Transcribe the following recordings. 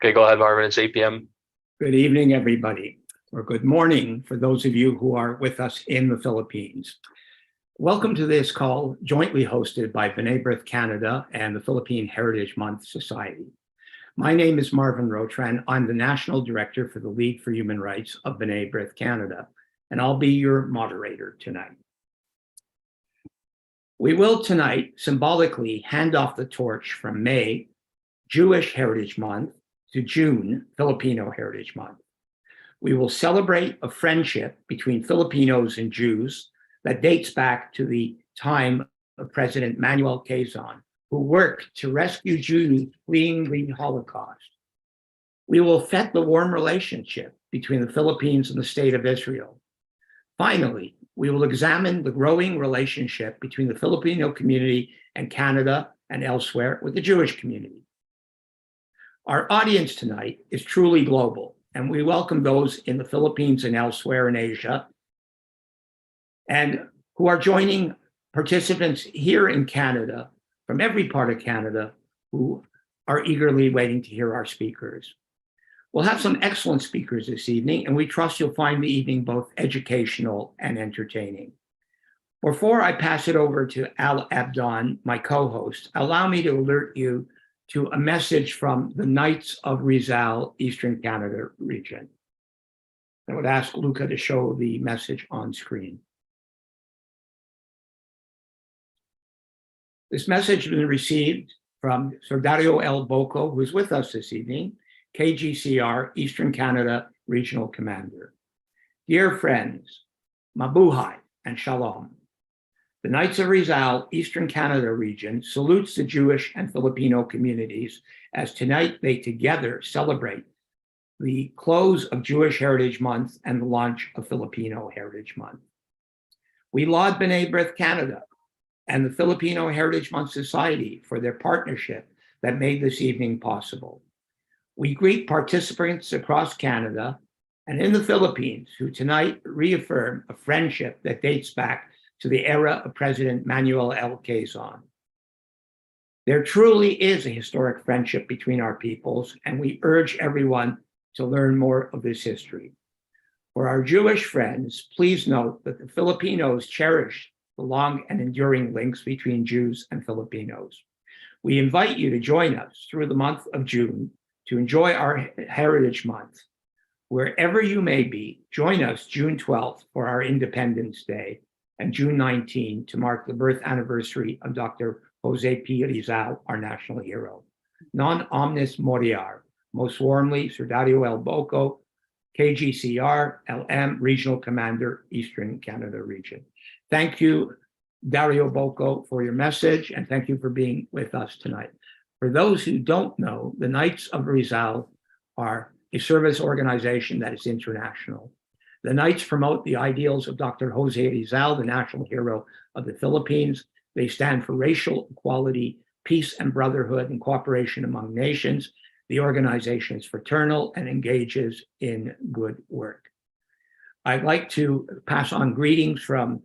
Okay, go ahead, Marvin. It's 8 p.m. Good evening, everybody, or good morning for those of you who are with us in the Philippines. Welcome to this call jointly hosted by B'nai Brith Canada and the Filipino Heritage Month Society. My name is Marvin Rotran. I'm the National Director for the League for Human Rights of B'nai Brith Canada, and I'll be your moderator tonight. We will tonight symbolically hand off the torch from May, Jewish Heritage Month, to June, Filipino Heritage Month. We will celebrate a friendship between Filipinos and Jews that dates back to the time of President Manuel Quezon, who worked to rescue Jews fleeing the Holocaust. We will fet the warm relationship between the Philippines and the State of Israel. Finally, we will examine the growing relationship between the Filipino community and Canada and elsewhere with the Jewish community. Our audience tonight is truly global, and we welcome those in the Philippines and elsewhere in Asia, and who are joining participants here in Canada, from every part of Canada, who are eagerly waiting to hear our speakers. We'll have some excellent speakers this evening, and we trust you'll find the evening both educational and entertaining. Before I pass it over to Al Abdon, my co-host, allow me to alert you to a message from the Knights of Rizal, Eastern Canada region. I would ask Luca to show the message on screen. This message has been received from Sir Dario L. Boco, who is with us this evening, KGCR Eastern Canada Regional Commander. Dear friends, mabuhay and shalom. The Knights of Rizal, Eastern Canada region salutes the Jewish and Filipino communities as tonight they together celebrate the close of Jewish Heritage Month and the launch of Filipino Heritage Month. We laud B'nai Brith Canada and the Filipino Heritage Month Society for their partnership that made this evening possible. We greet participants across Canada and in the Philippines who tonight reaffirm a friendship that dates back to the era of President Manuel L. Quezon. There truly is a historic friendship between our peoples, and we urge everyone to learn more of this history. For our Jewish friends, please note that the Filipinos cherish the long and enduring links between Jews and Filipinos. We invite you to join us through the month of June to enjoy our Heritage Month. Wherever you may be, join us June 12th for our Independence Day and June 19 to mark the birth anniversary of Dr. Jose P. Rizal, our national hero. Non omnis moriar. Most warmly, Sir Dario L. Boco, KGCR, LM, Regional Commander, Eastern Canada Region. Thank you, Dario Boco, for your message, and thank you for being with us tonight. For those who don't know, the Knights of Rizal are a service organization that is international. The Knights promote the ideals of Dr. Jose Rizal, the national hero of the Philippines. They stand for racial equality, peace and brotherhood, and cooperation among nations. The organization is fraternal and engages in good work. I'd like to pass on greetings from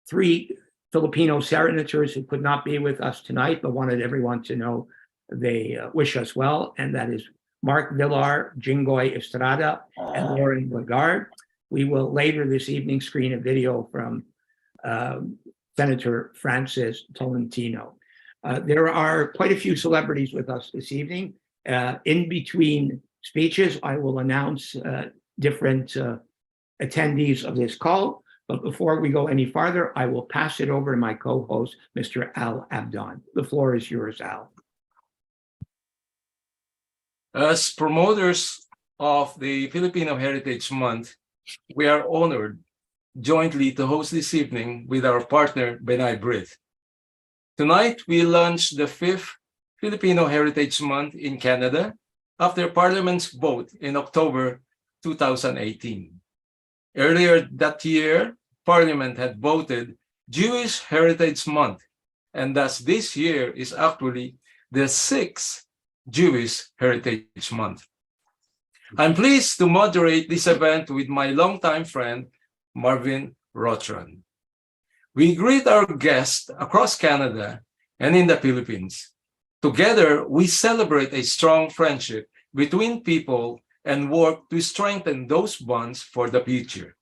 3 Filipino senators who could not be with us tonight, but wanted everyone to know they wish us well, and that is Mark Villar, Jingoy Estrada, and Lauren Lagarde. We will later this evening screen a video from Senator Francis Tolentino. There are quite a few celebrities with us this evening. In between speeches, I will announce different attendees of this call. But before we go any farther, I will pass it over to my co-host, Mr. Al Abdon. The floor is yours, Al. As promoters of the Filipino Heritage Month, we are honored jointly to host this evening with our partner, B'nai Brith. Tonight, we launch the 5th Filipino Heritage Month in Canada after Parliament's vote in October 2018. Earlier that year, Parliament had voted Jewish Heritage Month, and thus this year is actually the 6th Jewish Heritage Month. I'm pleased to moderate this event with my longtime friend, Marvin Rotran. We greet our guests across Canada and in the Philippines. Together, we celebrate a strong friendship between people and work to strengthen those bonds for the future.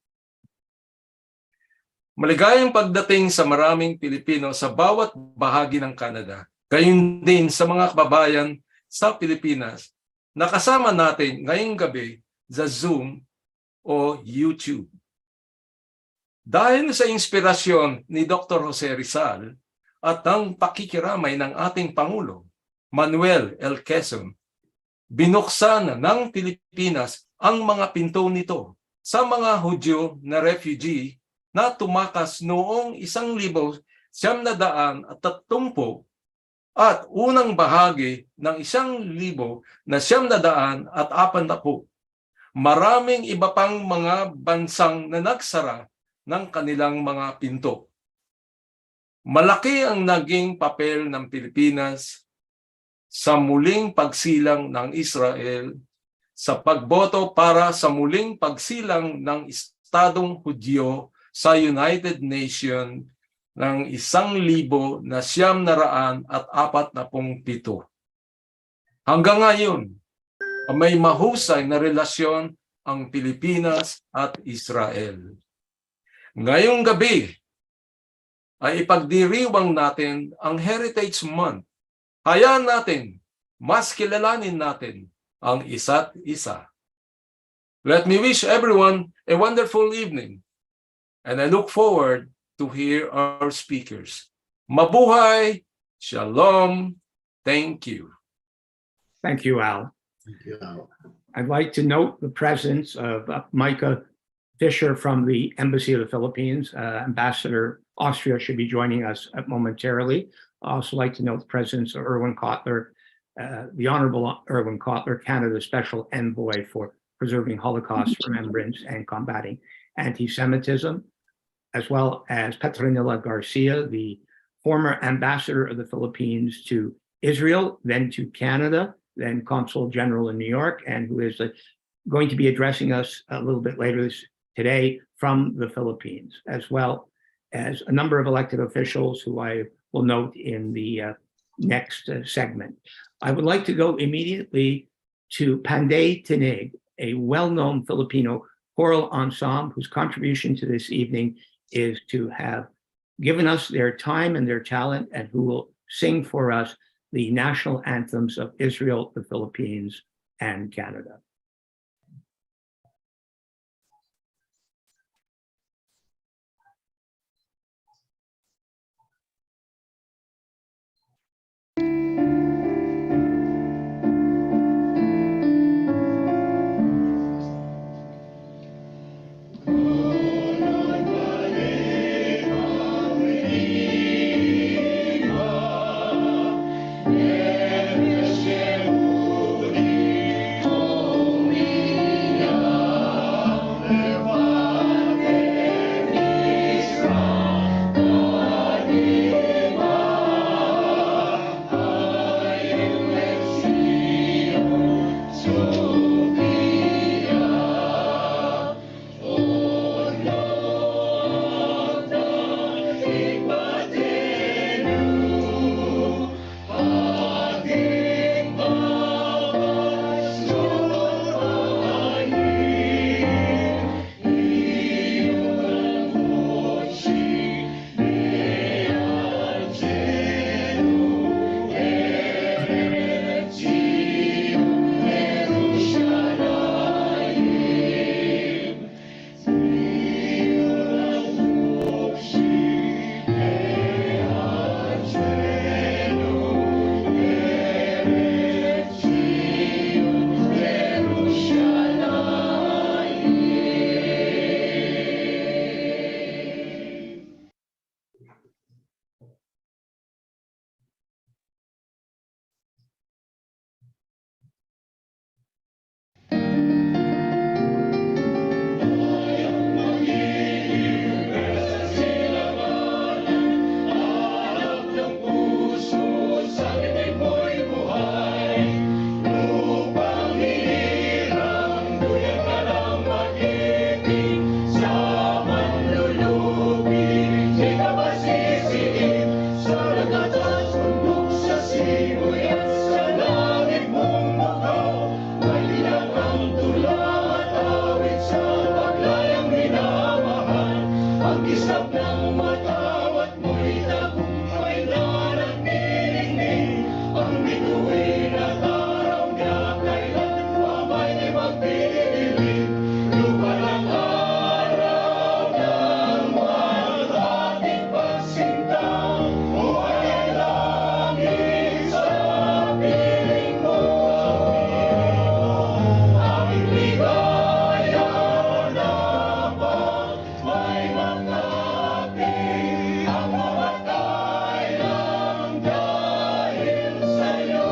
Maligayang pagdating sa maraming Pilipino sa bawat bahagi ng Canada, gayon din sa mga kababayan sa Pilipinas na kasama natin ngayong gabi sa Zoom o YouTube. Dahil sa inspirasyon ni Dr. Jose Rizal at ang pakikiramay ng ating Pangulo, Manuel L. Quezon, binuksan ng Pilipinas ang mga pinto nito sa mga Hudyo na refugee na tumakas noong 1930 at unang bahagi ng 1940. Maraming iba pang mga bansang na nagsara ng kanilang mga pinto. Malaki ang naging papel ng Pilipinas sa muling pagsilang ng Israel sa pagboto para sa muling pagsilang ng Estadong Hudyo sa United Nations ng 1947. Hanggang ngayon, may mahusay na relasyon ang Pilipinas at Israel. Ngayong gabi ay ipagdiriwang natin ang Heritage Month. Hayaan natin, mas kilalanin natin ang isa't isa. Let me wish everyone a wonderful evening. And I look forward to hear our speakers. Mabuhay! Shalom! Thank you. Thank you, Al. Thank you, Al. I'd like to note the presence of Micah Fisher from the Embassy of the Philippines. Ambassador Austria should be joining us momentarily. I'd also like to note the presence of Erwin Kotler, the Honorable Erwin Kotler, Canada's Special Envoy for Preserving Holocaust Remembrance and Combating Anti-Semitism, as well as Petronila Garcia, the former ambassador of the Philippines to Israel, then to Canada, then Consul General in New York, and who is going to be addressing us a little bit later today from the Philippines, as well as a number of elected officials who I will note in the next segment. I would like to go immediately to Panday Tinig, a well-known Filipino choral ensemble whose contribution to this evening is to have given us their time and their talent, and who will sing for us the national anthems of Israel, the Philippines, and Canada. Oh Isap ng matawat mo'y tagumpay na nagniling. Ang bituin at araw niya kailan pa may magdidilim. Lupa ng araw ng ating pagsinta. Buhay ay langit sa piling mo. Aming ligaya dapat may mangapit. Ang mamatay ng dahil sa'yo.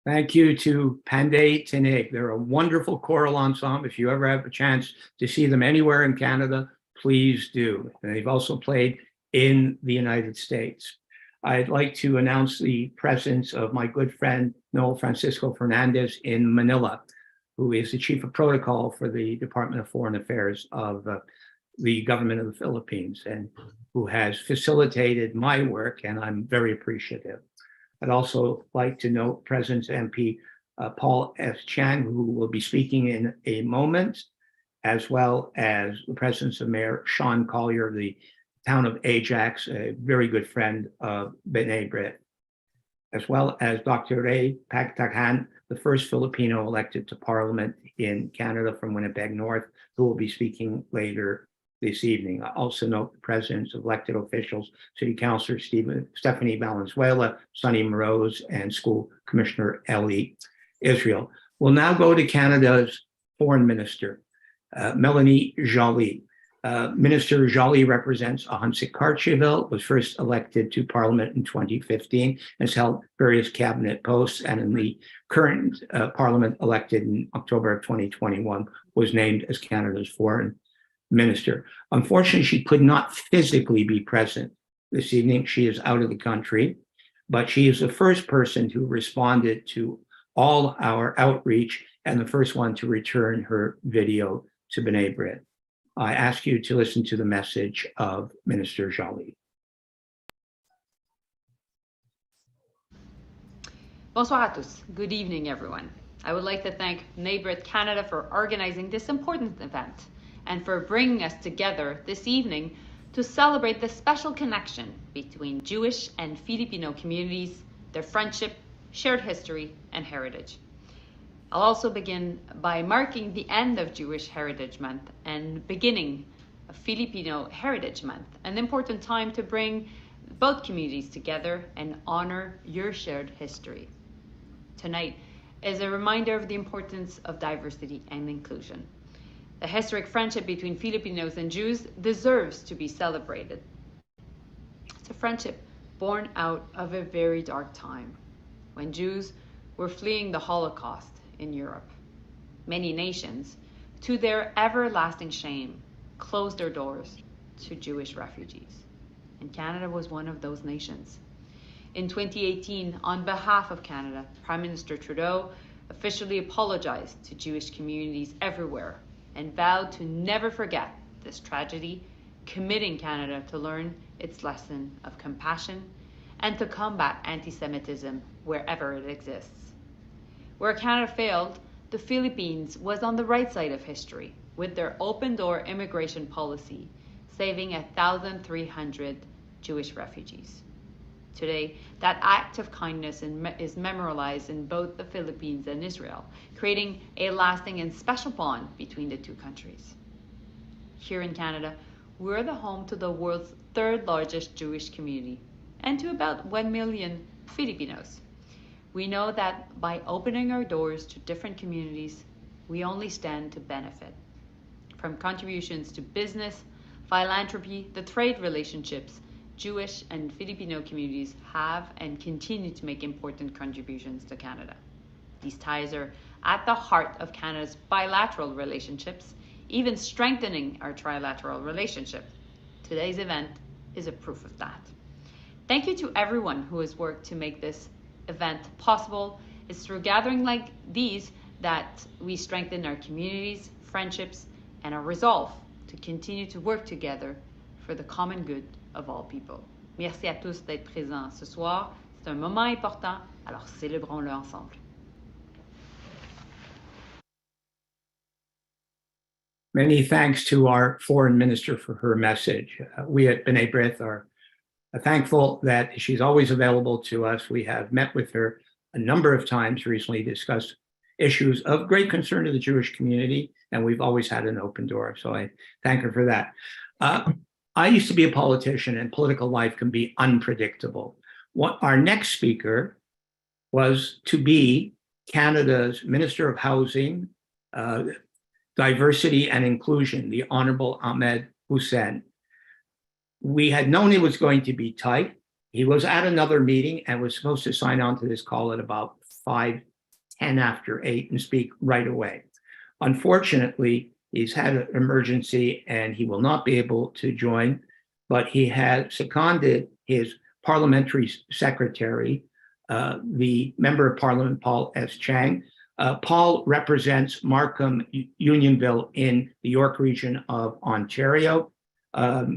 Thank you to Panday Tinig. They're a wonderful choral ensemble. If you ever have a chance to see them anywhere in Canada, please do. And they've also played in the United States. I'd like to announce the presence of my good friend, Noel Francisco Fernandez in Manila, who is the Chief of Protocol for the Department of Foreign Affairs of the government of the Philippines, and who has facilitated my work, and I'm very appreciative. I'd also like to note President's MP Paul F. Chan, who will be speaking in a moment, as well as the presence of Mayor Sean Collier of the town of Ajax, a very good friend of B'nai Brith, as well as Dr. Ray Pagtakhan, the first Filipino elected to Parliament in Canada from Winnipeg North, who will be speaking later this evening. I also note the presence of elected officials, City Councilor Stephanie Valenzuela, Sonny Morose, and School Commissioner Ellie Israel. We'll now go to Canada's Foreign Minister, Melanie Joly. Minister Joly represents Ahuntsic-Cartierville, was first elected to Parliament in 2015, has held various cabinet posts, and in the current Parliament elected in October of 2021, was named as Canada's Foreign Minister. Unfortunately, she could not physically be present this evening. She is out of the country, but she is the first person who responded to all our outreach and the first one to return her video to B'nai Brith. I ask you to listen to the message of Minister Joly. Bonsoir à tous. Good evening, everyone. I would like to thank B'nai Brith Canada for organizing this important event and for bringing us together this evening to celebrate the special connection between Jewish and Filipino communities, their friendship, shared history, and heritage. I'll also begin by marking the end of Jewish Heritage Month and beginning of Filipino Heritage Month, an important time to bring both communities together and honor your shared history. Tonight is a reminder of the importance of diversity and inclusion. The historic friendship between Filipinos and Jews deserves to be celebrated. It's a friendship born out of a very dark time when Jews were fleeing the Holocaust in Europe. Many nations, to their everlasting shame, closed their doors to Jewish refugees. And Canada was one of those nations. In 2018, on behalf of Canada, Prime Minister Trudeau officially apologized to Jewish communities everywhere and vowed to never forget this tragedy, committing Canada to learn its lesson of compassion and to combat anti-Semitism wherever it exists. Where Canada failed, the Philippines was on the right side of history with their open-door immigration policy, saving 1,300 Jewish refugees. Today, that act of kindness is memorialized in both the Philippines and Israel, creating a lasting and special bond between the two countries. Here in Canada, we're the home to the world's third largest Jewish community and to about 1 million Filipinos. We know that by opening our doors to different communities, we only stand to benefit. From contributions to business, philanthropy, the trade relationships, Jewish and Filipino communities have and continue to make important contributions to Canada. These ties are at the heart of Canada's bilateral relationships, even strengthening our trilateral relationship. Today's event is a proof of that. Thank you to everyone who has worked to make this event possible. It's through gatherings like these that we strengthen our communities, friendships, and our resolve to continue to work together for the common good of all people. Merci à tous d'être présents ce soir. C'est un moment important, alors célébrons-le ensemble. Many thanks to our foreign minister for her message. We at B'nai Brith are thankful that she's always available to us. We have met with her a number of times recently, discussed issues of great concern to the Jewish community, and we've always had an open door. So I thank her for that. I used to be a politician, and political life can be unpredictable. Our next speaker was to be Canada's Minister of Housing, Diversity and Inclusion, the Honorable Ahmed Hussein. We had known it was going to be tight. He was at another meeting and was supposed to sign on to this call at about 5:10 after 8 and speak right away. Unfortunately, he's had an emergency and he will not be able to join, but he has seconded his parliamentary secretary, the Member of Parliament, Paul S. Chang. Paul represents Markham Unionville in the York region of Ontario.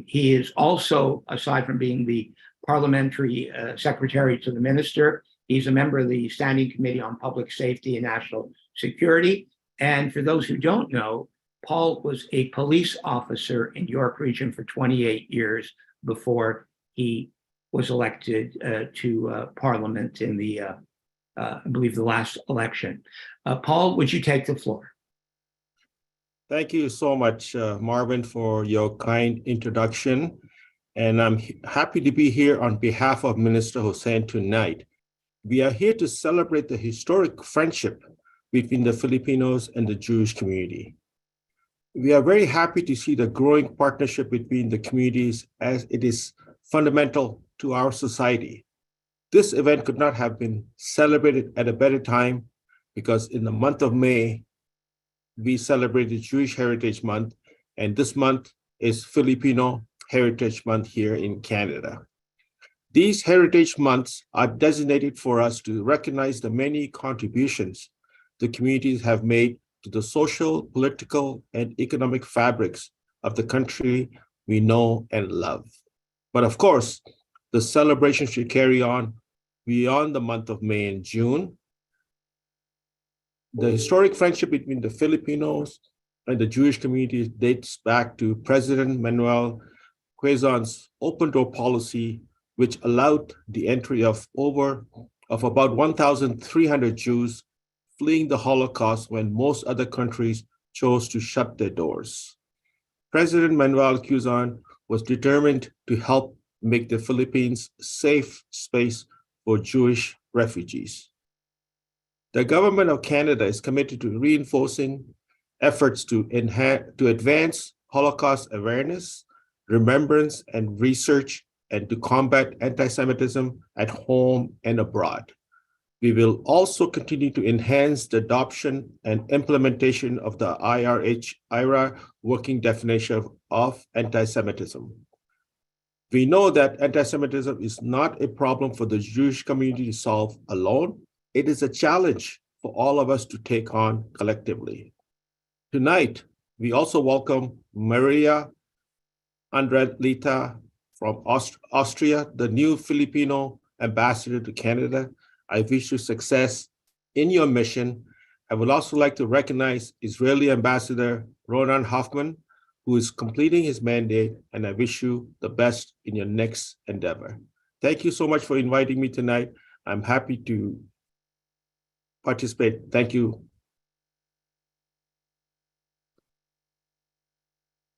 He is also, aside from being the parliamentary secretary to the minister, he's a member of the Standing Committee on Public Safety and National Security. And for those who don't know, Paul was a police officer in York region for 28 years before he was elected to Parliament in the, I believe, the last election. Paul, would you take the floor? Thank you so much, Marvin, for your kind introduction. And I'm happy to be here on behalf of Minister Hussein tonight. We are here to celebrate the historic friendship between the Filipinos and the Jewish community. We are very happy to see the growing partnership between the communities as it is fundamental to our society. This event could not have been celebrated at a better time because in the month of May, we celebrated Jewish Heritage Month, and this month is Filipino Heritage Month here in Canada. These Heritage Months are designated for us to recognize the many contributions the communities have made to the social, political, and economic fabrics of the country we know and love. But of course, the celebration should carry on beyond the month of May and June. The historic friendship between the Filipinos and the Jewish community dates back to President Manuel Quezon's open door policy, which allowed the entry of about 1,300 Jews fleeing the Holocaust when most other countries chose to shut their doors. President Manuel Quezon was determined to help make the Philippines a safe space for Jewish refugees. The government of Canada is committed to reinforcing efforts to advance Holocaust awareness, remembrance, and research, and to combat anti-Semitism at home and abroad. We will also continue to enhance the adoption and implementation of the IRA working definition of anti-Semitism. We know that anti-Semitism is not a problem for the Jewish community to solve alone. It is a challenge for all of us to take on collectively. Tonight, we also welcome Maria Andrelita from Austria, the new Filipino ambassador to Canada. I wish you success in your mission. I would also like to recognize Israeli Ambassador Ronan Hoffman, who is completing his mandate, and I wish you the best in your next endeavor. Thank you so much for inviting me tonight. I'm happy to participate. Thank you.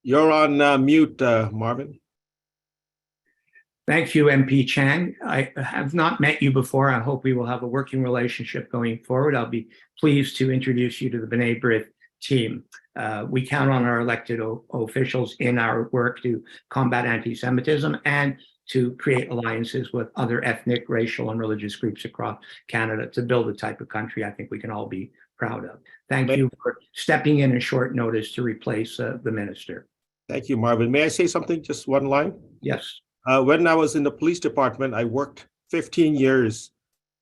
You're on mute, Marvin. Thank you, MP Chang. I have not met you before. I hope we will have a working relationship going forward. I'll be pleased to introduce you to the B'nai Brith team. We count on our elected officials in our work to combat anti-Semitism and to create alliances with other ethnic, racial, and religious groups across Canada to build a type of country I think we can all be proud of. Thank you for stepping in short notice to replace the minister. Thank you, Marvin. May I say something, just one line? Yes. When I was in the police department, I worked 15 years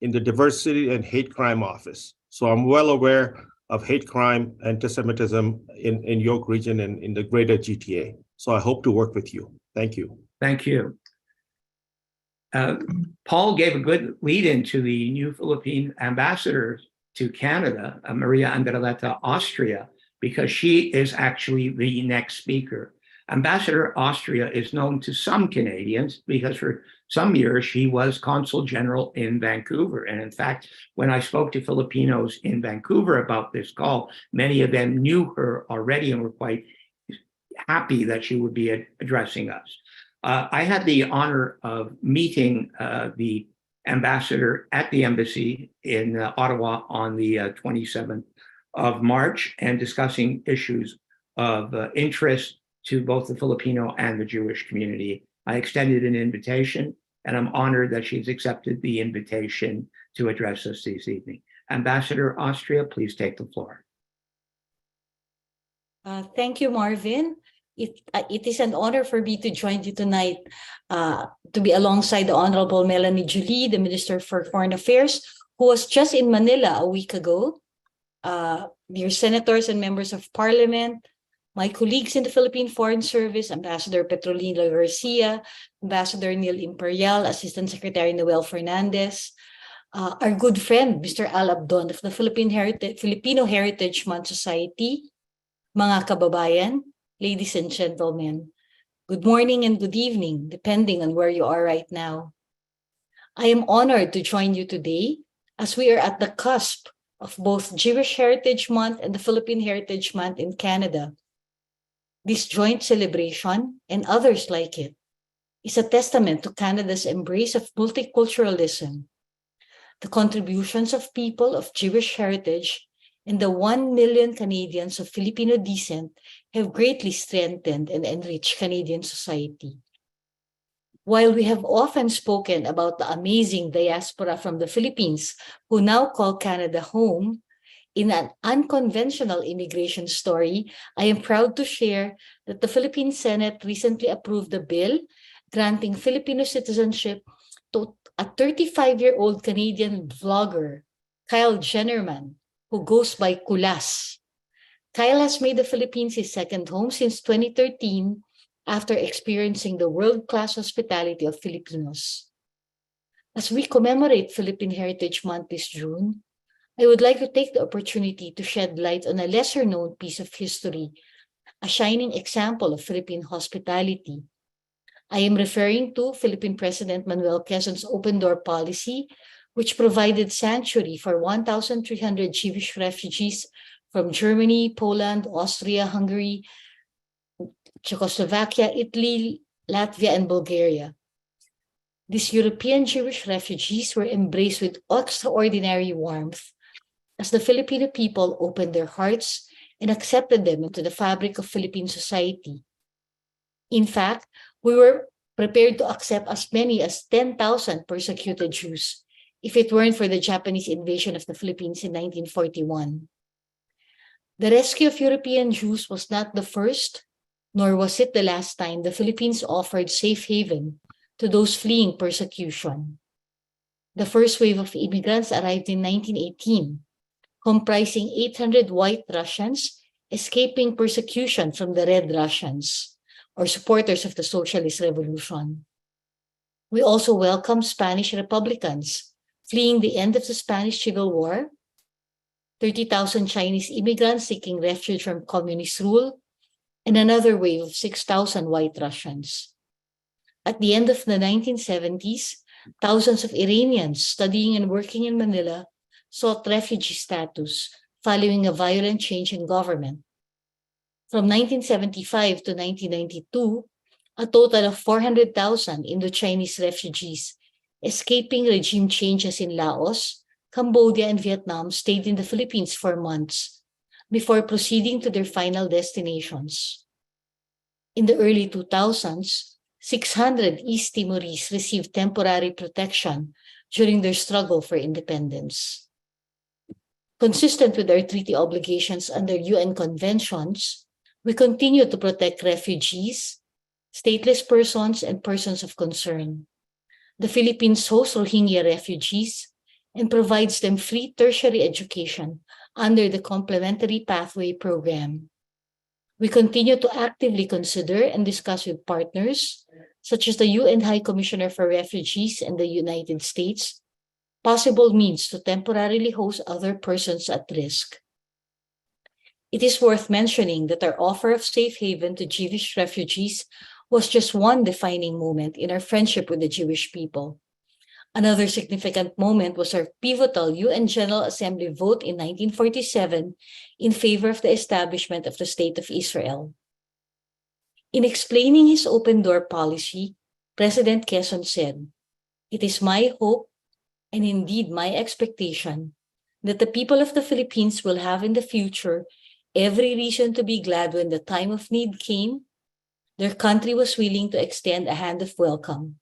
in the Diversity and Hate Crime Office. So I'm well aware of hate crime, anti-Semitism in York region and in the greater GTA. So I hope to work with you. Thank you. Thank you. Paul gave a good lead into the new Philippine ambassador to Canada, Maria Andrelita Austria, because she is actually the next speaker. Ambassador Austria is known to some Canadians because for some years she was consul general in Vancouver. And in fact, when I spoke to Filipinos in Vancouver about this call, many of them knew her already and were quite happy that she would be addressing us. I had the honor of meeting the ambassador at the embassy in Ottawa on the 27th of March and discussing issues of interest to both the Filipino and the Jewish community. I extended an invitation, and I'm honored that she's accepted the invitation to address us this evening. Ambassador Austria, please take the floor. Thank you, Marvin. It is an honor for me to join you tonight to be alongside the Honorable Melanie Joly, the Minister for Foreign Affairs, who was just in Manila a week ago. Dear senators and members of parliament, my colleagues in the Philippine Foreign Service, Ambassador Petrolina Garcia, Ambassador Neil Imperial, Assistant Secretary Noel Fernandez, our good friend, Mr. Al Abdon of the Filipino Heritage Month Society, mga kababayan, ladies and gentlemen, good morning and good evening, depending on where you are right now. I am honored to join you today as we are at the cusp of both Jewish Heritage Month and the Philippine Heritage Month in Canada. This joint celebration, and others like it, is a testament to Canada's embrace of multiculturalism, the contributions of people of Jewish heritage, and the 1 million Canadians of Filipino descent have greatly strengthened and enriched Canadian society. While we have often spoken about the amazing diaspora from the Philippines who now call Canada home, in an unconventional immigration story, I am proud to share that the Philippine Senate recently approved a bill granting Filipino citizenship to a 35-year-old Canadian vlogger, Kyle Jennerman, who goes by Kulas. Kyle has made the Philippines his second home since 2013 after experiencing the world-class hospitality of Filipinos. As we commemorate Philippine Heritage Month this June, I would like to take the opportunity to shed light on a lesser-known piece of history, a shining example of Philippine hospitality. I am referring to Philippine President Manuel Quezon's open door policy, which provided sanctuary for 1,300 Jewish refugees from Germany, Poland, Austria, Hungary, Czechoslovakia, Italy, Latvia, and Bulgaria. These European Jewish refugees were embraced with extraordinary warmth as the Filipino people opened their hearts and accepted them into the fabric of Philippine society. In fact, we were prepared to accept as many as 10,000 persecuted Jews if it weren't for the Japanese invasion of the Philippines in 1941. The rescue of European Jews was not the first, nor was it the last time the Philippines offered safe haven to those fleeing persecution. The first wave of immigrants arrived in 1918, comprising 800 white Russians escaping persecution from the Red Russians, or supporters of the Socialist Revolution. We also welcomed Spanish Republicans fleeing the end of the Spanish Civil War, 30,000 Chinese immigrants seeking refuge from communist rule, and another wave of 6,000 white Russians. At the end of the 1970s, thousands of Iranians studying and working in Manila sought refugee status following a violent change in government. From 1975 to 1992, a total of 400,000 Indo-Chinese refugees escaping regime changes in Laos, Cambodia, and Vietnam stayed in the Philippines for months before proceeding to their final destinations. In the early 2000s, 600 East Timorese received temporary protection during their struggle for independence. Consistent with our treaty obligations under UN conventions, we continue to protect refugees, stateless persons, and persons of concern. The Philippines hosts Rohingya refugees and provides them free tertiary education under the Complementary Pathway Program. We continue to actively consider and discuss with partners, such as the UN High Commissioner for Refugees and the United States, possible means to temporarily host other persons at risk. It is worth mentioning that our offer of safe haven to Jewish refugees was just one defining moment in our friendship with the Jewish people. Another significant moment was our pivotal UN General Assembly vote in 1947 in favor of the establishment of the State of Israel. In explaining his open door policy, President Quezon said, "It is my hope and indeed my expectation that the people of the Philippines will have in the future every reason to be glad when the time of need came, their country was willing to extend a hand of welcome.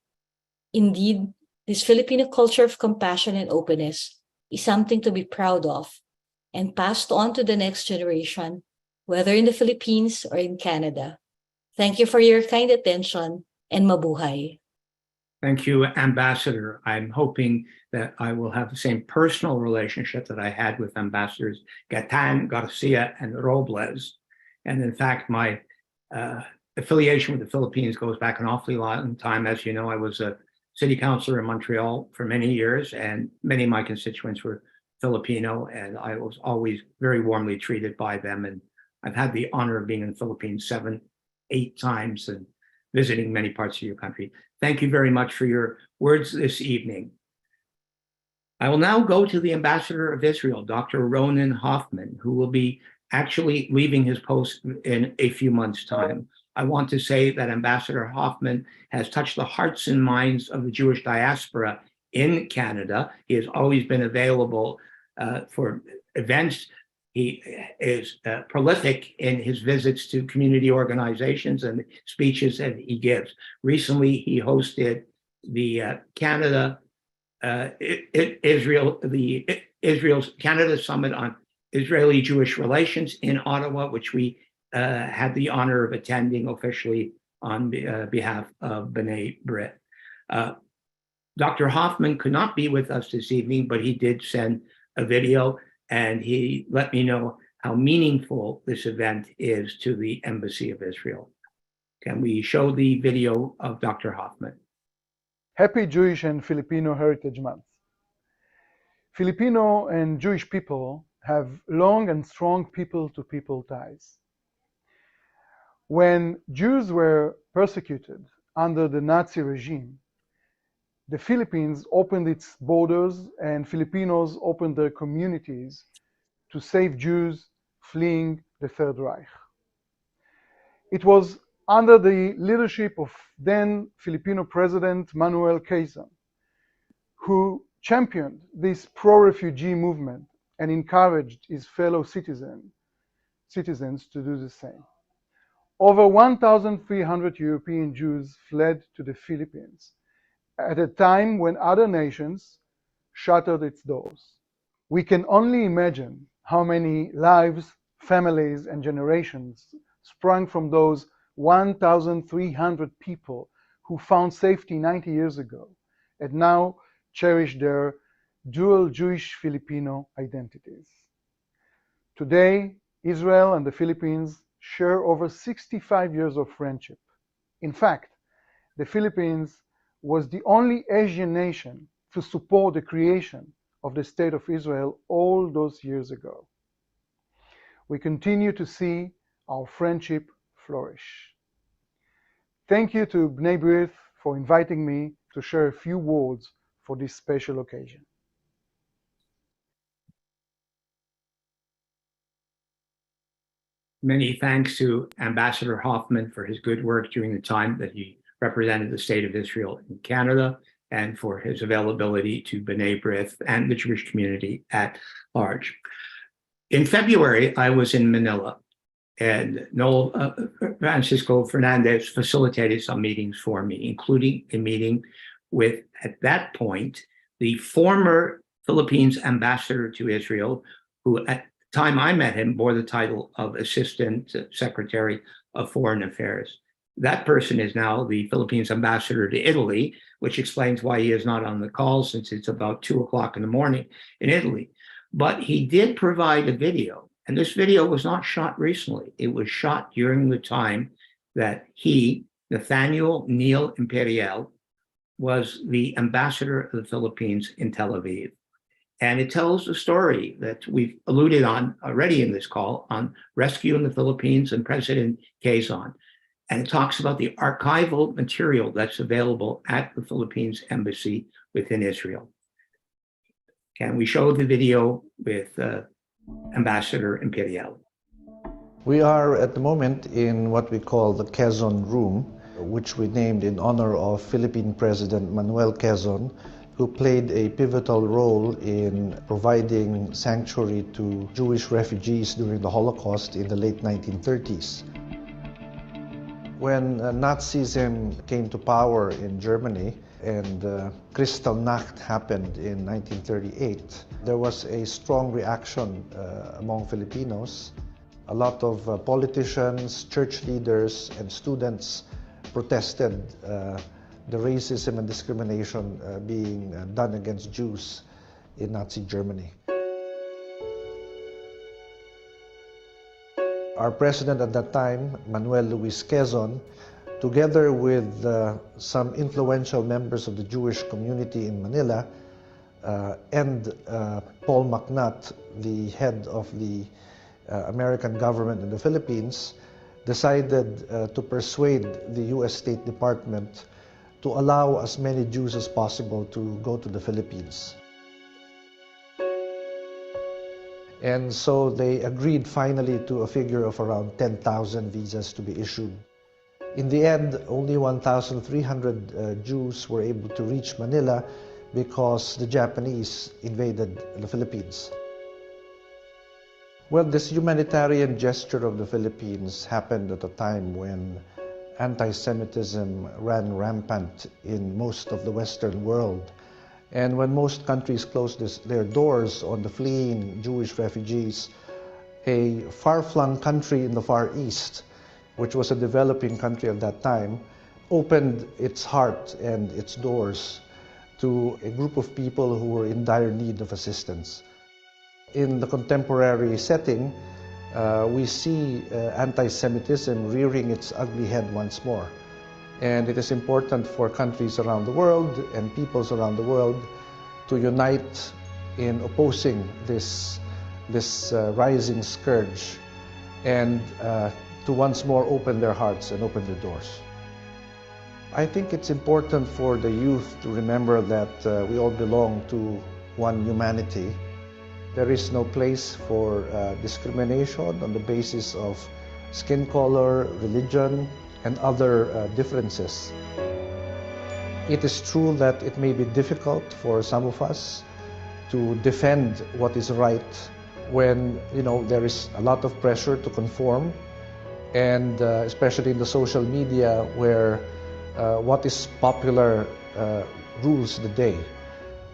Indeed, this Filipino culture of compassion and openness is something to be proud of and passed on to the next generation, whether in the Philippines or in Canada. Thank you for your kind attention and mabuhay." Thank you, Ambassador. I'm hoping that I will have the same personal relationship that I had with Ambassadors Gatan, Garcia, and Robles. And in fact, my affiliation with the Philippines goes back an awfully long time. As you know, I was a city councilor in Montreal for many years, and many of my constituents were Filipino, and I was always very warmly treated by them. And I've had the honor of being in the Philippines 7, 8 times and visiting many parts of your country. Thank you very much for your words this evening. I will now go to the Ambassador of Israel, Dr. Ronen Hoffman, who will be actually leaving his post in a few months' time. I want to say that Ambassador Hoffman has touched the hearts and minds of the Jewish diaspora in Canada. He has always been available for events. He is prolific in his visits to community organizations and speeches that he gives. Recently, he hosted the Israel's Canada Summit on Israeli-Jewish relations in Ottawa, which we had the honor of attending officially on behalf of B'nai Brith. Dr. Hoffman could not be with us this evening, but he did send a video, and he let me know how meaningful this event is to the Embassy of Israel. Can we show the video of Dr. Hoffman? Happy Jewish and Filipino Heritage Month. Filipino and Jewish people have long and strong people-to-people ties. When Jews were persecuted under the Nazi regime, the Philippines opened its borders and Filipinos opened their communities to save Jews fleeing the Third Reich. It was under the leadership of then Filipino President Manuel Quezon, who championed this pro-refugee movement and encouraged his fellow citizens to do the same. Over 1,300 European Jews fled to the Philippines at a time when other nations shuttered its doors. We can only imagine how many lives, families, and generations sprung from those 1,300 people who found safety 90 years ago and now cherish their dual Jewish-Filipino identities. Today, Israel and the Philippines share over 65 years of friendship. In fact, the Philippines was the only Asian nation to support the creation of the State of Israel all those years ago. We continue to see our friendship flourish. Thank you to B'nai Brith for inviting me to share a few words for this special occasion. Many thanks to Ambassador Hoffman for his good work during the time that he represented the State of Israel in Canada and for his availability to B'nai Brith and the Jewish community at large. In February, I was in Manila, and Noel Francisco Fernandez facilitated some meetings for me, including a meeting with, at that point, the former Philippines ambassador to Israel, who at the time I met him bore the title of Assistant Secretary of Foreign Affairs. That person is now the Philippines ambassador to Italy, which explains why he is not on the call since it's about 2 o'clock in the morning in Italy. But he did provide a video, and this video was not shot recently. It was shot during the time that he, Nathaniel Neil Imperial, was the ambassador of the Philippines in Tel Aviv. And it tells the story that we've alluded on already in this call on rescue in the Philippines and President Quezon. And it talks about the archival material that's available at the Philippines Embassy within Israel. Can we show the video with Ambassador Imperial? We are at the moment in what we call the Quezon Room, which we named in honor of Philippine President Manuel Quezon, who played a pivotal role in providing sanctuary to Jewish refugees during the Holocaust in the late 1930s. When Nazism came to power in Germany and Kristallnacht happened in 1938, there was a strong reaction among Filipinos. A lot of politicians, church leaders, and students protested the racism and discrimination being done against Jews in Nazi Germany. Our president at that time, Manuel Luis Quezon, together with some influential members of the Jewish community in Manila, and Paul McNutt, the head of the American government in the Philippines, decided to persuade the US State Department to allow as many Jews as possible to go to the Philippines. And so they agreed finally to a figure of around 10,000 visas to be issued. In the end, only 1,300 Jews were able to reach Manila because the Japanese invaded the Philippines. Well, this humanitarian gesture of the Philippines happened at a time when anti-Semitism ran rampant in most of the Western world. And when most countries closed their doors on the fleeing Jewish refugees, a far-flung country in the Far East, which was a developing country at that time, opened its heart and its doors to a group of people who were in dire need of assistance. In the contemporary setting, we see anti-Semitism rearing its ugly head once more. And it is important for countries around the world and peoples around the world to unite in opposing this rising scourge and to once more open their hearts and open their doors. I think it's important for the youth to remember that we all belong to one humanity. There is no place for discrimination on the basis of skin color, religion, and other differences. It is true that it may be difficult for some of us to defend what is right when there is a lot of pressure to conform, and especially in the social media where what is popular rules the day.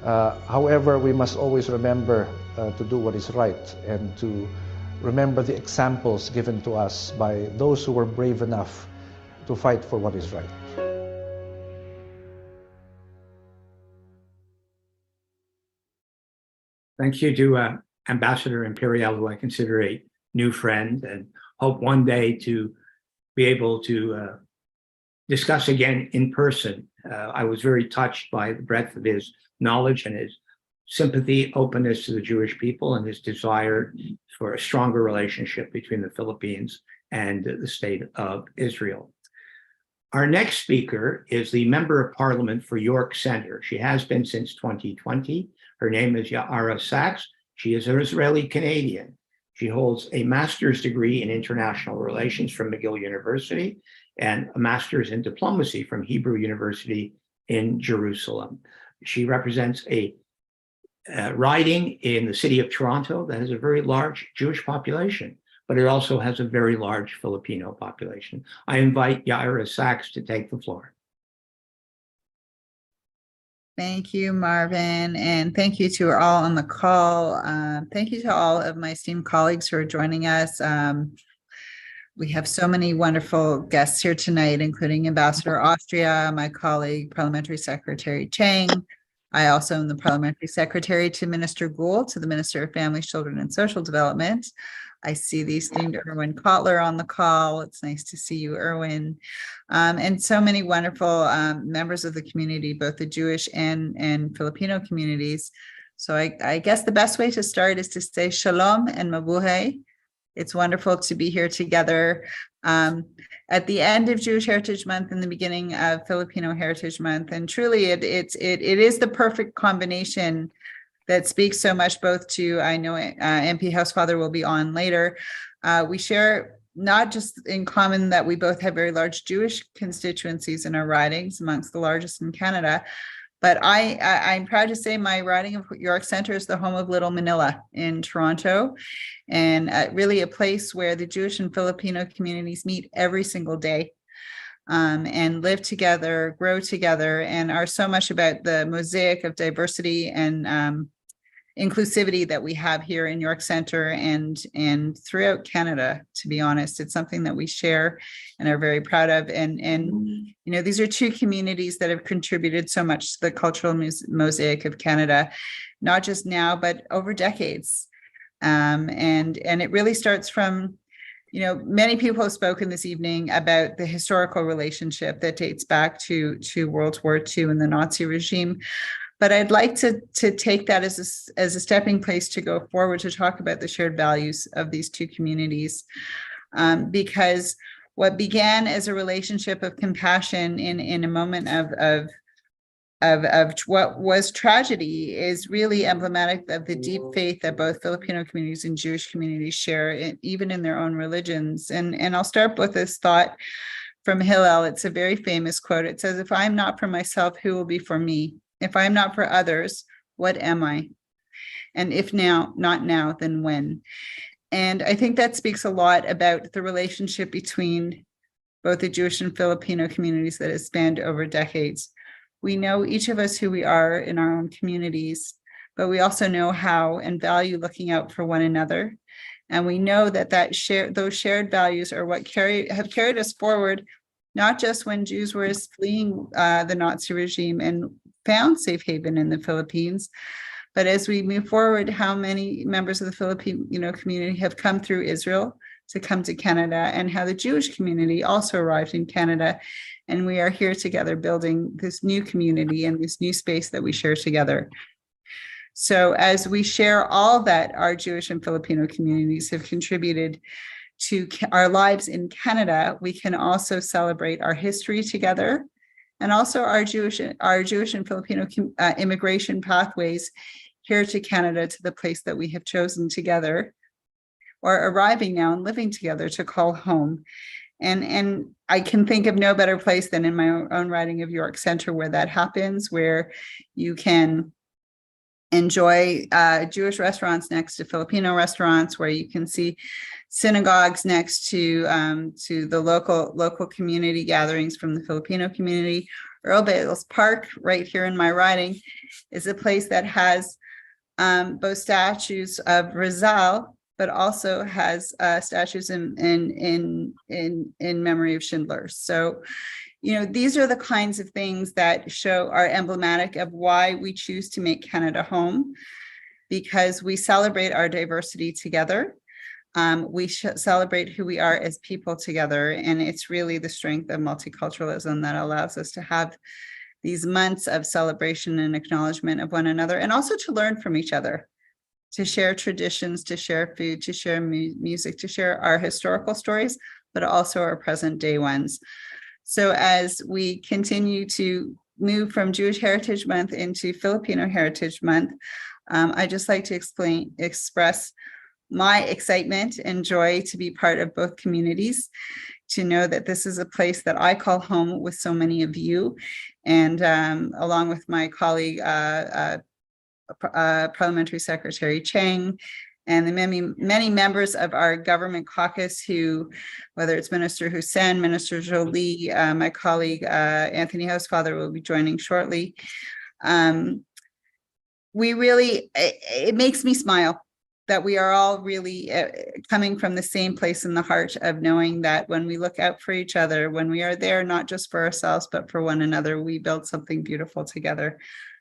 However, we must always remember to do what is right and to remember the examples given to us by those who were brave enough to fight for what is right. Thank you to Ambassador Imperial, who I consider a new friend, and hope one day to be able to discuss again in person. I was very touched by the breadth of his knowledge and his sympathy, openness to the Jewish people, and his desire for a stronger relationship between the Philippines and the state of Israel. Our next speaker is the Member of Parliament for York Center. She has been since 2020. Her name is Ya'ara Sachs. She is an Israeli Canadian. She holds a master's degree in international relations from McGill University and a master's in diplomacy from Hebrew University in Jerusalem. She represents a riding in the city of Toronto that has a very large Jewish population, but it also has a very large Filipino population. I invite Ya'ara Sachs to take the floor. Thank you, Marvin, and thank you to all on the call. Thank you to all of my esteemed colleagues who are joining us. We have so many wonderful guests here tonight, including Ambassador Austria, my colleague, Parliamentary Secretary Chang. I also am the Parliamentary Secretary to Minister Gould, to the Minister of Family, Children, and Social Development. I see the esteemed Erwin Kotler on the call. It's nice to see you, Erwin. And so many wonderful members of the community, both the Jewish and Filipino communities. So I guess the best way to start is to say shalom and mabuhay. It's wonderful to be here together at the end of Jewish Heritage Month and the beginning of Filipino Heritage Month. And truly, it is the perfect combination that speaks so much both to, I know MP Housefather will be on later. We share not just in common that we both have very large Jewish constituencies in our ridings, amongst the largest in Canada, but I'm proud to say my riding of York Center is the home of Little Manila in Toronto, and really a place where the Jewish and Filipino communities meet every single day and live together, grow together, and are so much about the mosaic of diversity and inclusivity that we have here in York Center and throughout Canada. To be honest, it's something that we share and are very proud of. And you know, these are two communities that have contributed so much to the cultural mosaic of Canada, not just now, but over decades. And it really starts from, you know, many people have spoken this evening about the historical relationship that dates back to World War II and the Nazi regime. But I'd like to take that as a stepping place to go forward to talk about the shared values of these two communities, because what began as a relationship of compassion in a moment of what was tragedy is really emblematic of the deep faith that both Filipino communities and Jewish communities share, even in their own religions. And I'll start with this thought from Hillel. It's a very famous quote. It says, "If I am not for myself, who will be for me? If I am not for others, what am I? And if now, not now, then when?" And I think that speaks a lot about the relationship between both the Jewish and Filipino communities that has spanned over decades. We know each of us who we are in our own communities, but we also know how and value looking out for one another. And we know that those shared values are what have carried us forward, not just when Jews were fleeing the Nazi regime and found safe haven in the Philippines, but as we move forward, how many members of the Filipino community have come through Israel to come to Canada, and how the Jewish community also arrived in Canada. And we are here together building this new community and this new space that we share together. So as we share all that our Jewish and Filipino communities have contributed to our lives in Canada, we can also celebrate our history together, and also our Jewish and Filipino immigration pathways here to Canada, to the place that we have chosen together, or arriving now and living together, to call home. And I can think of no better place than in my own riding of York Center, where that happens, where you can enjoy Jewish restaurants next to Filipino restaurants, where you can see synagogues next to the local community gatherings from the Filipino community. Earl Bales Park, right here in my riding, is a place that has both statues of Rizal, but also has statues in memory of Schindler. So, you know, these are the kinds of things that are emblematic of why we choose to make Canada home, because we celebrate our diversity together. We celebrate who we are as people together. And it's really the strength of multiculturalism that allows us to have these months of celebration and acknowledgement of one another, and also to learn from each other, to share traditions, to share food, to share music, to share our historical stories, but also our present day ones. So as we continue to move from Jewish Heritage Month into Filipino Heritage Month, I just like to express my excitement and joy to be part of both communities, to know that this is a place that I call home with so many of you. And along with my colleague, Parliamentary Secretary Chang, and the many members of our government caucus who, whether it's Minister Hussein, Minister Jolie, my colleague Anthony Housefather will be joining shortly. It makes me smile that we are all really coming from the same place in the heart of knowing that when we look out for each other, when we are there, not just for ourselves, but for one another, we build something beautiful together.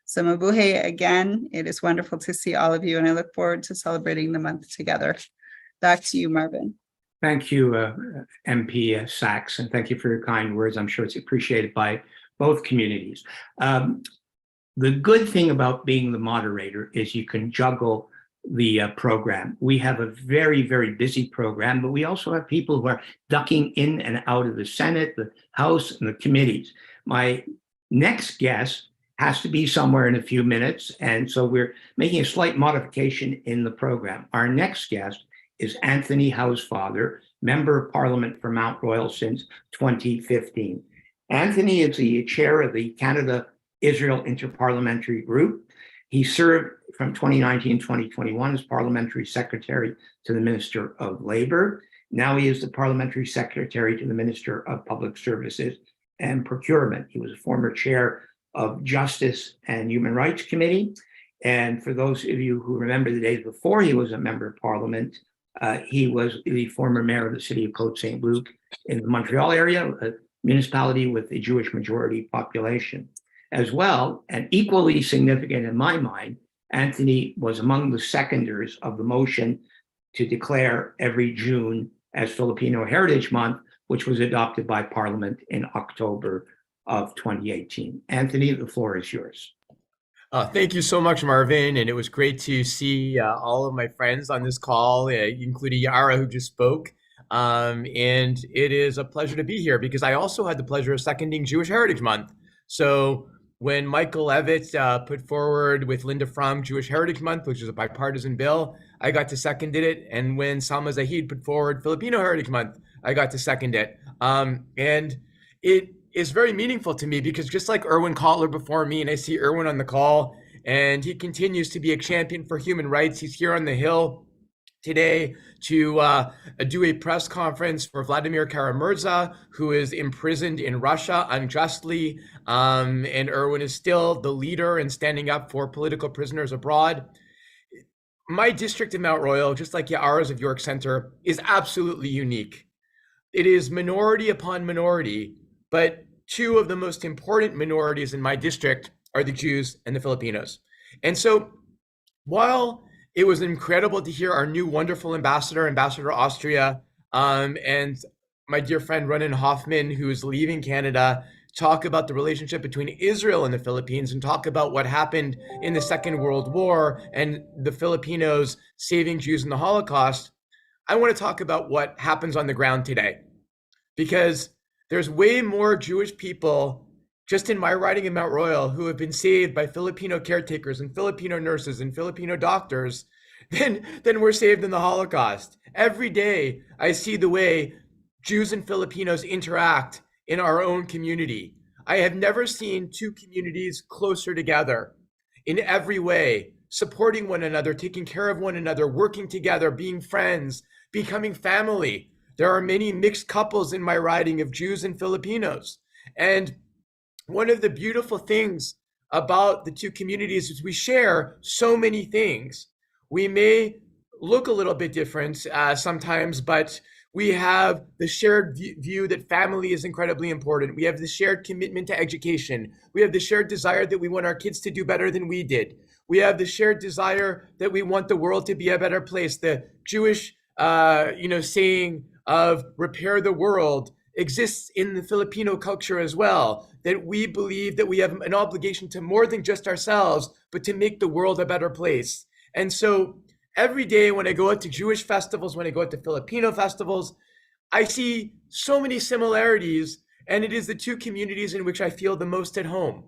So mabuhay again. It is wonderful to see all of you, and I look forward to celebrating the month together. Back to you, Marvin. Thank you, MP Sachs, and thank you for your kind words. I'm sure it's appreciated by both communities. The good thing about being the moderator is you can juggle the program. We have a very, very busy program, but we also have people who are ducking in and out of the Senate, the House, and the committees. My next guest has to be somewhere in a few minutes, and so we're making a slight modification in the program. Our next guest is Anthony Housefather, Member of Parliament for Mount Royal since 2015. Anthony is the chair of the Canada-Israel Interparliamentary Group. He served from 2019 to 2021 as Parliamentary Secretary to the Minister of Labor. Now he is the Parliamentary Secretary to the Minister of Public Services and Procurement. He was a former chair of Justice and Human Rights Committee. And for those of you who remember the days before he was a member of Parliament, he was the former mayor of the city of Côte Saint-Luc in the Montreal area, a municipality with a Jewish majority population. As well, and equally significant in my mind, Anthony was among the seconders of the motion to declare every June as Filipino Heritage Month, which was adopted by Parliament in October of 2018. Anthony, the floor is yours. Thank you so much, Marvin. And it was great to see all of my friends on this call, including Yara, who just spoke. And it is a pleasure to be here because I also had the pleasure of seconding Jewish Heritage Month. So when Michael Levitt put forward with Linda Fromm Jewish Heritage Month, which is a bipartisan bill, I got to second it. And when Salma Zahid put forward Filipino Heritage Month, I got to second it. And it is very meaningful to me because just like Erwin Kotler before me, and I see Erwin on the call, and he continues to be a champion for human rights. He's here on the Hill today to do a press conference for Vladimir Kara-Murza, who is imprisoned in Russia unjustly. And Erwin is still the leader in standing up for political prisoners abroad. My district in Mount Royal, just like Yara's of York Center, is absolutely unique. It is minority upon minority, but two of the most important minorities in my district are the Jews and the Filipinos. And so while it was incredible to hear our new wonderful ambassador, Ambassador Austria, and my dear friend Ronan Hoffman, who is leaving Canada, talk about the relationship between Israel and the Philippines and talk about what happened in the Second World War and the Filipinos saving Jews in the Holocaust, I want to talk about what happens on the ground today. Because there's way more Jewish people just in my riding in Mount Royal who have been saved by Filipino caretakers and Filipino nurses and Filipino doctors than were saved in the Holocaust. Every day I see the way Jews and Filipinos interact in our own community. I have never seen two communities closer together in every way, supporting one another, taking care of one another, working together, being friends, becoming family. There are many mixed couples in my riding of Jews and Filipinos. And one of the beautiful things about the two communities is we share so many things. We may look a little bit different sometimes, but we have the shared view that family is incredibly important. We have the shared commitment to education. We have the shared desire that we want our kids to do better than we did. We have the shared desire that we want the world to be a better place. The Jewish, saying of repair the world exists in the Filipino culture as well, that we believe that we have an obligation to more than just ourselves, but to make the world a better place. And so every day when I go out to Jewish festivals, when I go out to Filipino festivals, I see so many similarities, and it is the two communities in which I feel the most at home.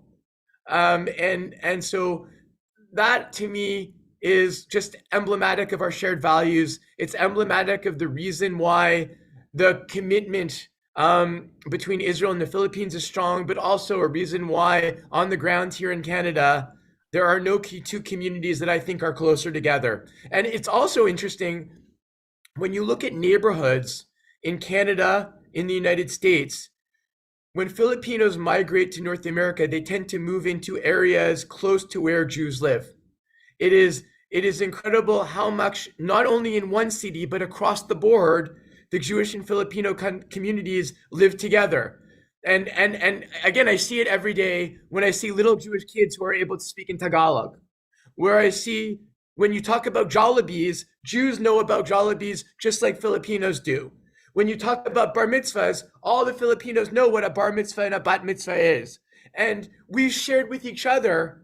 And so that to me is just emblematic of our shared values. It's emblematic of the reason why the commitment between Israel and the Philippines is strong, but also a reason why on the ground here in Canada, there are no two communities that I think are closer together. And it's also interesting when you look at neighborhoods in Canada, in the United States, when Filipinos migrate to North America, they tend to move into areas close to where Jews live. It is incredible how much, not only in one city, but across the board, the Jewish and Filipino communities live together. And again, I see it every day when I see little Jewish kids who are able to speak in Tagalog, where I see when you talk about Jollibees, Jews know about Jollibees just like Filipinos do. When you talk about bar mitzvahs, all the Filipinos know what a bar mitzvah and a bat mitzvah is. And we've shared with each other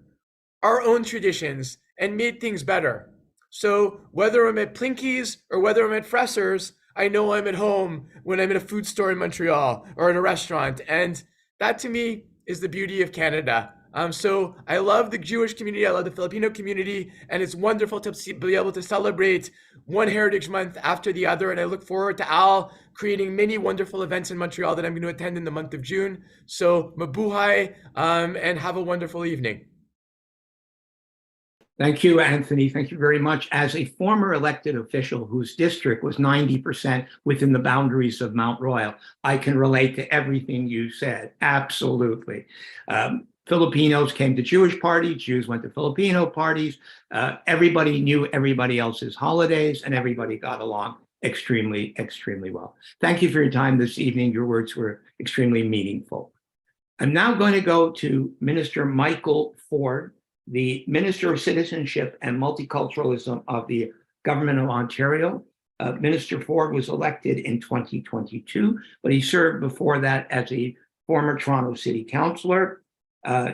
our own traditions and made things better. So whether I'm at Plinky's or whether I'm at Fresser's, I know I'm at home when I'm in a food store in Montreal or in a restaurant. And that to me is the beauty of Canada. So I love the Jewish community, I love the Filipino community, and it's wonderful to be able to celebrate one Heritage Month after the other. And I look forward to Al creating many wonderful events in Montreal that I'm going to attend in the month of June. So mabuhay, and have a wonderful evening. Thank you, Anthony. Thank you very much. As a former elected official whose district was 90% within the boundaries of Mount Royal, I can relate to everything you said. Absolutely. Filipinos came to Jewish parties, Jews went to Filipino parties. Everybody knew everybody else's holidays, and everybody got along extremely, extremely well. Thank you for your time this evening. Your words were extremely meaningful. I'm now going to go to Minister Michael Ford, the Minister of Citizenship and Multiculturalism of the Government of Ontario. Minister Ford was elected in 2022, but he served before that as a former Toronto City Councillor.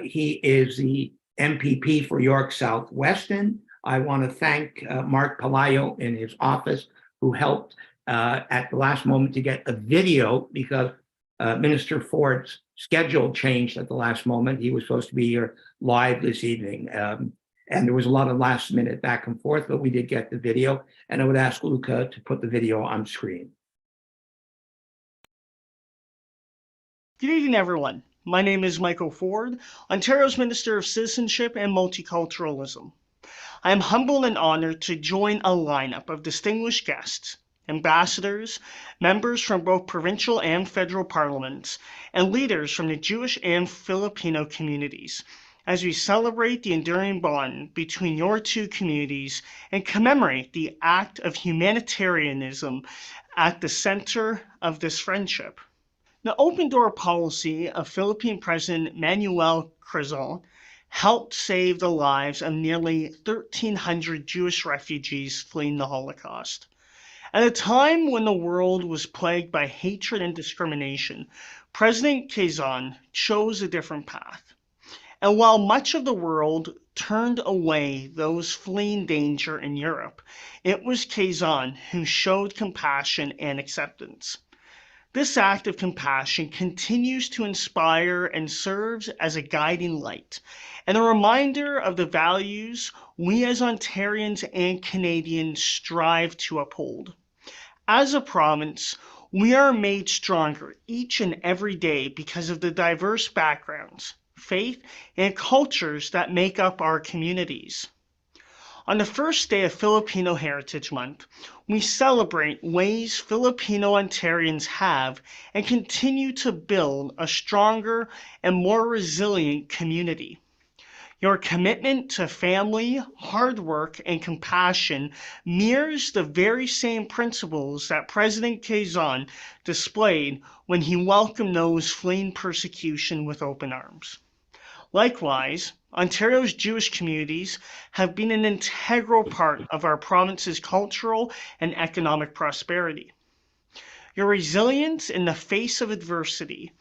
He is the MPP for York South-Weston. I want to thank Mark Palayo in his office, who helped at the last moment to get a video because Minister Ford's schedule changed at the last moment. He was supposed to be here live this evening. And there was a lot of last minute back and forth, but we did get the video. And I would ask Luca to put the video on screen. Good evening, everyone. My name is Michael Ford, Ontario's Minister of Citizenship and Multiculturalism. I am humbled and honored to join a lineup of distinguished guests, ambassadors, members from both provincial and federal parliaments, and leaders from the Jewish and Filipino communities as we celebrate the enduring bond between your two communities and commemorate the act of humanitarianism at the center of this friendship. The open door policy of Philippine President Manuel Quezon helped save the lives of nearly 1,300 Jewish refugees fleeing the Holocaust. At a time when the world was plagued by hatred and discrimination, President Quezon chose a different path. And while much of the world turned away those fleeing danger in Europe, it was Quezon who showed compassion and acceptance. This act of compassion continues to inspire and serves as a guiding light and a reminder of the values we as Ontarians and Canadians strive to uphold. As a province, we are made stronger each and every day because of the diverse backgrounds, faith, and cultures that make up our communities. On the first day of Filipino Heritage Month, we celebrate ways Filipino Ontarians have and continue to build a stronger and more resilient community. Your commitment to family, hard work, and compassion mirrors the very same principles that President Quezon displayed when he welcomed those fleeing persecution with open arms. Likewise, Ontario's Jewish communities have been an integral part of our province's cultural and economic prosperity. Your resilience in the face of adversity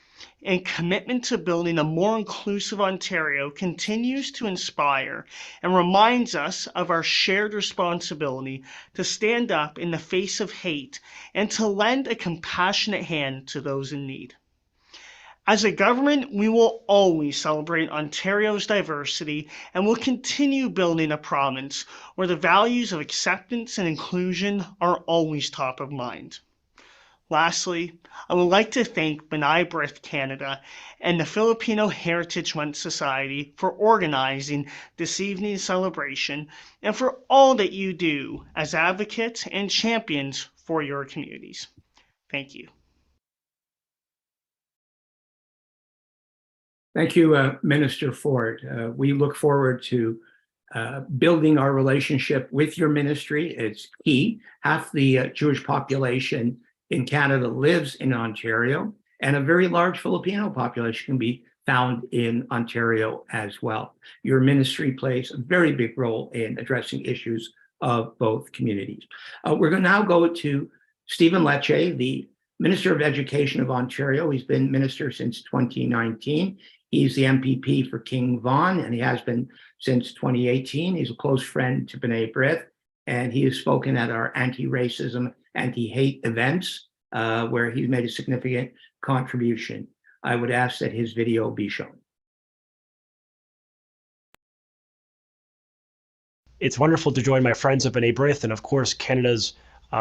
and commitment to building a more inclusive Ontario continues to inspire and reminds us of our shared responsibility to stand up in the face of hate and to lend a compassionate hand to those in need. As a government, we will always celebrate Ontario's diversity and will continue building a province where the values of acceptance and inclusion are always top of mind. Lastly, I would like to thank B'nai Brith Canada and the Filipino Heritage Month Society for organizing this evening's celebration and for all that you do as advocates and champions for your communities. Thank you. Thank you, Minister Ford. We look forward to building our relationship with your ministry. It's key. Half the Jewish population in Canada lives in Ontario, and a very large Filipino population can be found in Ontario as well. Your ministry plays a very big role in addressing issues of both communities. We're going to now go to Stephen Lecce, the Minister of Education of Ontario. He's been minister since 2019. He's the MPP for King Vaughan, and he has been since 2018. He's a close friend to B'nai Brith, and he has spoken at our anti-racism, anti-hate events, where he's made a significant contribution. I would ask that his video be shown. It's wonderful to join my friends at B'nai Brith and, of course, Canada's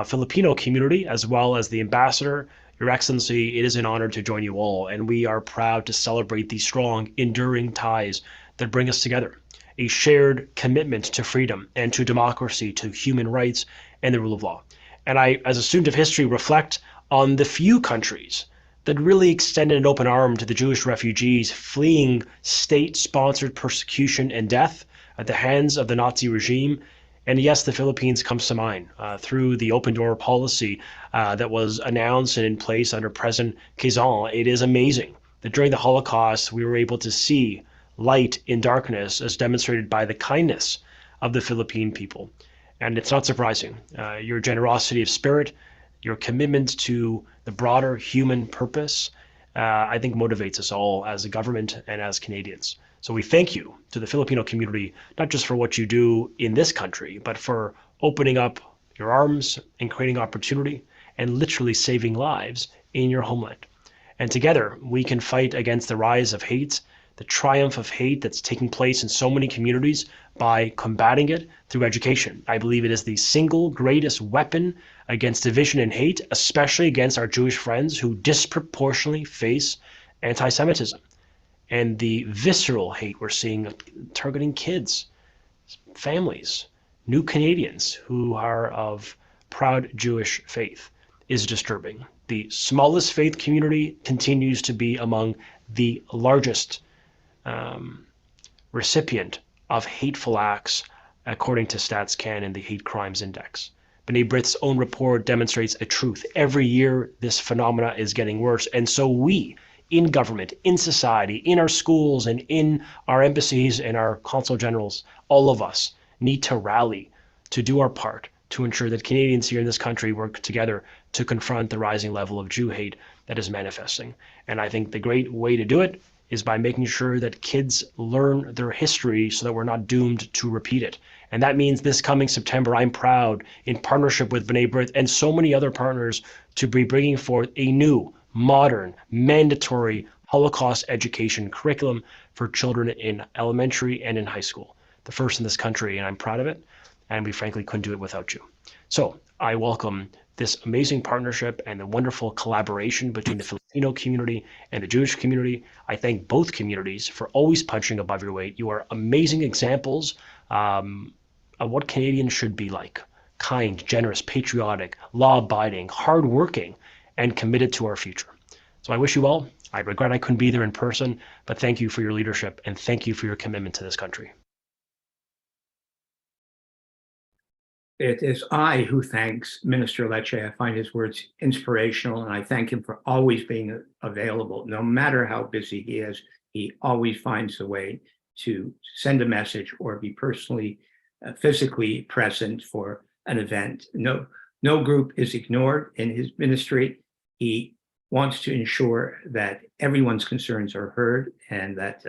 Filipino community, as well as the ambassador. Your Excellency, it is an honor to join you all, and we are proud to celebrate these strong, enduring ties that bring us together. A shared commitment to freedom and to democracy, to human rights and the rule of law. And I, as a student of history, reflect on the few countries that really extended an open arm to the Jewish refugees fleeing state-sponsored persecution and death at the hands of the Nazi regime. And yes, the Philippines comes to mind through the open door policy that was announced and in place under President Quezon. It is amazing that during the Holocaust, we were able to see light in darkness as demonstrated by the kindness of the Philippine people. And it's not surprising. Your generosity of spirit, your commitment to the broader human purpose, I think motivates us all as a government and as Canadians. So we thank you to the Filipino community, not just for what you do in this country, but for opening up your arms and creating opportunity and literally saving lives in your homeland. And together we can fight against the rise of hate, the triumph of hate that's taking place in so many communities by combating it through education. I believe it is the single greatest weapon against division and hate, especially against our Jewish friends who disproportionately face anti-Semitism. And the visceral hate we're seeing targeting kids, families, new Canadians who are of proud Jewish faith is disturbing. The smallest faith community continues to be among the largest recipient of hateful acts, according to StatsCan and the Hate Crimes Index. B'nai Brith's own report demonstrates a truth. Every year, this phenomena is getting worse. And so we, in government, in society, in our schools, and in our embassies and our consul generals, all of us need to rally to do our part to ensure that Canadians here in this country work together to confront the rising level of Jew hate that is manifesting. And I think the great way to do it is by making sure that kids learn their history so that we're not doomed to repeat it. And that means this coming September, I'm proud, in partnership with B'nai Brith and so many other partners, to be bringing forth a new, modern, mandatory Holocaust education curriculum for children in elementary and in high school. The first in this country, and I'm proud of it. And we frankly couldn't do it without you. So I welcome this amazing partnership and the wonderful collaboration between the Filipino community and the Jewish community. I thank both communities for always punching above your weight. You are amazing examples of what Canadians should be like: kind, generous, patriotic, law-abiding, hardworking, and committed to our future. So I wish you well. I regret I couldn't be there in person, but thank you for your leadership and thank you for your commitment to this country. It is I who thanks Minister Lecce. I find his words inspirational, and I thank him for always being available. No matter how busy he is, he always finds a way to send a message or be personally, physically present for an event. No group is ignored in his ministry. He wants to ensure that everyone's concerns are heard and that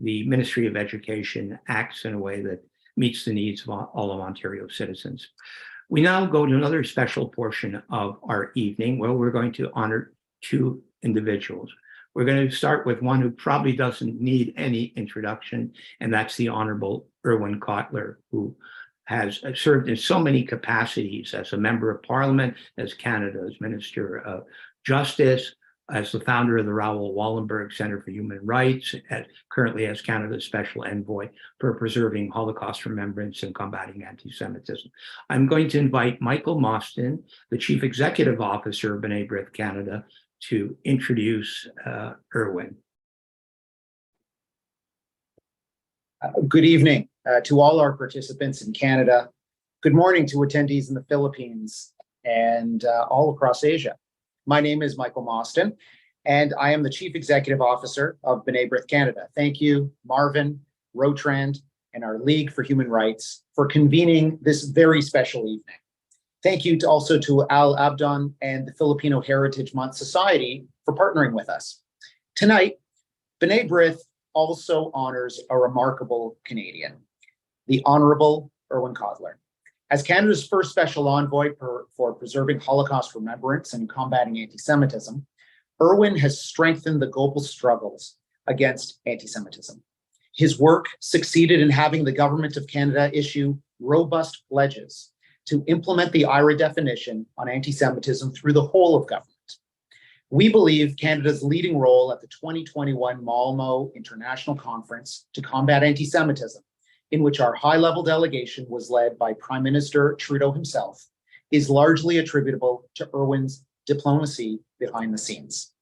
the Ministry of Education acts in a way that meets the needs of all of Ontario's citizens. We now go to another special portion of our evening where we're going to honor two individuals. We're going to start with one who probably doesn't need any introduction, and that's the Honorable Irwin Cotler, who has served in so many capacities as a member of Parliament, as Canada's Minister of Justice, as the founder of the Raoul Wallenberg Center for Human Rights, currently as Canada's Special Envoy for preserving Holocaust remembrance and combating anti-Semitism. I'm going to invite Michael Mostyn, the Chief Executive Officer of B'nai Brith Canada, to introduce Irwin. Good evening to all our participants in Canada. Good morning to attendees in the Philippines and all across Asia. My name is Michael Mostyn, and I am the Chief Executive Officer of B'nai Brith Canada. Thank you, Marvin, Rotrand, and our League for Human Rights for convening this very special evening. Thank you also to Al Abdon and the Filipino Heritage Month Society for partnering with us. Tonight, B'nai Brith also honors a remarkable Canadian, the Honorable Irwin Cotler. As Canada's first special envoy for preserving Holocaust remembrance and combating anti-Semitism, Irwin has strengthened the global struggles against anti-Semitism. His work succeeded in having the Government of Canada issue robust pledges to implement the IRA definition on anti-Semitism through the whole of government. We believe Canada's leading role at the 2021 Malmo International Conference to Combat Anti-Semitism, in which our high-level delegation was led by Prime Minister Trudeau himself, is largely attributable to Irwin's diplomacy behind the scenes.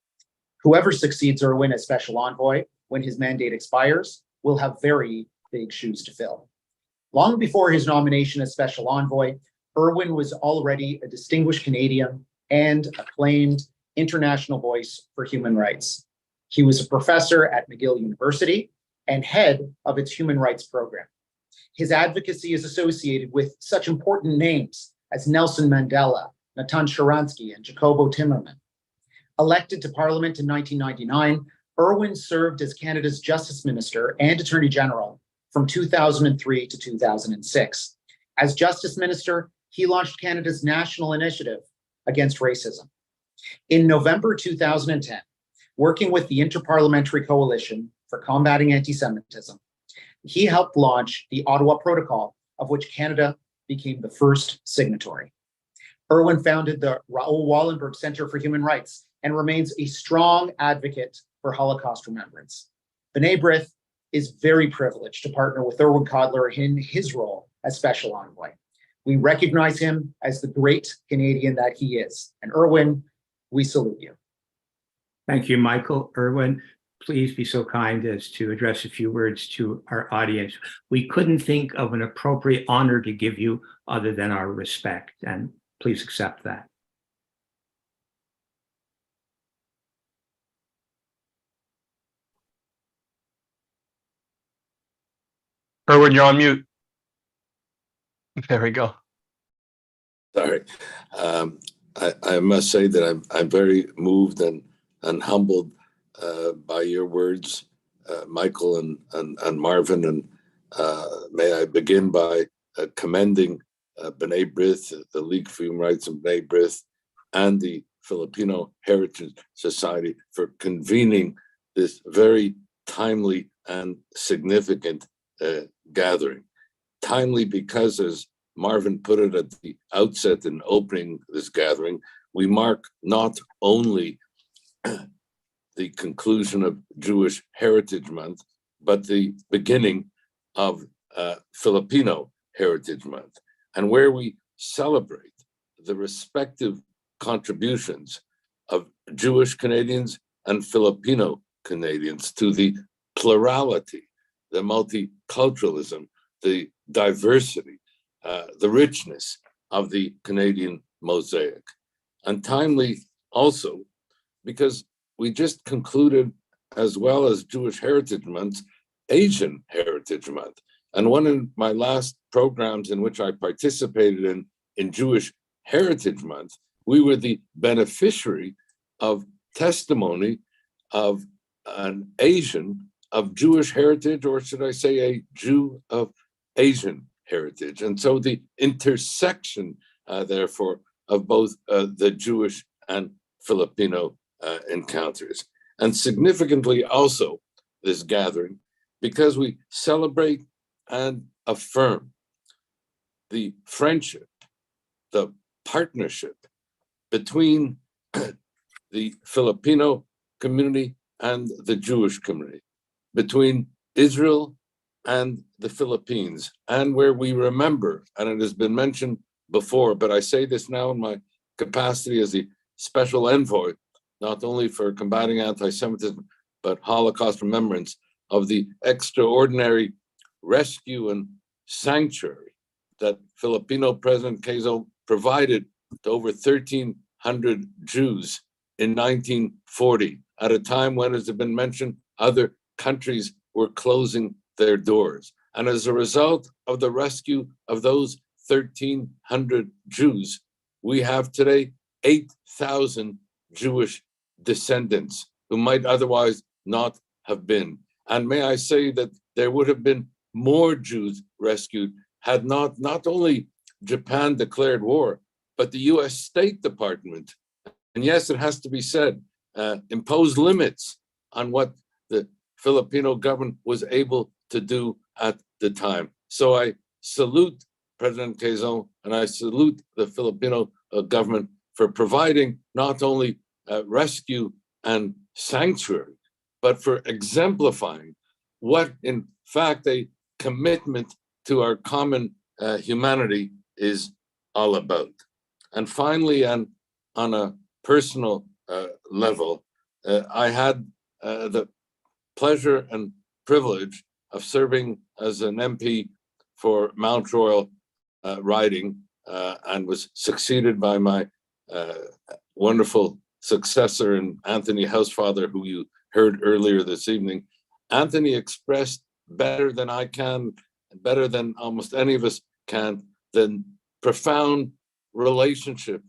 Whoever succeeds Irwin as Special Envoy when his mandate expires will have very big shoes to fill. Long before his nomination as Special Envoy, Irwin was already a distinguished Canadian and acclaimed international voice for human rights. He was a professor at McGill University and head of its human rights program. His advocacy is associated with such important names as Nelson Mandela, Natan Sharansky, and Jacobo Timmerman. Elected to Parliament in 1999, Irwin served as Canada's Justice Minister and Attorney General from 2003 to 2006. As Justice Minister, he launched Canada's national initiative against racism. In November 2010, working with the Interparliamentary Coalition for Combating Anti-Semitism, he helped launch the Ottawa Protocol, of which Canada became the first signatory. Irwin founded the Raoul Wallenberg Center for Human Rights and remains a strong advocate for Holocaust remembrance. B'nai Brith is very privileged to partner with Irwin Cotler in his role as Special Envoy. We recognize him as the great Canadian that he is. And Irwin, we salute you. Thank you, Michael. Irwin, please be so kind as to address a few words to our audience. We couldn't think of an appropriate honor to give you other than our respect, and please accept that. Irwin, you're on mute. There we go. Sorry. I must say that I'm very moved and humbled by your words, Michael and Marvin. And may I begin by commending B'nai Brith, the League for Human Rights and B'nai Brith, and the Filipino Heritage Society for convening this very timely and significant gathering. Timely because, as Marvin put it at the outset in opening this gathering, we mark not only the conclusion of Jewish Heritage Month, but the beginning of Filipino Heritage Month, and where we celebrate the respective contributions of Jewish Canadians and Filipino Canadians to the plurality, the multiculturalism, the diversity, the richness of the Canadian mosaic. And timely also because we just concluded, as well as Jewish Heritage Month, Asian Heritage Month. And one of my last programs in which I participated in Jewish Heritage Month, we were the beneficiary of testimony of an Asian of Jewish heritage, or should I say a Jew of Asian heritage. And so the intersection, therefore, of both the Jewish and Filipino encounters. And significantly also, this gathering, because we celebrate and affirm the friendship, the partnership between the Filipino community and the Jewish community, between Israel and the Philippines, and where we remember, and it has been mentioned before, but I say this now in my capacity as the special envoy, not only for combating anti-Semitism, but Holocaust remembrance, of the extraordinary rescue and sanctuary that Filipino President Quezon provided to over 1,300 Jews in 1940, at a time when, as has been mentioned, other countries were closing their doors. And as a result of the rescue of those 1,300 Jews, we have today 8,000 Jewish descendants who might otherwise not have been. And may I say that there would have been more Jews rescued had not only Japan declared war, but the US State Department, and yes, it has to be said, imposed limits on what the Filipino government was able to do at the time. So I salute President Quezon, and I salute the Filipino government for providing not only rescue and sanctuary, but for exemplifying what, in fact, a commitment to our common humanity is all about. And finally, and on a personal level, I had the pleasure and privilege of serving as an MP for Mount Royal riding, and was succeeded by my wonderful successor in Anthony Housefather, who you heard earlier this evening. Anthony expressed better than I can, better than almost any of us can, the profound relationship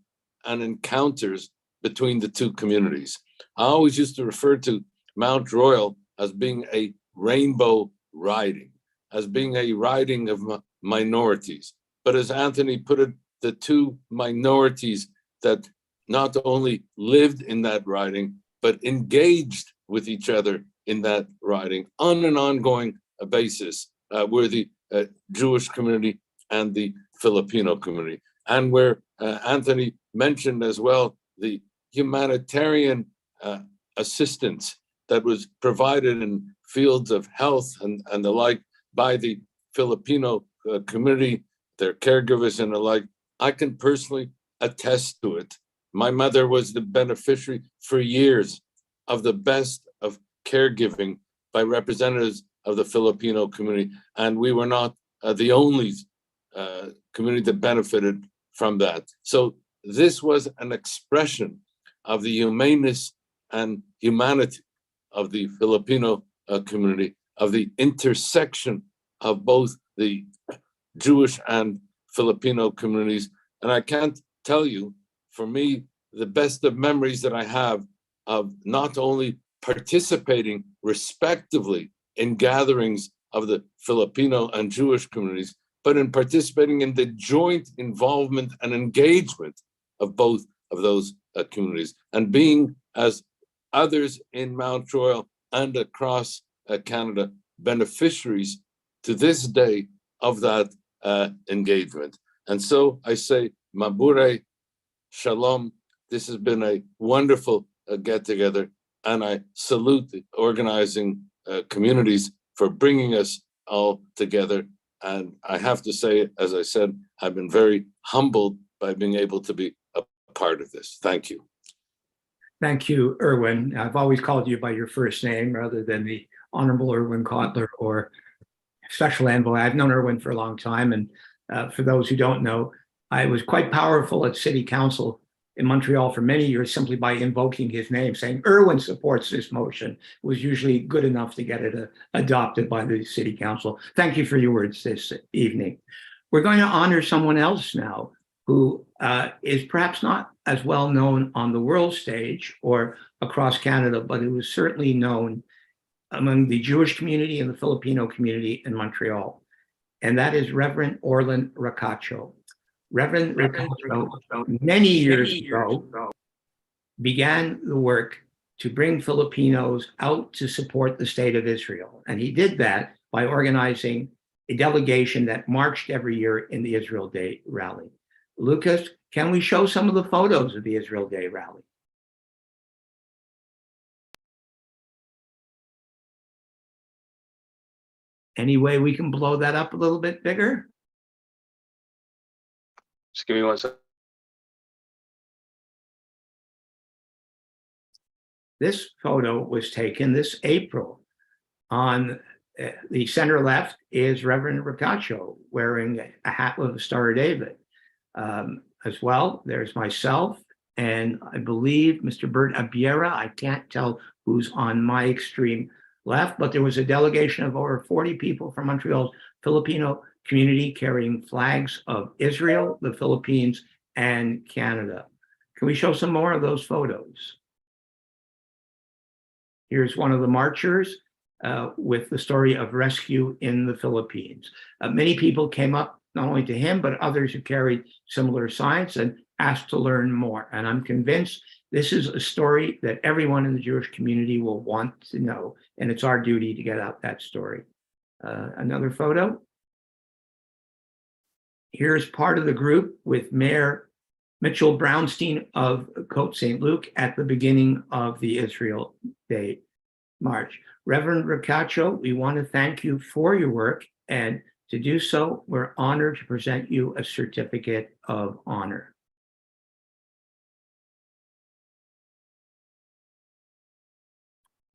and encounters between the two communities. I always used to refer to Mount Royal as being a rainbow riding, as being a riding of minorities. But as Anthony put it, the two minorities that not only lived in that riding, but engaged with each other in that riding on an ongoing basis, were the Jewish community and the Filipino community. And where Anthony mentioned as well the humanitarian assistance that was provided in fields of health and the like by the Filipino community, their caregivers and the like, I can personally attest to it. My mother was the beneficiary for years of the best of caregiving by representatives of the Filipino community, and we were not the only community that benefited from that. So this was an expression of the humaneness and humanity of the Filipino community, of the intersection of both the Jewish and Filipino communities, And I can't tell you, for me, the best of memories that I have of not only participating respectively in gatherings of the Filipino and Jewish communities, but in participating in the joint involvement and engagement of both of those communities, and being, as others in Mount Royal and across Canada, beneficiaries to this day of that engagement. And so I say, Mabure, Shalom. This has been a wonderful get-together, and I salute the organizing communities for bringing us all together. And I have to say, as I said, I've been very humbled by being able to be a part of this. Thank you. Thank you, Erwin. I've always called you by your first name rather than the Honorable Erwin Kotler or Special Envoy. I've known Erwin for a long time, and for those who don't know, I was quite powerful at City Council in Montreal for many years simply by invoking his name, saying Erwin supports this motion. It was usually good enough to get it adopted by the City Council. Thank you for your words this evening. We're going to honor someone else now who is perhaps not as well known on the world stage or across Canada, but who is certainly known among the Jewish community and the Filipino community in Montreal. And that is Reverend Orlin Racacho. Reverend Racacho, many years ago, began the work to bring Filipinos out to support the state of Israel. And he did that by organizing a delegation that marched every year in the Israel Day rally. Lucas, can we show some of the photos of the Israel Day rally? Any way we can blow that up a little bit bigger? Just give me 1 second. This photo was taken this April. On the center left is Reverend Racacho wearing a hat with a Star of David. As well, there's myself and I believe Mr. Bert Abiera. I can't tell who's on my extreme left, but there was a delegation of over 40 people from Montreal's Filipino community carrying flags of Israel, the Philippines, and Canada. Can we show some more of those photos? Here's one of the marchers with the story of rescue in the Philippines. Many people came up not only to him, but others who carried similar signs and asked to learn more. And I'm convinced this is a story that everyone in the Jewish community will want to know, and it's our duty to get out that story. Another photo. Here's part of the group with Mayor Mitchell Brownstein of Côte St. Luc at the beginning of the Israel Day March. Reverend Racacho, we want to thank you for your work, and to do so, we're honored to present you a certificate of honor.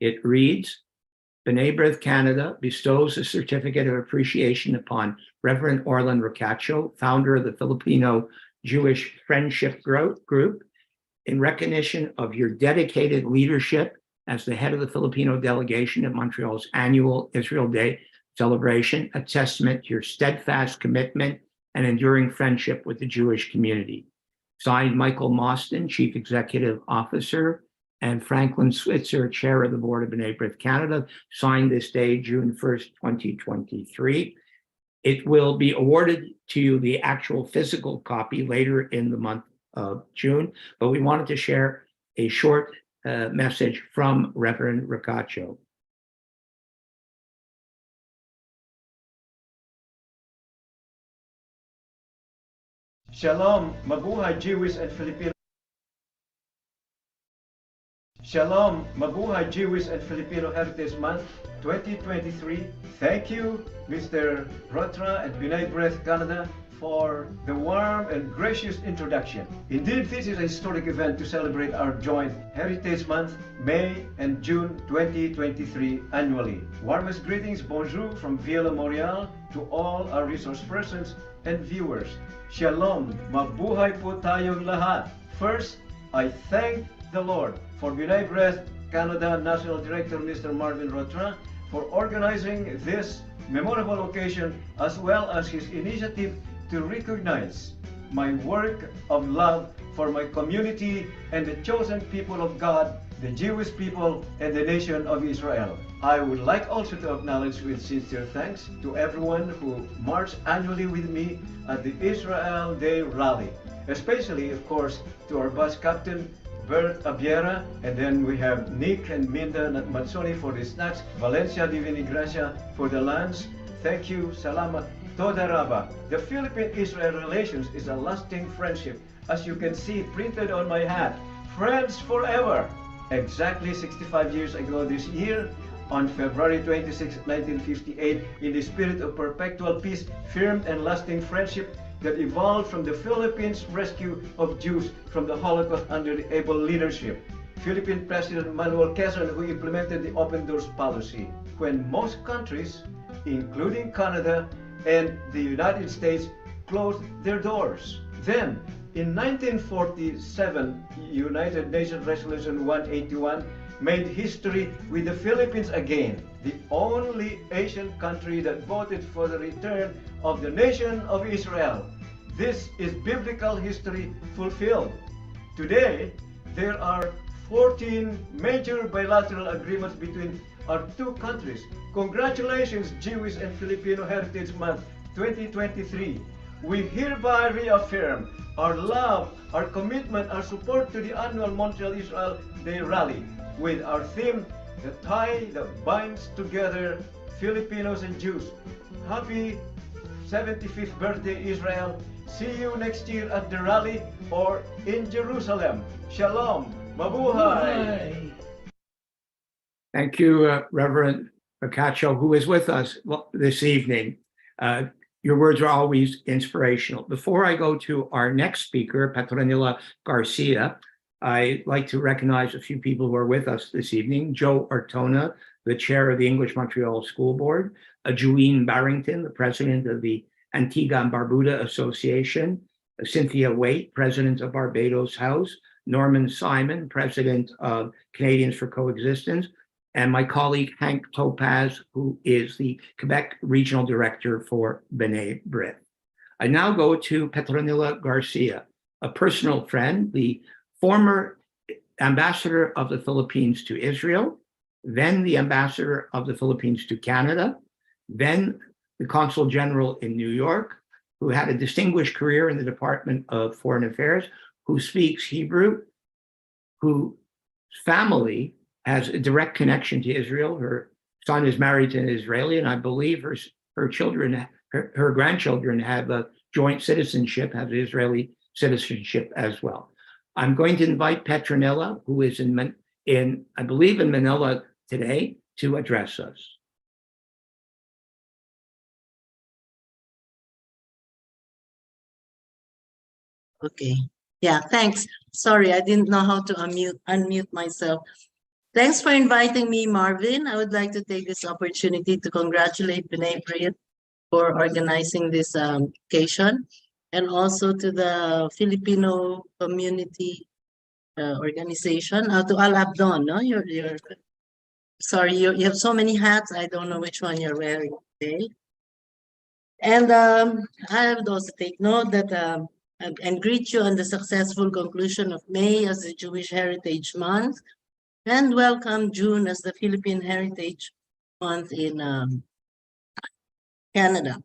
It reads, B'nai Brith Canada bestows a certificate of appreciation upon Reverend Orlin Racacho, founder of the Filipino Jewish Friendship Group, in recognition of your dedicated leadership as the head of the Filipino delegation at Montreal's annual Israel Day celebration, a testament to your steadfast commitment and enduring friendship with the Jewish community. Signed, Michael Mostyn, Chief Executive Officer, and Franklin Switzer, Chair of the Board of B'nai Brith Canada, signed this day, June 1st, 2023. It will be awarded to you the actual physical copy later in the month of June, but we wanted to share a short message from Reverend Racacho. Shalom, mabuhay Jewish and Filipino. Shalom, mabuhay Jewish and Filipino Heritage Month 2023. Thank you, Mr. Rotra and B'nai Brith Canada, for the warm and gracious introduction. Indeed, this is a historic event to celebrate our joint Heritage Month, May and June 2023 annually. Warmest greetings, bonjour from Villa Montreal to all our resource persons and viewers. Shalom, mabuhay po tayong lahat. First, I thank the Lord for B'nai Brith Canada National Director Mr. Marvin Rotra for organizing this memorable occasion, as well as his initiative to recognize my work of love for my community and the chosen people of God, the Jewish people, and the nation of Israel. I would like also to acknowledge with sincere thanks to everyone who marched annually with me at the Israel Day Rally, especially, of course, to our bus captain, Bert Abiera, and then we have Nick and Minda Matsoni for the snacks, Valencia Divini Gracia for the lunch. Thank you, salamat, toda raba. The Philippine-Israel relations is a lasting friendship, as you can see printed on my hat. Friends forever. Exactly 65 years ago this year, on February 26, 1958, in the spirit of perpetual peace, firm and lasting friendship that evolved from the Philippines' rescue of Jews from the Holocaust under the able leadership, Philippine President Quezon, who implemented the open doors policy, when most countries, including Canada and the United States, closed their doors. Then, in 1947, United Nations Resolution 181 made history with the Philippines again, the only Asian country that voted for the return of the nation of Israel. This is biblical history fulfilled. Today, there are 14 major bilateral agreements between our two countries. Congratulations, Jewish and Filipino Heritage Month 2023. We hereby reaffirm our love, our commitment, our support to the annual Montreal Israel Day Rally with our theme, the tie that binds together Filipinos and Jews. Happy 75th birthday, Israel. See you next year at the rally or in Jerusalem. Shalom. Mabuhay. Thank you, Reverend Picacho, who is with us this evening. Your words are always inspirational. Before I go to our next speaker, Petronila Garcia, I'd like to recognize a few people who are with us this evening. Joe Ortona, the chair of the English Montreal School Board, Juene Barrington, the president of the Antigua and Barbuda Association, Cynthia Waite, president of Barbados House, Norman Simon, president of Canadians for Coexistence, and my colleague Hank Topaz, who is the Quebec Regional Director for B'nai Brith. I now go to Petronila Garcia, a personal friend, the former ambassador of the Philippines to Israel, then the ambassador of the Philippines to Canada, then the consul general in New York, who had a distinguished career in the Department of Foreign Affairs, who speaks Hebrew, whose family has a direct connection to Israel. Her son is married to an Israeli, and I believe her children, her grandchildren have a joint citizenship, have Israeli citizenship as well. I'm going to invite Petronila, who is I believe in Manila today, to address us. Okay. Yeah, thanks. Sorry, I didn't know how to unmute myself. Thanks for inviting me, Marvin. I would like to take this opportunity to congratulate B'nai Brith for organizing this occasion, and also to the Filipino community organization. To Al Abdon, no? Sorry, you have so many hats. I don't know which one you're wearing today. And I would also take note that and greet you on the successful conclusion of May as the Jewish Heritage Month, and welcome June as the Philippine Heritage Month in Canada.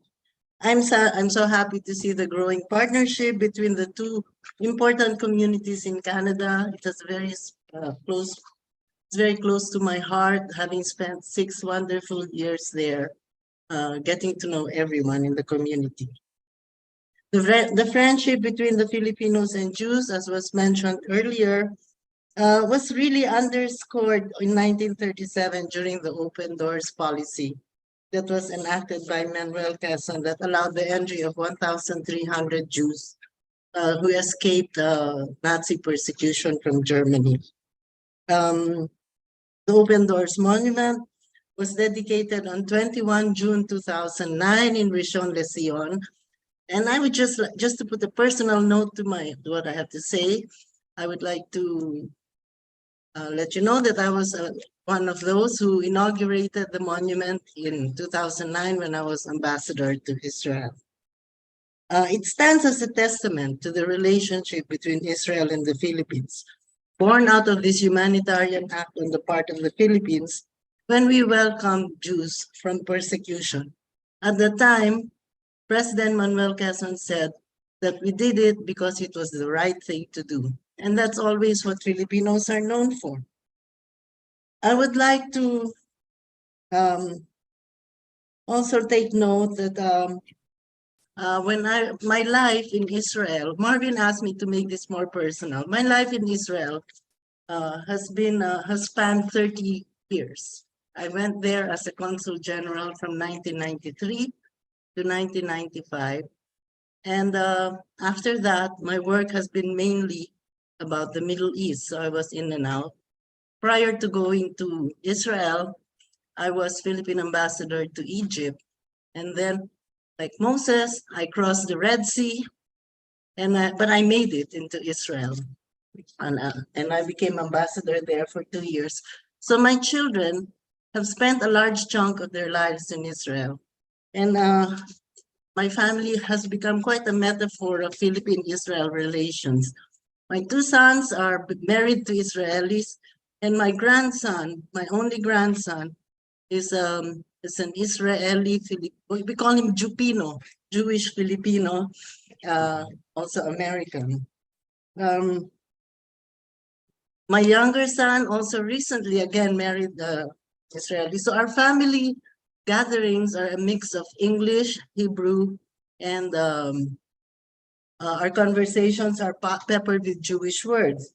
I'm so happy to see the growing partnership between the two important communities in Canada. It is very close to my heart, having spent 6 wonderful years there, getting to know everyone in the community. The friendship between the Filipinos and Jews, as was mentioned earlier, was really underscored in 1937 during the Open Doors policy that was enacted by Manuel Quezon that allowed the entry of 1,300 Jews who escaped Nazi persecution from Germany. The Open Doors Monument was dedicated on 21 June 2009 in Rishon-LeZion. And I would just to put a personal note to what I have to say, I would like to let you know that I was one of those who inaugurated the monument in 2009 when I was ambassador to Israel. It stands as a testament to the relationship between Israel and the Philippines, born out of this humanitarian act on the part of the Philippines when we welcomed Jews from persecution. At the time, President Manuel Quezon said that we did it because it was the right thing to do. And that's always what Filipinos are known for. I would like to also take note that my life in Israel, Marvin asked me to make this more personal. My life in Israel has spanned 30 years. I went there as a consul general from 1993 to 1995. And after that, my work has been mainly about the Middle East. So I was in and out. Prior to going to Israel, I was Philippine ambassador to Egypt. And then, like Moses, I crossed the Red Sea, but I made it into Israel. And I became ambassador there for 2 years. So my children have spent a large chunk of their lives in Israel. And my family has become quite a metaphor of Philippine-Israel relations. My 2 sons are married to Israelis, and my grandson, my only grandson, is an Israeli, we call him Jupino, Jewish Filipino, also American. My younger son also recently again married Israeli. So our family gatherings are a mix of English, Hebrew, and our conversations are peppered with Jewish words.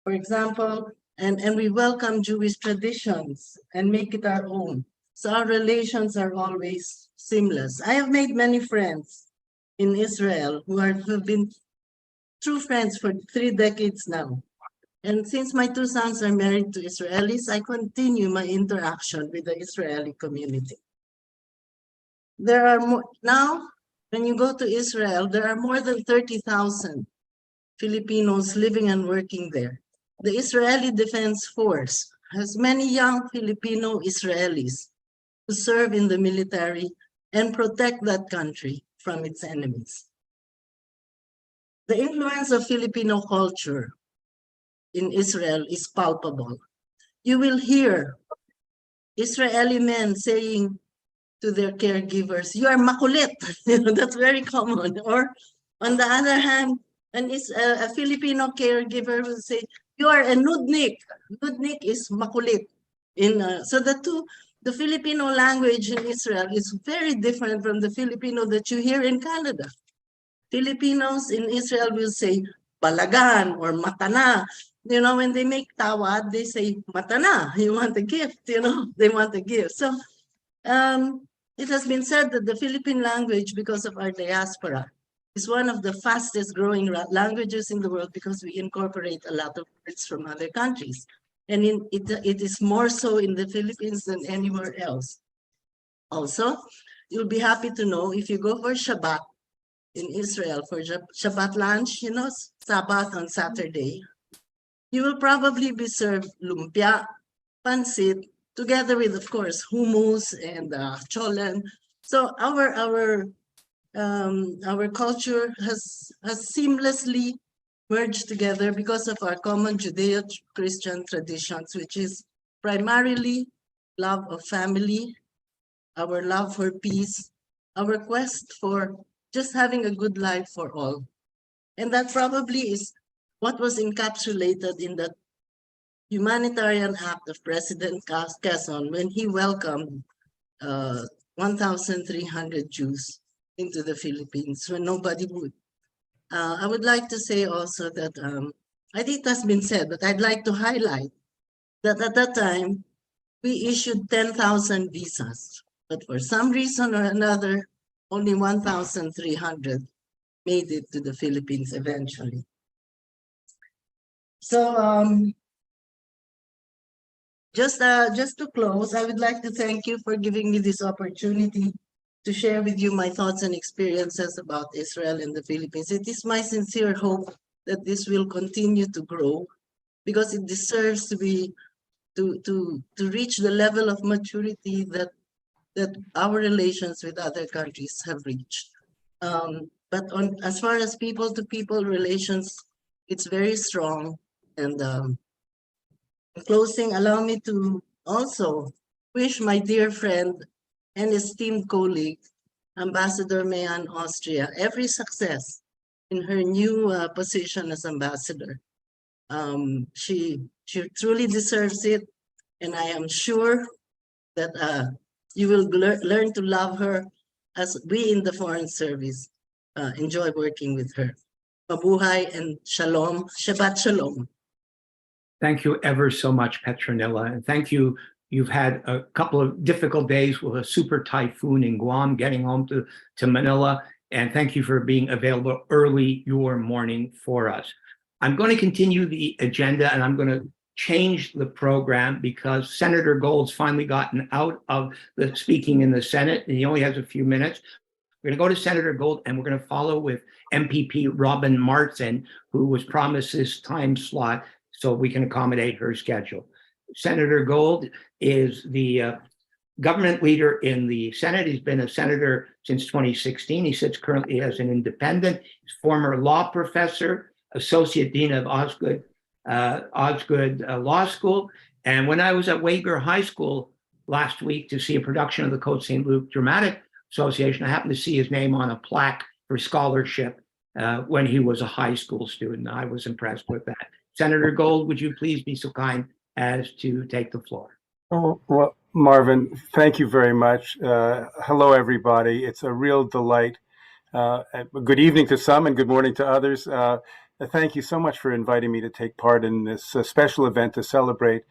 For example, and we welcome Jewish traditions and make it our own. So our relations are always seamless. I have made many friends in Israel who have been true friends for 3 decades now. And since my 2 sons are married to Israelis, I continue my interaction with the Israeli community. There are more now, when you go to Israel, there are more than 30,000 Filipinos living and working there. The Israeli Defense Force has many young Filipino Israelis who serve in the military and protect that country from its enemies. The influence of Filipino culture in Israel is palpable. You will hear Israeli men saying to their caregivers, "You are makulit." That's very common. Or on the other hand, a Filipino caregiver will say, "You are a nudnik." Nudnik is makulit. So the Filipino language in Israel is very different from the Filipino that you hear in Canada. Filipinos in Israel will say balagan or matana. When they make tawad, they say matana. You want a gift, they want a gift. So it has been said that the Philippine language, because of our diaspora, is one of the fastest growing languages in the world because we incorporate a lot of words from other countries. And it is more so in the Philippines than anywhere else. Also, you'll be happy to know if you go for Shabbat in Israel, for Shabbat lunch, Sabbath on Saturday, you will probably be served lumpia, pansit, together with, of course, hummus and cholen. So our culture has seamlessly merged together because of our common Judeo-Christian traditions, which is primarily love of family, our love for peace, our quest for just having a good life for all. And that probably is what was encapsulated in the humanitarian act of President Quezon when he welcomed 1,300 Jews into the Philippines when nobody would. I would like to say also that I think it has been said, but I'd like to highlight that at that time we issued 10,000 visas, but for some reason or another, only 1,300 made it to the Philippines eventually. So just to close, I would like to thank you for giving me this opportunity to share with you my thoughts and experiences about Israel and the Philippines. It is my sincere hope that this will continue to grow because it deserves to be to reach the level of maturity that our relations with other countries have reached. But as far as people-to-people relations, it's very strong. And in closing, allow me to also wish my dear friend and esteemed colleague, Ambassador Mayan Austria, every success in her new position as ambassador. She truly deserves it, and I am sure that you will learn to love her as we in the Foreign Service enjoy working with her. Mabuhay and shalom, Shabbat shalom. Thank you ever so much, Petronilla, and thank you. You've had a couple of difficult days with a super typhoon in Guam, getting home to Manila, and thank you for being available early your morning for us. I'm going to continue the agenda, and I'm going to change the program because Senator Gold's finally gotten out of the speaking in the Senate, and he only has a few minutes. We're going to go to Senator Gold, and we're going to follow with MPP Robin Martin, who was promised this time slot so we can accommodate her schedule. Senator Gold is the government leader in the Senate. He's been a senator since 2016. He sits currently as an independent. He's former law professor, associate dean of Osgood Law School. And when I was at Wager High School last week to see a production of the Côte St. Luc Dramatic Association, I happened to see his name on a plaque for scholarship when he was a high school student. I was impressed with that. Senator Gold, would you please be so kind as to take the floor? Oh, well, Marvin, thank you very much. Hello, everybody. It's a real delight. Good evening to some and good morning to others. Thank you so much for inviting me to take part in this special event to celebrate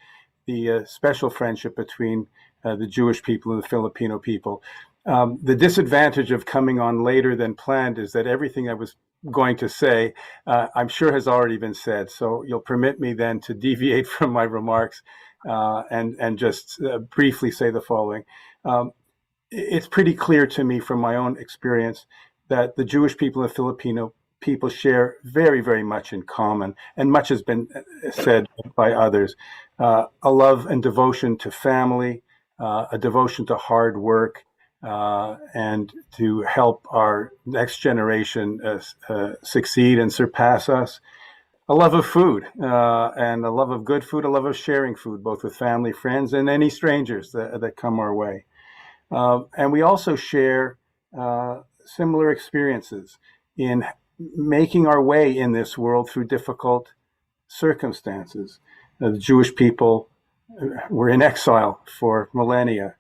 the special friendship between the Jewish people and the Filipino people. The disadvantage of coming on later than planned is that everything I was going to say, I'm sure has already been said. So you'll permit me then to deviate from my remarks and just briefly say the following. It's pretty clear to me from my own experience that the Jewish people and Filipino people share very, very much in common, and much has been said by others. A love and devotion to family, a devotion to hard work, and to help our next generation succeed and surpass us. A love of food, and a love of good food, a love of sharing food, both with family, friends, and any strangers that come our way. And we also share similar experiences in making our way in this world through difficult circumstances. The Jewish people were in exile for millennia,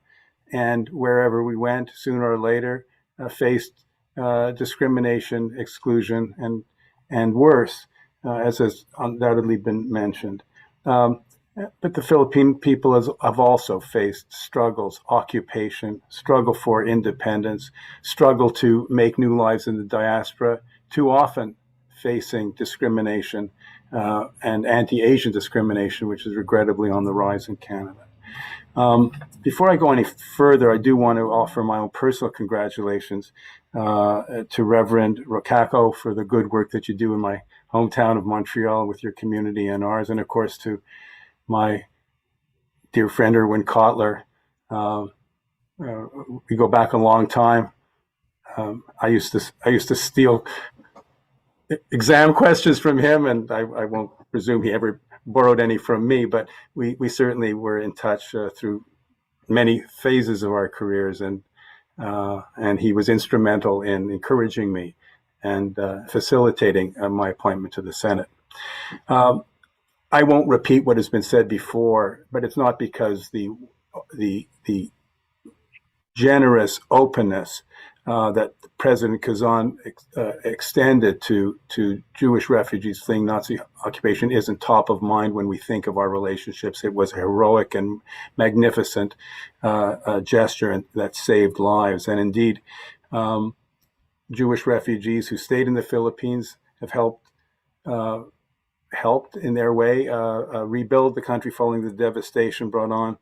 and wherever we went, sooner or later, faced discrimination, exclusion, and worse, as has undoubtedly been mentioned. But the Philippine people have also faced struggles, occupation, struggle for independence, struggle to make new lives in the diaspora, too often facing discrimination and anti-Asian discrimination, which is regrettably on the rise in Canada. Before I go any further, I do want to offer my own personal congratulations to Reverend Rocaco for the good work that you do in my hometown of Montreal with your community and ours, and of course to my dear friend Erwin Kotler. We go back a long time. I used to steal exam questions from him, and I won't presume he ever borrowed any from me, but we certainly were in touch through many phases of our careers, and he was instrumental in encouraging me and facilitating my appointment to the Senate. I won't repeat what has been said before, but it's not because the generous openness that President Quezon extended to Jewish refugees fleeing Nazi occupation isn't top of mind when we think of our relationships. It was a heroic and magnificent gesture that saved lives. And indeed, Jewish refugees who stayed in the Philippines have helped in their way rebuild the country following the devastation brought on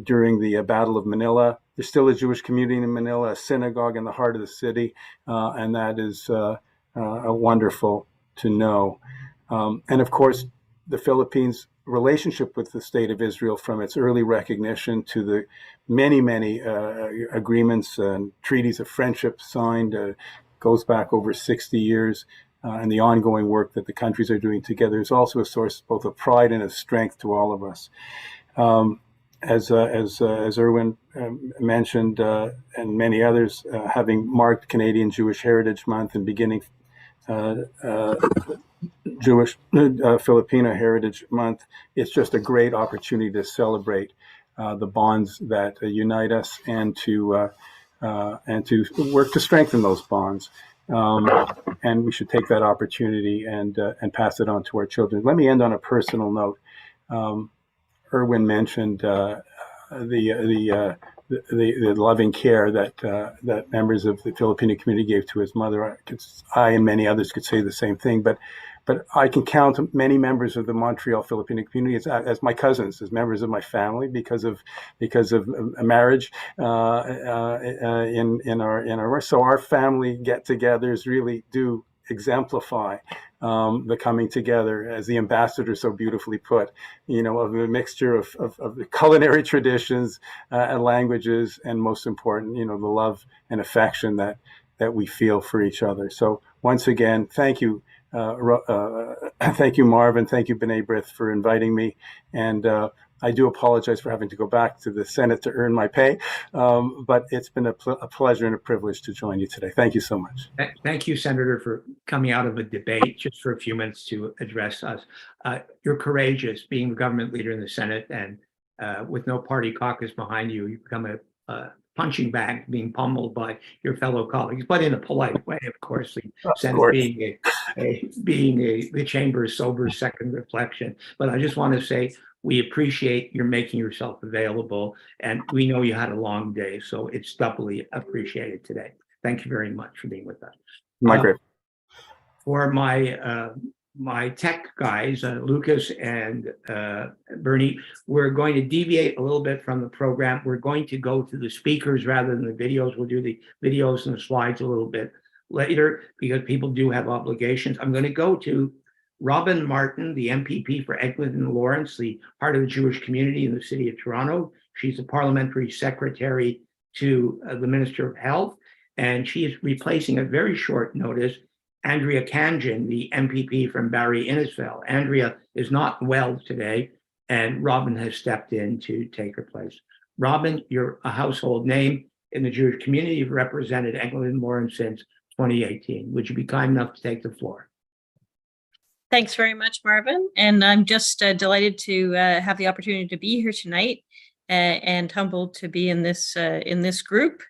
during the Battle of Manila. There's still a Jewish community in Manila, a synagogue in the heart of the city, and that is wonderful to know. And of course, the Philippines' relationship with the State of Israel, from its early recognition to the many agreements and treaties of friendship signed, goes back over 60 years. And the ongoing work that the countries are doing together is also a source both of pride and of strength to all of us. As Erwin mentioned, and many others, having marked Canadian Jewish Heritage Month and beginning Jewish Filipino Heritage Month, it's just a great opportunity to celebrate the bonds that unite us and to work to strengthen those bonds. And we should take that opportunity and pass it on to our children. Let me end on a personal note. Erwin mentioned the loving care that members of the Filipino community gave to his mother. I and many others could say the same thing, but I can count many members of the Montreal Filipino community as my cousins, as members of my family because of a marriage in our so our family get-togethers really do exemplify the coming together, as the ambassador so beautifully put, of a mixture of the culinary traditions and languages, and most important, the love and affection that we feel for each other. So once again, thank you. Thank you, Marvin. Thank you, B'nai Brith, for inviting me. And I do apologize for having to go back to the Senate to earn my pay, but it's been a pleasure and a privilege to join you today. Thank you so much. Thank you, Senator, for coming out of a debate just for a few minutes to address us. You're courageous, being the government leader in the Senate, and with no party caucus behind you, you become a punching bag, being pummeled by your fellow colleagues, but in a polite way, of course. The Senate being the chamber's sober second reflection. But I just want to say we appreciate your making yourself available, and we know you had a long day, so it's doubly appreciated today. Thank you very much for being with us. My great. For my tech guys, Lucas and Bernie, we're going to deviate a little bit from the program. We're going to go to the speakers rather than the videos. We'll do the videos and the slides a little bit later because people do have obligations. I'm going to go to Robin Martin, the MPP for Eglinton Lawrence, the heart of the Jewish community in the city of Toronto. She's the parliamentary secretary to the Minister of Health, and she is replacing at very short notice Andrea Kanjan, the MPP from Barrie Innisfil. Andrea is not well today, and Robin has stepped in to take her place. Robin, you're a household name in the Jewish community. You've represented Eglinton Lawrence since 2018. Would you be kind enough to take the floor? Thanks very much, Marvin. And I'm just delighted to have the opportunity to be here tonight and humbled to be in this group.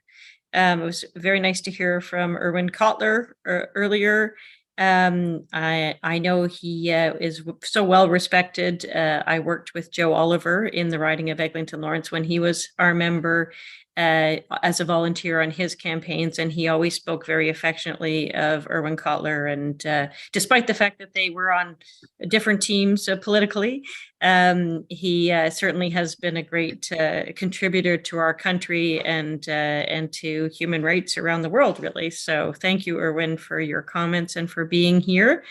It was very nice to hear from Erwin Kotler earlier. I know he is so well respected. I worked with Joe Oliver in the riding of Eglinton Lawrence when he was our member as a volunteer on his campaigns, and he always spoke very affectionately of Erwin Kotler. And despite the fact that they were on different teams politically, he certainly has been a great contributor to our country and to human rights around the world, really. So thank you, Erwin, for your comments and for being here.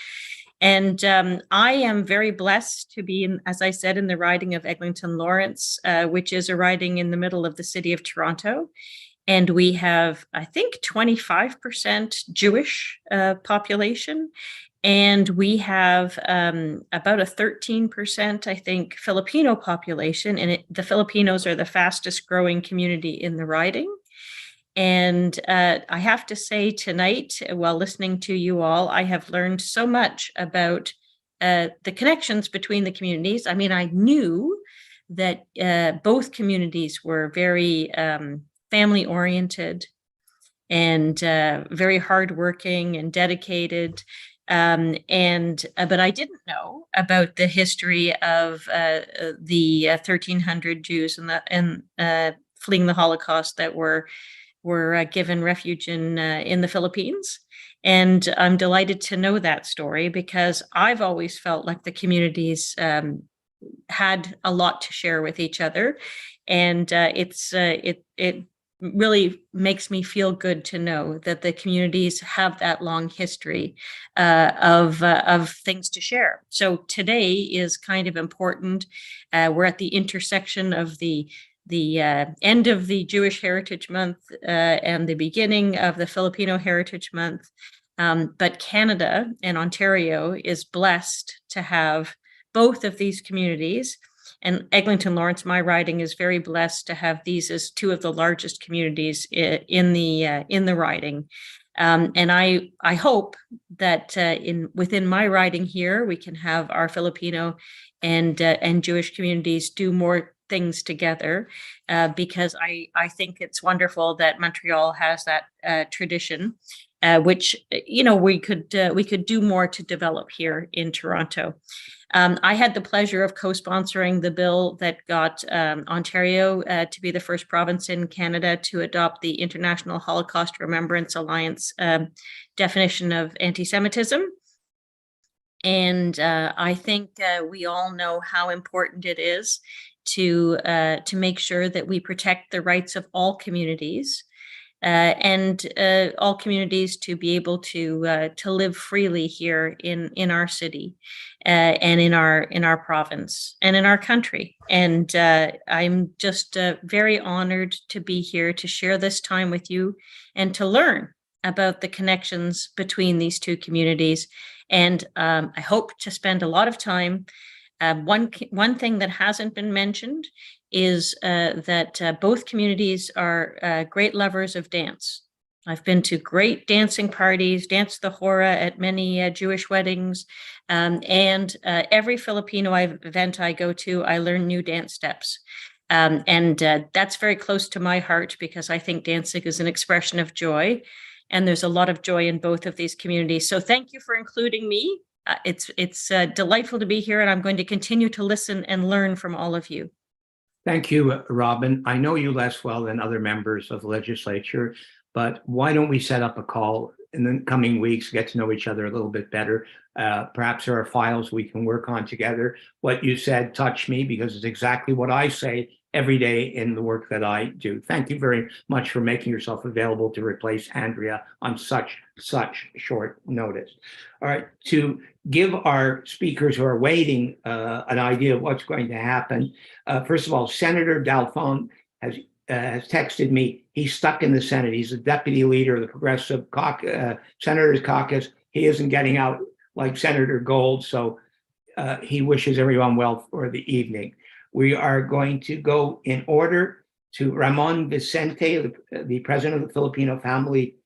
And I am very blessed to be, as I said, in the riding of Eglinton Lawrence, which is a riding in the middle of the city of Toronto. And we have, I think, 25% Jewish population. And we have about a 13%, I think, Filipino population. And the Filipinos are the fastest growing community in the riding. And I have to say tonight, while listening to you all, I have learned so much about the connections between the communities. I mean, I knew that both communities were very family-oriented and very hardworking and dedicated. But I didn't know about the history of the 1,300 Jews and fleeing the Holocaust that were given refuge in the Philippines. And I'm delighted to know that story because I've always felt like the communities had a lot to share with each other. And it really makes me feel good to know that the communities have that long history of things to share. So today is kind of important. We're at the intersection of the the end of the Jewish Heritage Month and the beginning of the Filipino Heritage Month. But Canada and Ontario is blessed to have both of these communities. And Eglinton Lawrence, my riding, is very blessed to have these as two of the largest communities in the riding. And I hope that within my riding here, we can have our Filipino and Jewish communities do more things together, because I think it's wonderful that Montreal has that tradition, which we could do more to develop here in Toronto. I had the pleasure of co-sponsoring the bill that got Ontario to be the first province in Canada to adopt the International Holocaust Remembrance Alliance definition of anti-Semitism. And I think we all know how important it is to make sure that we protect the rights of all communities, and all communities to be able to live freely here in our city, and in our province and in our country. And I'm just very honored to be here to share this time with you and to learn about the connections between these two communities. And I hope to spend a lot of time. One thing that hasn't been mentioned is that both communities are great lovers of dance. I've been to great dancing parties, danced the hora at many Jewish weddings, and every Filipino event I go to, I learn new dance steps. And that's very close to my heart, because I think dancing is an expression of joy, and there's a lot of joy in both of these communities. So thank you for including me. It's delightful to be here, and I'm going to continue to listen and learn from all of you. Thank you, Robin. I know you less well than other members of the legislature, but why don't we set up a call in the coming weeks, get to know each other a little bit better. Perhaps there are files we can work on together. What you said touched me, because it's exactly what I say every day in the work that I do. Thank you very much for making yourself available to replace Andrea on such short notice. All right, to give our speakers who are waiting an idea of what's going to happen, first of all, Senator Dalphon has texted me. He's stuck in the Senate. He's the deputy leader of the Progressive Senators Caucus. He isn't getting out like Senator Gold, so he wishes everyone well for the evening. We are going to go in order to Ramon Vicente, the president of the Filipino Family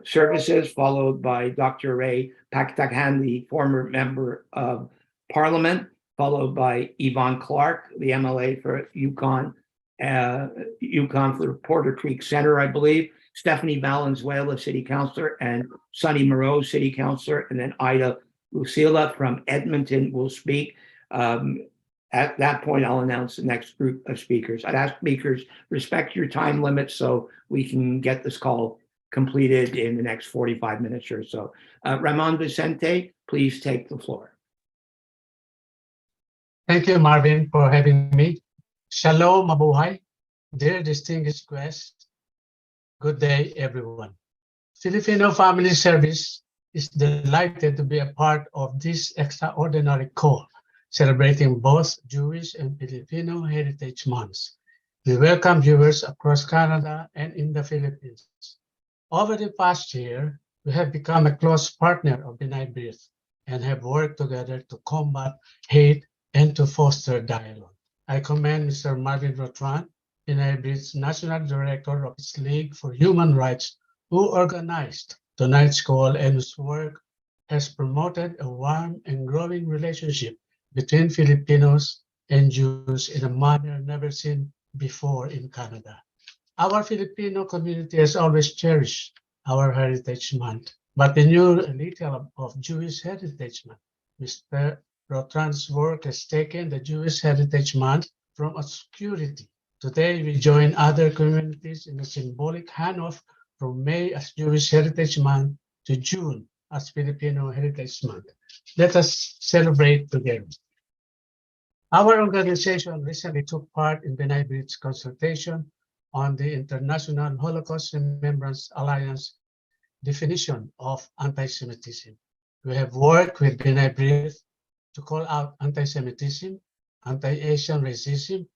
Services, followed by Dr. Ray Pactacan, the former member of Parliament, followed by Yvonne Clark, the MLA for Yukon for the Porter Creek Center, I believe, Stephanie Valenzuela, City Councilor, and Sonny Moreau, City Councilor, and then Ida Lucila from Edmonton will speak. At that point, I'll announce the next group of speakers. I'd ask speakers, respect your time limits so we can get this call completed in the next 45 minutes or so. Ramon Vicente, please take the floor. Thank you, Marvin, for having me. Shalom, mabuhay. Dear distinguished guests, good day, everyone. Filipino Family Service is delighted to be a part of this extraordinary call, celebrating both Jewish and Filipino Heritage Months. We welcome viewers across Canada and in the Philippines. Over the past year, we have become a close partner of B'nai Brith and have worked together to combat hate and to foster dialogue. I commend Mr. Marvin Rotran, B'nai Brith's National Director of its League for Human Rights, who organized tonight's call and whose work has promoted a warm and growing relationship between Filipinos and Jews in a manner never seen before in Canada. Our Filipino community has always cherished our Heritage Month, but the new little of Jewish Heritage Month. Mr. Rotran's work has taken the Jewish Heritage Month from obscurity. Today, we join other communities in a symbolic handoff from May as Jewish Heritage Month to June as Filipino Heritage Month. Let us celebrate together. Our organization recently took part in B'nai Brith's consultation on the International Holocaust Remembrance Alliance definition of anti-Semitism. We have worked with B'nai Brith to call out anti-Semitism, anti-Asian racism,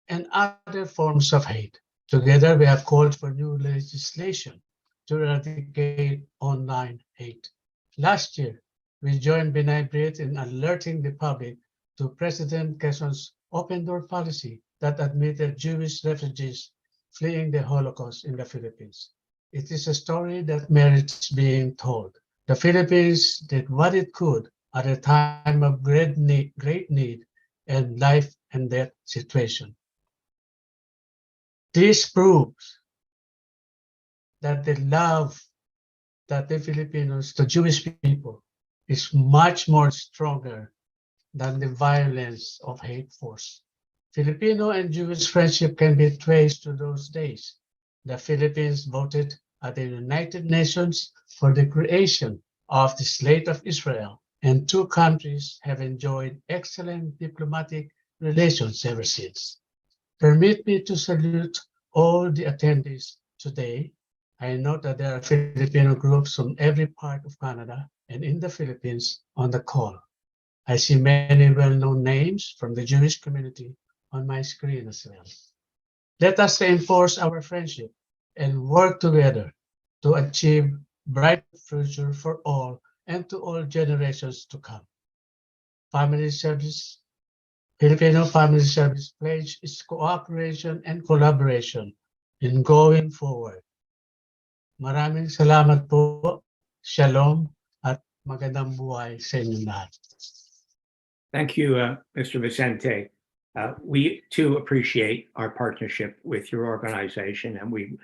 and other forms of hate. Together, we have called for new legislation to eradicate online hate. Last year, we joined B'nai Brith in alerting the public to President Quezon's open door policy that admitted Jewish refugees fleeing the Holocaust in the Philippines. It is a story that merits being told. The Philippines did what it could at a time of great need and life and death situation. This proves that the love that the Filipinos, the Jewish people, is much more stronger than the violence of hate force. Filipino and Jewish friendship can be traced to those days. The Philippines voted at the United Nations for the creation of the State of Israel, and two countries have enjoyed excellent diplomatic relations ever since. Permit me to salute all the attendees today. I note that there are Filipino groups from every part of Canada and in the Philippines on the call. I see many well-known names from the Jewish community on my screen as well. Let us reinforce our friendship and work together to achieve bright future for all and to all generations to come. Family Service, Filipino Family Service pledge its cooperation and collaboration in going forward. Maraming salamat po. Shalom at magandang buhay sa inyong lahat. Thank you, Mr. Vicente. We too appreciate our partnership with your organization, and we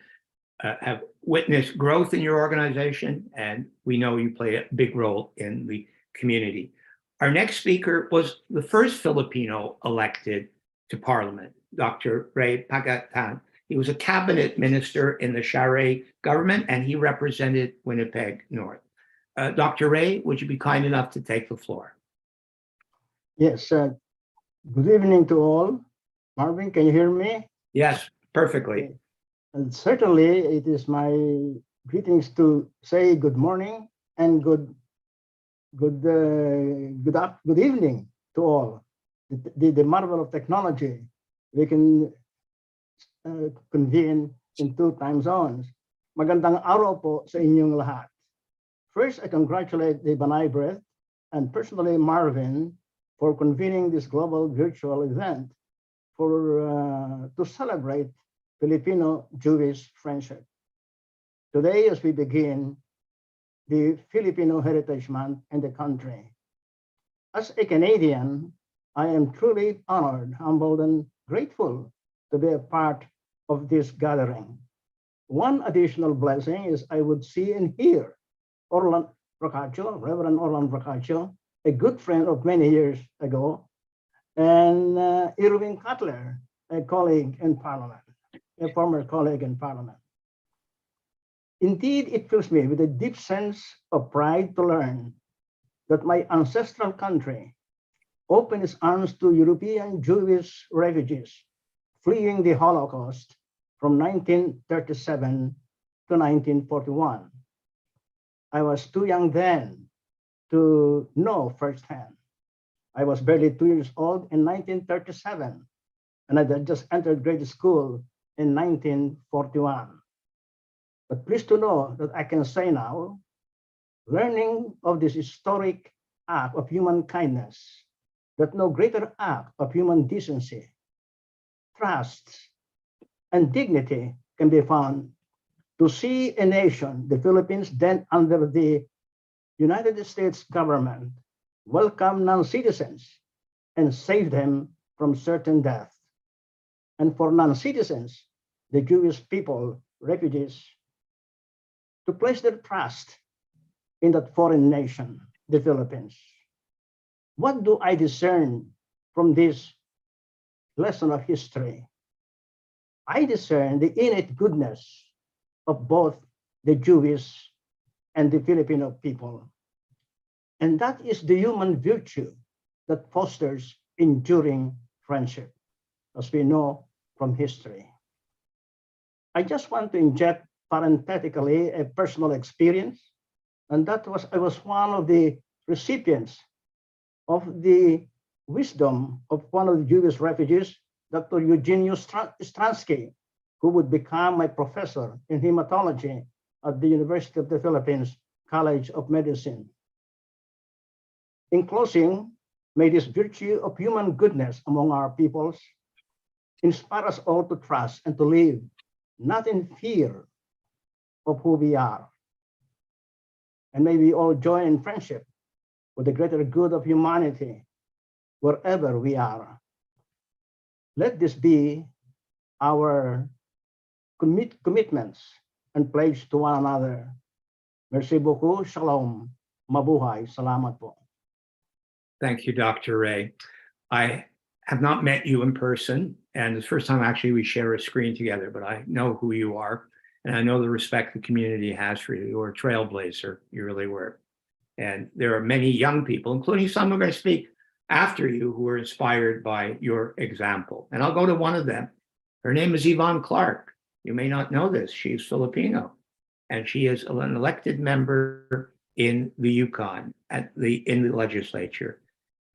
have witnessed growth in your organization, and we know you play a big role in the community. Our next speaker was the first Filipino elected to Parliament, Dr. Ray Pagatan. He was a cabinet minister in the Charest government, and he represented Winnipeg North. Dr. Ray, would you be kind enough to take the floor? Yes, good evening to all. Marvin, can you hear me? Yes, perfectly. And certainly, it is my greetings to say good morning and good evening to all. The marvel of technology, we can convene in 2 time zones. Magandang araw po sa inyong lahat. First, I congratulate the B'nai Brith and personally Marvin for convening this global virtual event to celebrate Filipino-Jewish friendship. Today, as we begin the Filipino Heritage Month in the country, as a Canadian, I am truly honored, humbled, and grateful to be a part of this gathering. One additional blessing is I would see and hear Reverend Orlando Procaccio, a good friend of many years ago, and Irwin Cutler, a colleague in Parliament, a former colleague in Parliament. Indeed, it fills me with a deep sense of pride to learn that my ancestral country opened its arms to European Jewish refugees fleeing the Holocaust from 1937 to 1941. I was too young then to know firsthand. I was barely 2 years old in 1937, and I had just entered grade school in 1941. But pleased to know that I can say now, learning of this historic act of human kindness, that no greater act of human decency, trust, and dignity can be found to see a nation, the Philippines, then under the United States government, welcome non-citizens and save them from certain death. And for non-citizens, the Jewish people, refugees, to place their trust in that foreign nation, the Philippines. What do I discern from this lesson of history? I discern the innate goodness of both the Jewish and the Filipino people. And that is the human virtue that fosters enduring friendship, as we know from history. I just want to inject parenthetically a personal experience, and that was I was one of the recipients of the wisdom of one of the Jewish refugees Dr. Eugenio Stransky, who would become my professor in hematology at the University of the Philippines College of Medicine. In closing, may this virtue of human goodness among our peoples inspire us all to trust and to live not in fear of who we are. And may we all join in friendship with the greater good of humanity wherever we are. Let this be our commitments and pledge to one another. Merci beaucoup. Shalom. Mabuhay. Salamat po. Thank you, Dr. Ray. I have not met you in person, and it's the first time actually we share a screen together, but I know who you are, and I know the respect the community has for you. You're a trailblazer, you really were. And there are many young people, including some who are going to speak after you, who are inspired by your example. And I'll go to one of them. Her name is Yvonne Clark. You may not know this. She's Filipino, and she is an elected member in the Yukon in the legislature.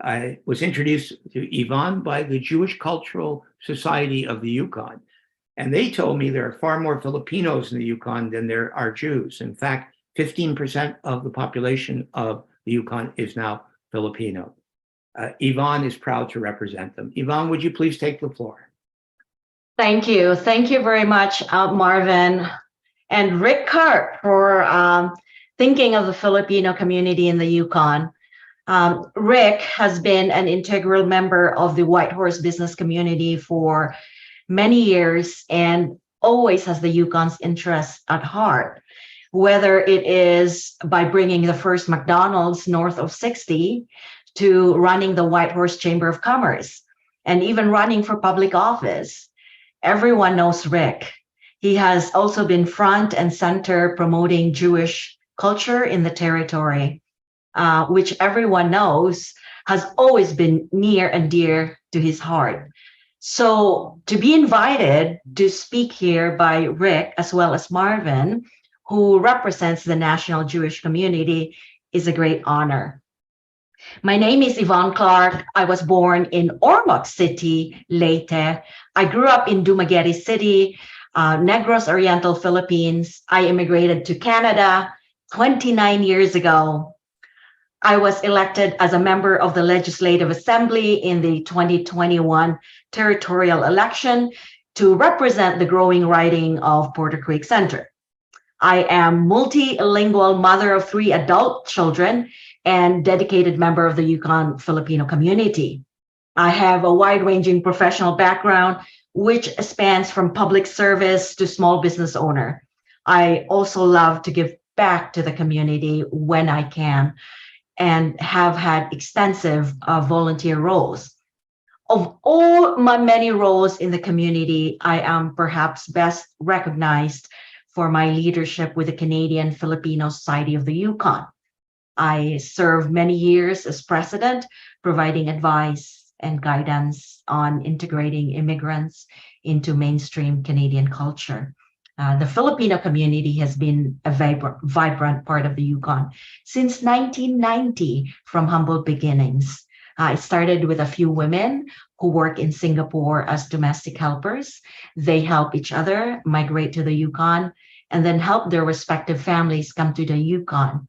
I was introduced to Yvonne by the Jewish Cultural Society of the Yukon, and they told me there are far more Filipinos in the Yukon than there are Jews. In fact, 15% of the population of the Yukon is now Filipino. Yvonne is proud to represent them. Yvonne, would you please take the floor? Thank you. Thank you very much, Marvin and Rick Karp, for thinking of the Filipino community in the Yukon. Rick has been an integral member of the Whitehorse business community for many years and always has the Yukon's interests at heart, whether it is by bringing the first McDonald's north of 60 to running the Whitehorse Chamber of Commerce and even running for public office. Everyone knows Rick. He has also been front and center promoting Jewish culture in the territory, which everyone knows has always been near and dear to his heart. So to be invited to speak here by Rick as well as Marvin, who represents the national Jewish community, is a great honor. My name is Yvonne Clark. I was born in Ormoc City, Leyte. I grew up in Dumaguete City, Negros Oriental, Philippines. I immigrated to Canada 29 years ago. I was elected as a member of the Legislative Assembly in the 2021 territorial election to represent the growing riding of Porter Creek Center. I am multilingual mother of 3 adult children and dedicated member of the Yukon Filipino community. I have a wide-ranging professional background, which spans from public service to small business owner. I also love to give back to the community when I can and have had extensive volunteer roles. Of all my many roles in the community, I am perhaps best recognized for my leadership with the Canadian Filipino Society of the Yukon. I served many years as president, providing advice and guidance on integrating immigrants into mainstream Canadian culture. The Filipino community has been a vibrant part of the Yukon since 1990 from humble beginnings. I started with a few women who work in Singapore as domestic helpers. They help each other migrate to the Yukon and then help their respective families come to the Yukon.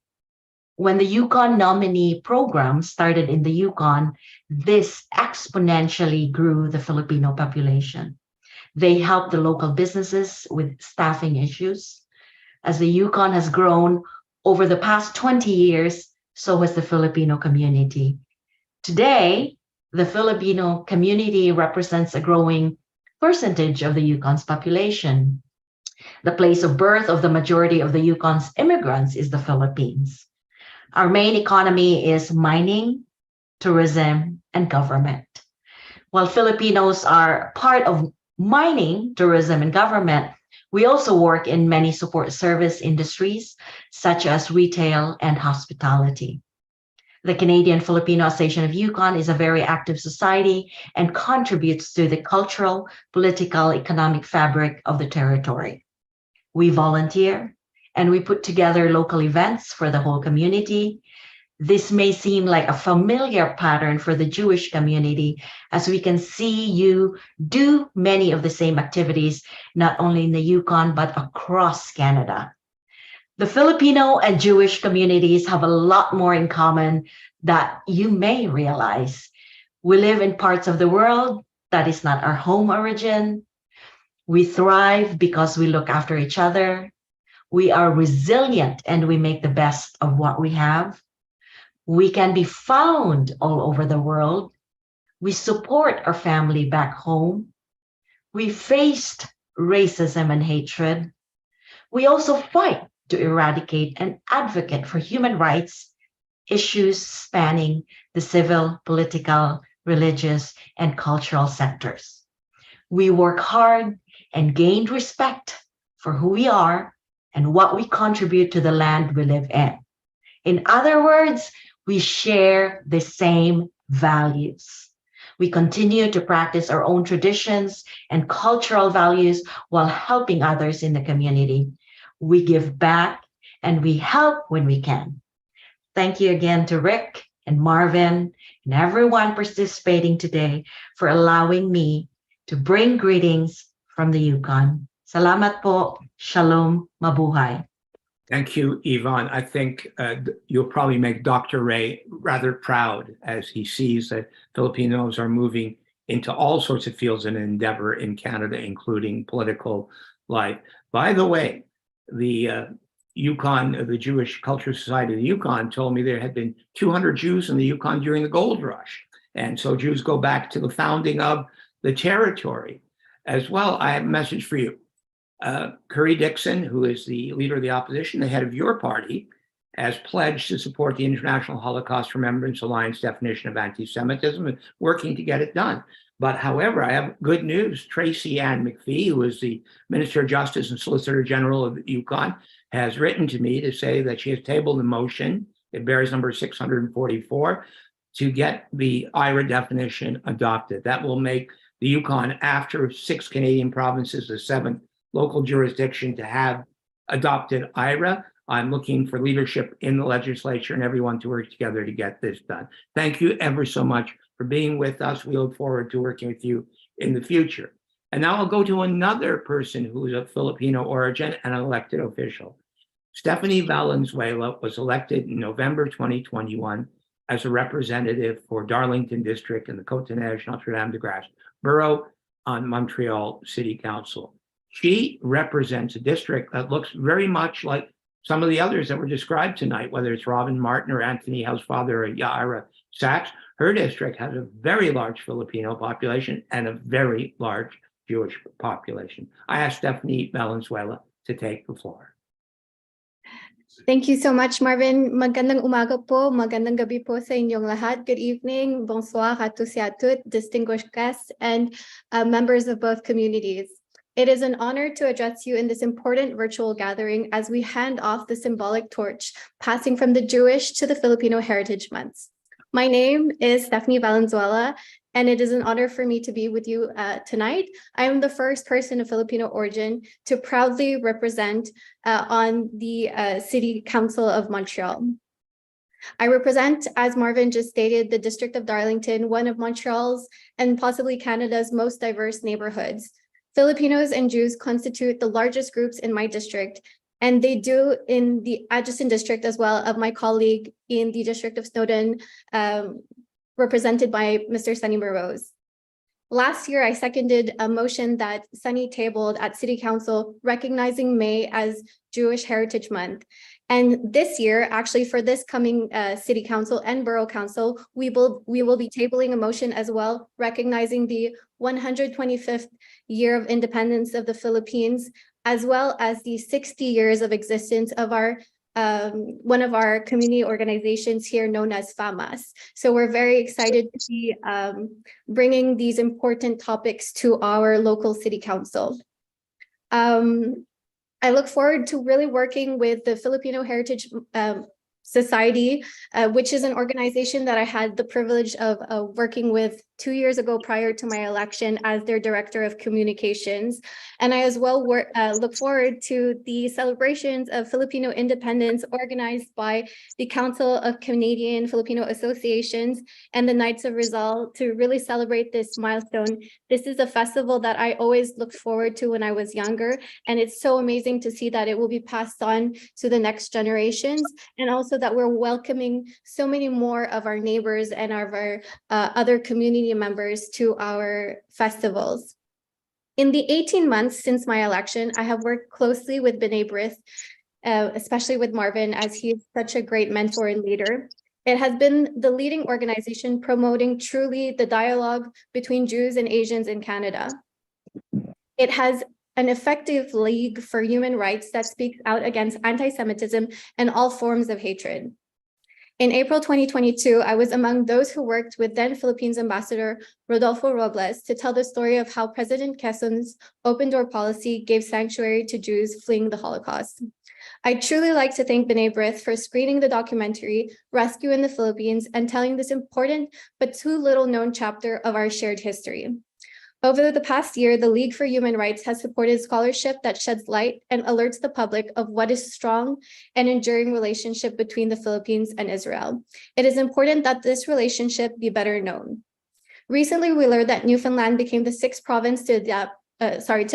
When the Yukon nominee program started in the Yukon, this exponentially grew the Filipino population. They help the local businesses with staffing issues. As the Yukon has grown over the past 20 years, so has the Filipino community. Today, the Filipino community represents a growing percentage of the Yukon's population. The place of birth of the majority of the Yukon's immigrants is the Philippines. Our main economy is mining, tourism, and government. While Filipinos are part of mining, tourism, and government, we also work in many support service industries, such as retail and hospitality. The Canadian Filipino Association of Yukon is a very active society and contributes to the cultural, political, economic fabric of the territory. We volunteer and we put together local events for the whole community. This may seem like a familiar pattern for the Jewish community, as we can see you do many of the same activities, not only in the Yukon, but across Canada. The Filipino and Jewish communities have a lot more in common that you may realize. We live in parts of the world that is not our home origin. We thrive because we look after each other. We are resilient and we make the best of what we have. We can be found all over the world. We support our family back home. We faced racism and hatred. We also fight to eradicate and advocate for human rights issues spanning the civil, political, religious, and cultural sectors. We work hard and gained respect for who we are and what we contribute to the land we live in. In other words, we share the same values. We continue to practice our own traditions and cultural values while helping others in the community. We give back and we help when we can. Thank you again to Rick and Marvin and everyone participating today for allowing me to bring greetings from the Yukon. Salamat po. Shalom. Mabuhay. Thank you, Yvonne. I think you'll probably make Dr. Ray rather proud as he sees that Filipinos are moving into all sorts of fields and endeavor in Canada, including political life. By the way, the Yukon, the Jewish Cultural Society of the Yukon told me there had been 200 Jews in the Yukon during the gold rush. And so Jews go back to the founding of the territory. As well, I have a message for you. Curry Dixon, who is the leader of the opposition, the head of your party, has pledged to support the International Holocaust Remembrance Alliance definition of anti-Semitism and working to get it done. But however, I have good news. Tracy Ann McPhee, who is the Minister of Justice and Solicitor General of the Yukon, has written to me to say that she has tabled a motion, it bears number 644, to get the IRA definition adopted. That will make the Yukon, after 6 Canadian provinces, the 7th local jurisdiction to have adopted IRA. I'm looking for leadership in the legislature and everyone to work together to get this done. Thank you ever so much for being with us. We look forward to working with you in the future. And now I'll go to another person who is of Filipino origin and an elected official. Stephanie Valenzuela was elected in November 2021 as a representative for Darlington District in the Côte-de-Neige, Notre-Dame-de-Grâce Borough on Montreal City Council. She represents a district that looks very much like some of the others that were described tonight, whether it's Robin Martin or Anthony Housefather or Yaira Sachs. Her district has a very large Filipino population and a very large Jewish population. I asked Stephanie Valenzuela to take the floor. Thank you so much, Marvin. Magandang umaga po, magandang gabi po sa inyong lahat. Good evening, bonsoir à tous et à toutes, distinguished guests and members of both communities. It is an honor to address you in this important virtual gathering as we hand off the symbolic torch, passing from the Jewish to the Filipino Heritage Months. My name is Stephanie Valenzuela, and it is an honor for me to be with you tonight. I am the first person of Filipino origin to proudly represent on the City Council of Montreal. I represent, as Marvin just stated, the District of Darlington, one of Montreal's and possibly Canada's most diverse neighborhoods. Filipinos and Jews constitute the largest groups in my district, and they do in the adjacent district as well of my colleague in the District of Snowdon, represented by Mr. Sunny Burrows. Last year, I seconded a motion that Sunny tabled at City Council recognizing May as Jewish Heritage Month. And this year, actually for this coming City Council and Borough Council, we will be tabling a motion as well, recognizing the 125th year of independence of the Philippines, as well as the 60 years of existence of our one of our community organizations here known as FAMAS. So we're very excited to be bringing these important topics to our local City Council. I look forward to really working with the Filipino Heritage Society, which is an organization that I had the privilege of working with 2 years ago prior to my election as their Director of Communications. And I as well look forward to the celebrations of Filipino independence organized by the Council of Canadian Filipino Associations and the Knights of Rizal to really celebrate this milestone. This is a festival that I always looked forward to when I was younger, and it's so amazing to see that it will be passed on to the next generations, and also that we're welcoming so many more of our neighbors and of our other community members to our festivals. In the 18 months since my election, I have worked closely with B'nai Brith, especially with Marvin, as he is such a great mentor and leader. It has been the leading organization promoting truly the dialogue between Jews and Asians in Canada. It has an effective league for human rights that speaks out against anti-Semitism and all forms of hatred. In April 2022, I was among those who worked with then Philippines Ambassador Rodolfo Robles to tell the story of how President Quezon's open door policy gave sanctuary to Jews fleeing the Holocaust. I'd truly like to thank B'nai Brith for screening the documentary Rescue in the Philippines and telling this important but too little known chapter of our shared history. Over the past year, the League for Human Rights has supported scholarship that sheds light and alerts the public of what is strong and enduring relationship between the Philippines and Israel. It is important that this relationship be better known. Recently, we learned that Newfoundland became the 6th province to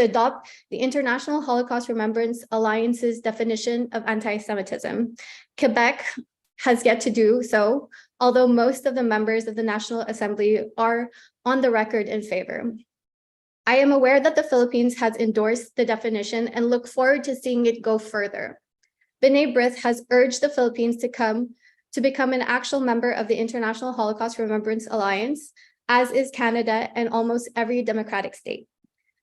adopt the International Holocaust Remembrance Alliance's definition of anti-Semitism. Quebec has yet to do so, although most of the members of the National Assembly are on the record in favor. I am aware that the Philippines has endorsed the definition and look forward to seeing it go further. B'nai Brith has urged the Philippines to become an actual member of the International Holocaust Remembrance Alliance, as is Canada and almost every democratic state.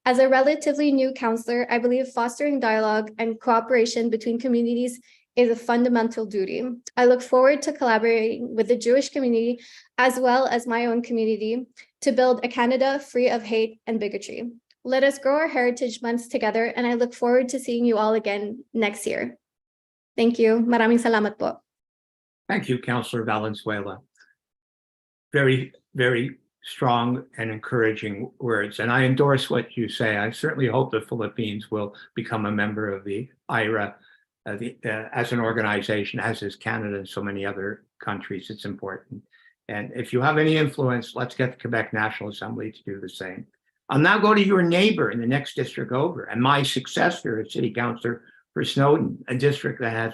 As a relatively new counselor, I believe fostering dialogue and cooperation between communities is a fundamental duty. I look forward to collaborating with the Jewish community as well as my own community to build a Canada free of hate and bigotry. Let us grow our heritage months together, and I look forward to seeing you all again next year. Thank you. Maraming salamat po. Thank you, Councillor Valenzuela. Very, very strong and encouraging words. And I endorse what you say. I certainly hope the Philippines will become a member of the IRA as an organization, as is Canada and so many other countries. It's important. And if you have any influence, let's get the Quebec National Assembly to do the same. I'll now go to your neighbor in the next district over, and my successor as city councillor for Snowden, a district that has,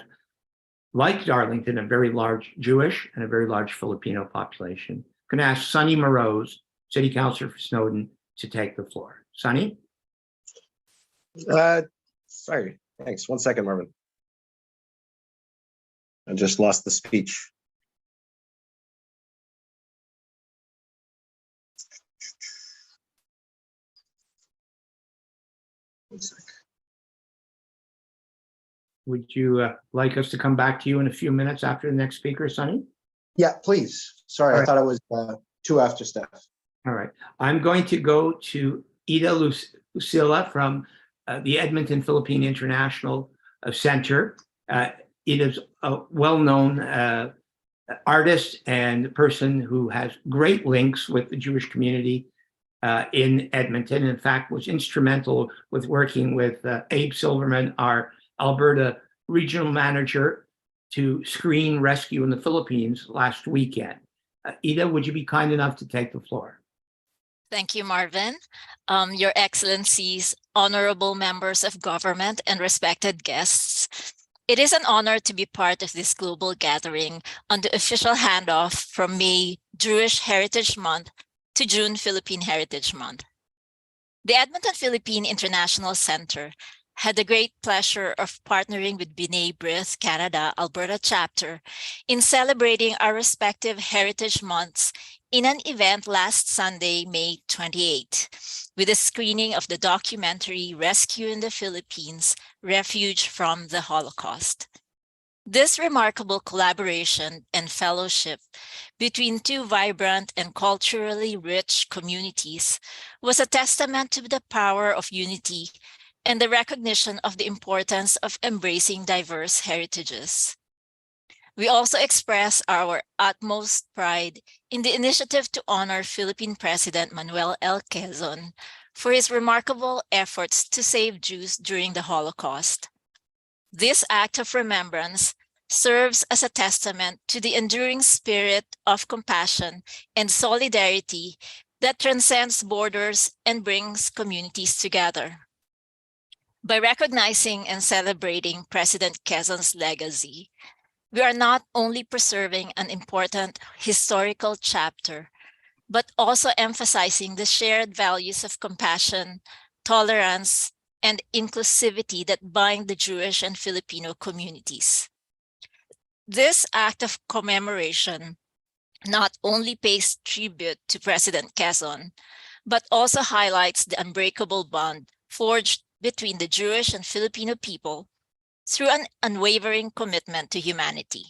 like Darlington, a very large Jewish and a very large Filipino population. I'm going to ask Sonny Moroz, city councillor for Snowden, to take the floor. Sonny? Sorry, thanks. 1 second, Marvin. I just lost the speech. One sec. Would you like us to come back to you in a few minutes after the next speaker, Sonny? Yeah, please. Sorry, I thought it was 2 after staff. All right. I'm going to go to Ida Lucilla from the Edmonton Philippine International Center. Ida's a well-known artist and person who has great links with the Jewish community in Edmonton. In fact, was instrumental with working with Abe Silverman, our Alberta regional manager, to screen Rescue in the Philippines last weekend. Ida, would you be kind enough to take the floor? Thank you, Marvin. Your Excellencies, honorable members of government, and respected guests. It is an honor to be part of this global gathering on the official handoff from May Jewish Heritage Month to June Philippine Heritage Month. The Edmonton Philippine International Center had the great pleasure of partnering with B'nai Brith Canada Alberta chapter in celebrating our respective heritage months in an event last Sunday, May 28, with a screening of the documentary Rescue in the Philippines, Refuge from the Holocaust. This remarkable collaboration and fellowship between two vibrant and culturally rich communities was a testament to the power of unity and the recognition of the importance of embracing diverse heritages. We also express our utmost pride in the initiative to honor Philippine President Manuel L. Quezon for his remarkable efforts to save Jews during the Holocaust. This act of remembrance serves as a testament to the enduring spirit of compassion and solidarity that transcends borders and brings communities together. By recognizing and celebrating President Quezon's legacy, we are not only preserving an important historical chapter, but also emphasizing the shared values of compassion, tolerance, and inclusivity that bind the Jewish and Filipino communities. This act of commemoration not only pays tribute to President Quezon, but also highlights the unbreakable bond forged between the Jewish and Filipino people through an unwavering commitment to humanity.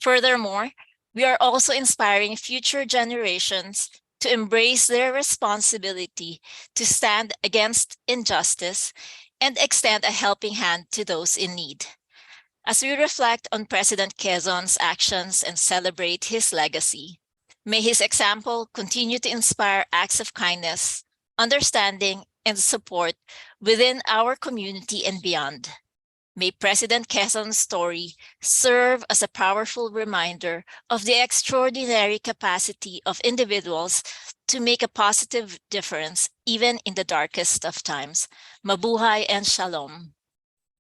Furthermore, we are also inspiring future generations to embrace their responsibility to stand against injustice and extend a helping hand to those in need. As we reflect on President Quezon's actions and celebrate his legacy, may his example continue to inspire acts of kindness, understanding, and support within our community and beyond. May President Quezon's story serve as a powerful reminder of the extraordinary capacity of individuals to make a positive difference even in the darkest of times. Mabuhay and shalom.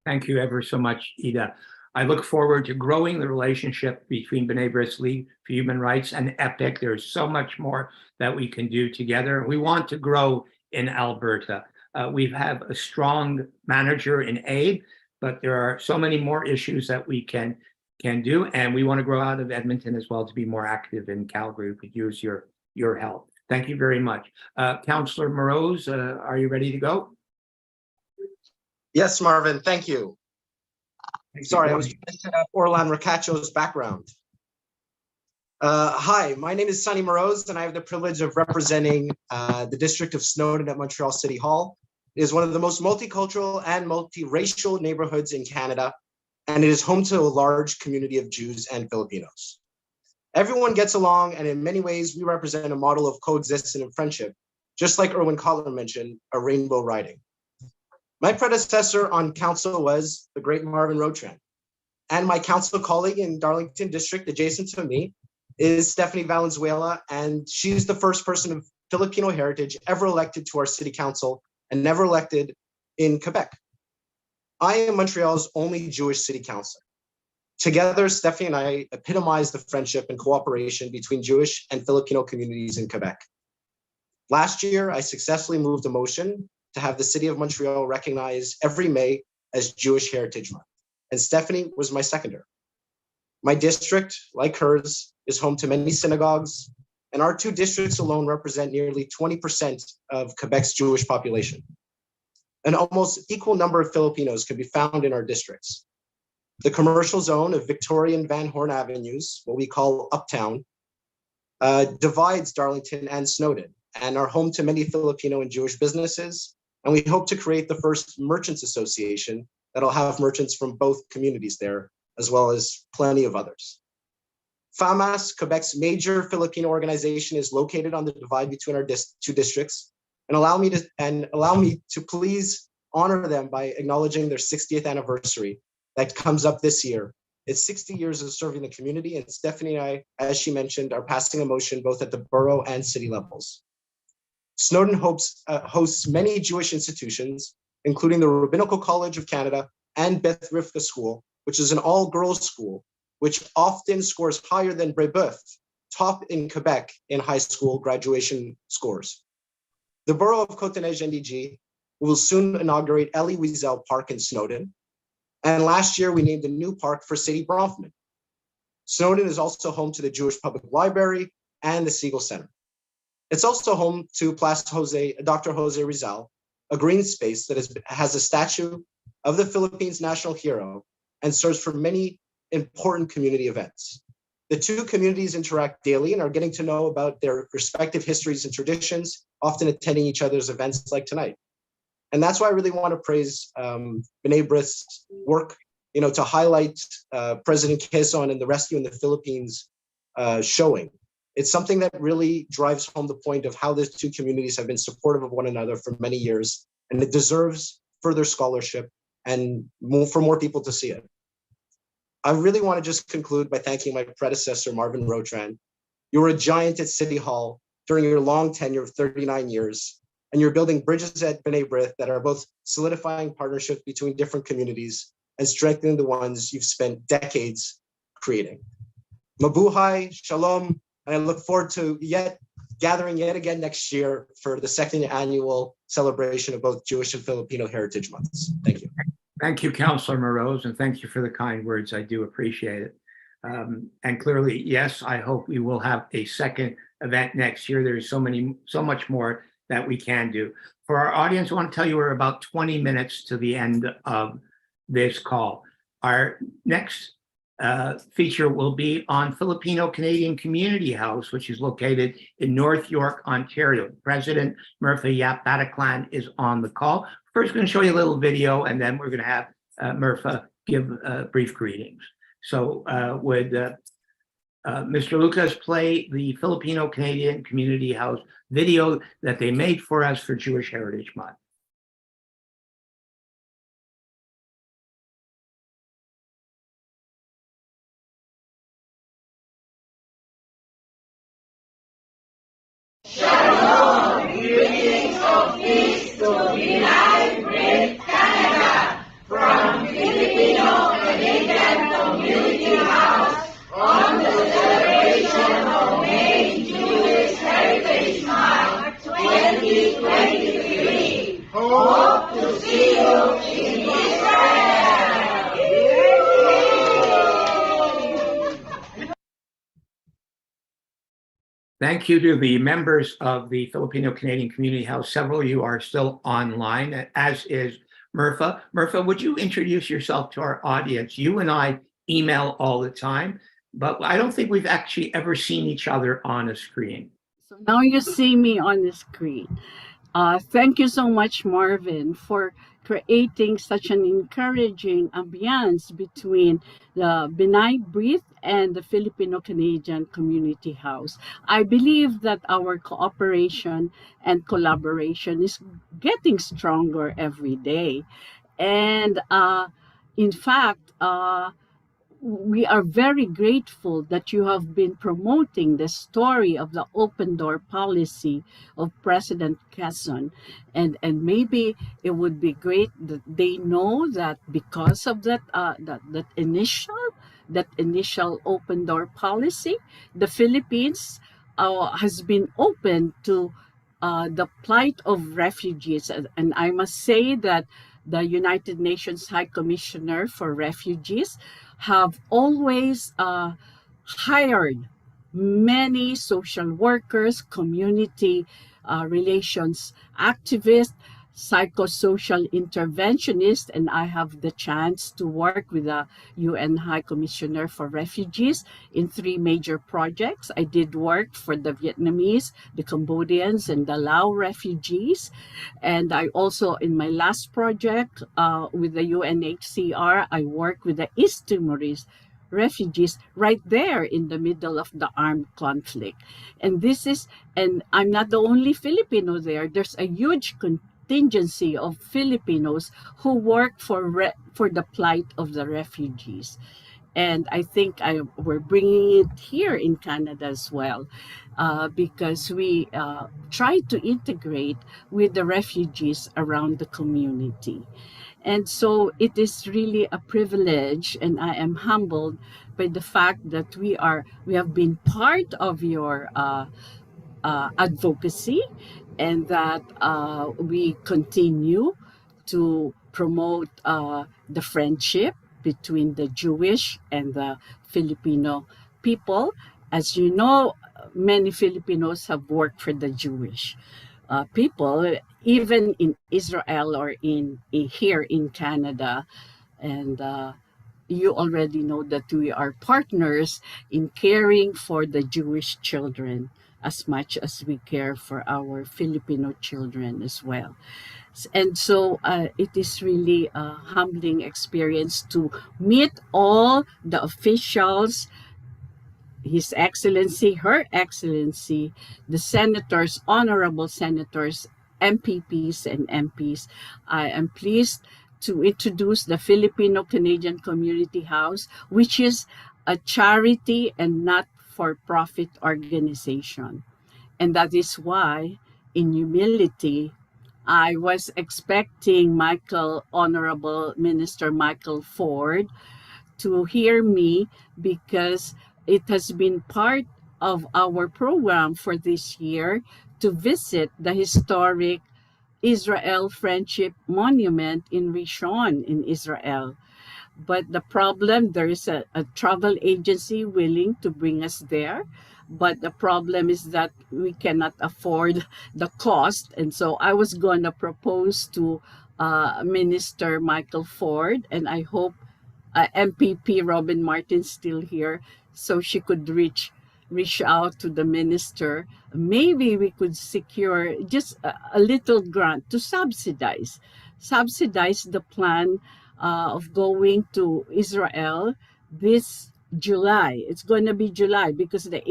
Thank you ever so much, Ida. I look forward to growing the relationship between B'nai Brith's League for Human Rights and EPIC. There's so much more that we can do together. We want to grow in Alberta. We have a strong manager in aid, but there are so many more issues that we can do, and we want to grow out of Edmonton as well to be more active in Calgary. We could use your help. Thank you very much. Councillor Moroz, are you ready to go? Yes, Marvin, thank you. Sorry, I was trying to set up Orlan Ricaccio's background. Hi, my name is Sonny Moroz, and I have the privilege of representing the District of Snowden at Montreal City Hall. It is one of the most multicultural and multiracial neighborhoods in Canada, and it is home to a large community of Jews and Filipinos. Everyone gets along, and in many ways, we represent a model of coexistence and friendship, just like Erwin Collar mentioned, a rainbow riding. My predecessor on council was the great Marvin Rotran, and my council colleague in Darlington District, adjacent to me, is Stephanie Valenzuela, and she's the first person of Filipino heritage ever elected to our city council and never elected in Quebec. I am Montreal's only Jewish city councilor. Together, Stephanie and I epitomize the friendship and cooperation between Jewish and Filipino communities in Quebec. Last year, I successfully moved a motion to have the city of Montreal recognize every May as Jewish Heritage Month, and Stephanie was my seconder. My district, like hers, is home to many synagogues, and our two districts alone represent nearly 20% of Quebec's Jewish population. An almost equal number of Filipinos can be found in our districts. The commercial zone of Victoria and Van Horn Avenues, what we call Uptown, divides Darlington and Snowden and are home to many Filipino and Jewish businesses. And we hope to create the first merchants association that'll have merchants from both communities there, as well as plenty of others. FAMAS, Quebec's major Filipino organization, is located on the divide between our two districts, and allow me to please honor them by acknowledging their 60th anniversary that comes up this year. It's 60 years of serving the community, and Stephanie and I, as she mentioned, are passing a motion both at the borough and city levels. Snowden hosts many Jewish institutions, including the Rabbinical College of Canada and Beth Rivka School, which is an all-girls school, which often scores higher than Brebeuf, top in Quebec in high school graduation scores. The borough of Côte-Neige-NDG will soon inaugurate Elie Wiesel Park in Snowden, and last year we named a new park for Sadie Bronfman. Snowden is also home to the Jewish Public Library and the Siegel Center. It's also home to Dr. Jose Rizal, a green space that has a statue of the Philippines' national hero and serves for many important community events. The two communities interact daily and are getting to know about their respective histories and traditions, often attending each other's events like tonight. And that's why I really want to praise B'nai Brith's work to highlight President Quezon and the rescue in the Philippines showing. It's something that really drives home the point of how these two communities have been supportive of one another for many years, and it deserves further scholarship and for more people to see it. I really want to just conclude by thanking my predecessor, Marvin Rotran. You were a giant at City Hall during your long tenure of 39 years, and you're building bridges at B'nai Brith that are both solidifying partnerships between different communities and strengthening the ones you've spent decades creating. Mabuhay, shalom, and I look forward to gathering yet again next year for the second annual celebration of both Jewish and Filipino Heritage Months. Thank you. Thank you, Councilor Moroz, and thank you for the kind words. I do appreciate it. And clearly, yes, I hope we will have a second event next year. There's so much more that we can do. For our audience, I want to tell you we're about 20 minutes to the end of this call. Our next feature will be on Filipino Canadian Community House, which is located in North York, Ontario. President Murphy Yap Bataclan is on the call. First, we're going to show you a little video, and then we're going to have Murphy give brief greetings. So would Mr. Lucas play the Filipino Canadian Community House video that they made for us for Jewish Heritage Month? Shalom! Greetings of peace to B'nai Brith, Canada, from Filipino Canadian Community House on the celebration of May Jewish Heritage Month 2023. Hope to see you in Israel! Thank you to the members of the Filipino Canadian Community House. Several of you are still online, as is Murphy. Murphy, would you introduce yourself to our audience? You and I email all the time, but I don't think we've actually ever seen each other on a screen. So now you see me on the screen. Thank you so much, Marvin, for creating such an encouraging ambiance between the B'nai Brith and the Filipino Canadian Community House. I believe that our cooperation and collaboration is getting stronger every day. And in fact, we are very grateful that you have been promoting the story of the open door policy of President Quezon. And maybe it would be great that they know that because of that, that initial open door policy, the Philippines has been open to the plight of refugees. And I must say that the United Nations High Commissioner for Refugees have always hired many social workers, community relations activists, psychosocial interventionists, and I have the chance to work with the UN High Commissioner for Refugees in 3 major projects. I did work for the Vietnamese, the Cambodians, and the Lao refugees. And I also, in my last project with the UNHCR, I worked with the East Timorese refugees right there in the middle of the armed conflict. And I'm not the only Filipino there. There's a huge contingency of Filipinos who work for the plight of the refugees. And I think we're bringing it here in Canada as well, because we try to integrate with the refugees around the community. And so it is really a privilege, and I am humbled by the fact that we have been part of your advocacy, and that we continue to promote the friendship between the Jewish and the Filipino people. As you know, many Filipinos have worked for the Jewish people, even in Israel or here in Canada. And you already know that we are partners in caring for the Jewish children as much as we care for our Filipino children as well. And so it is really a humbling experience to meet all the officials, His Excellency, Her Excellency, the senators, honorable senators, MPPs and MPs. I am pleased to introduce the Filipino Canadian Community House, which is a charity and not-for-profit organization. And that is why, in humility, I was expecting Honorable Minister Michael Ford to hear me, because it has been part of our program for this year to visit the historic Israel Friendship Monument in Rishon in Israel. But the problem, there is a travel agency willing to bring us there. But the problem is that we cannot afford the cost. And so I was going to propose to Minister Michael Ford, and I hope MPP Robin Martin's still here, so she could reach out to the minister. Maybe we could secure just a little grant to subsidize the plan of going to Israel this July. It's going to be July because the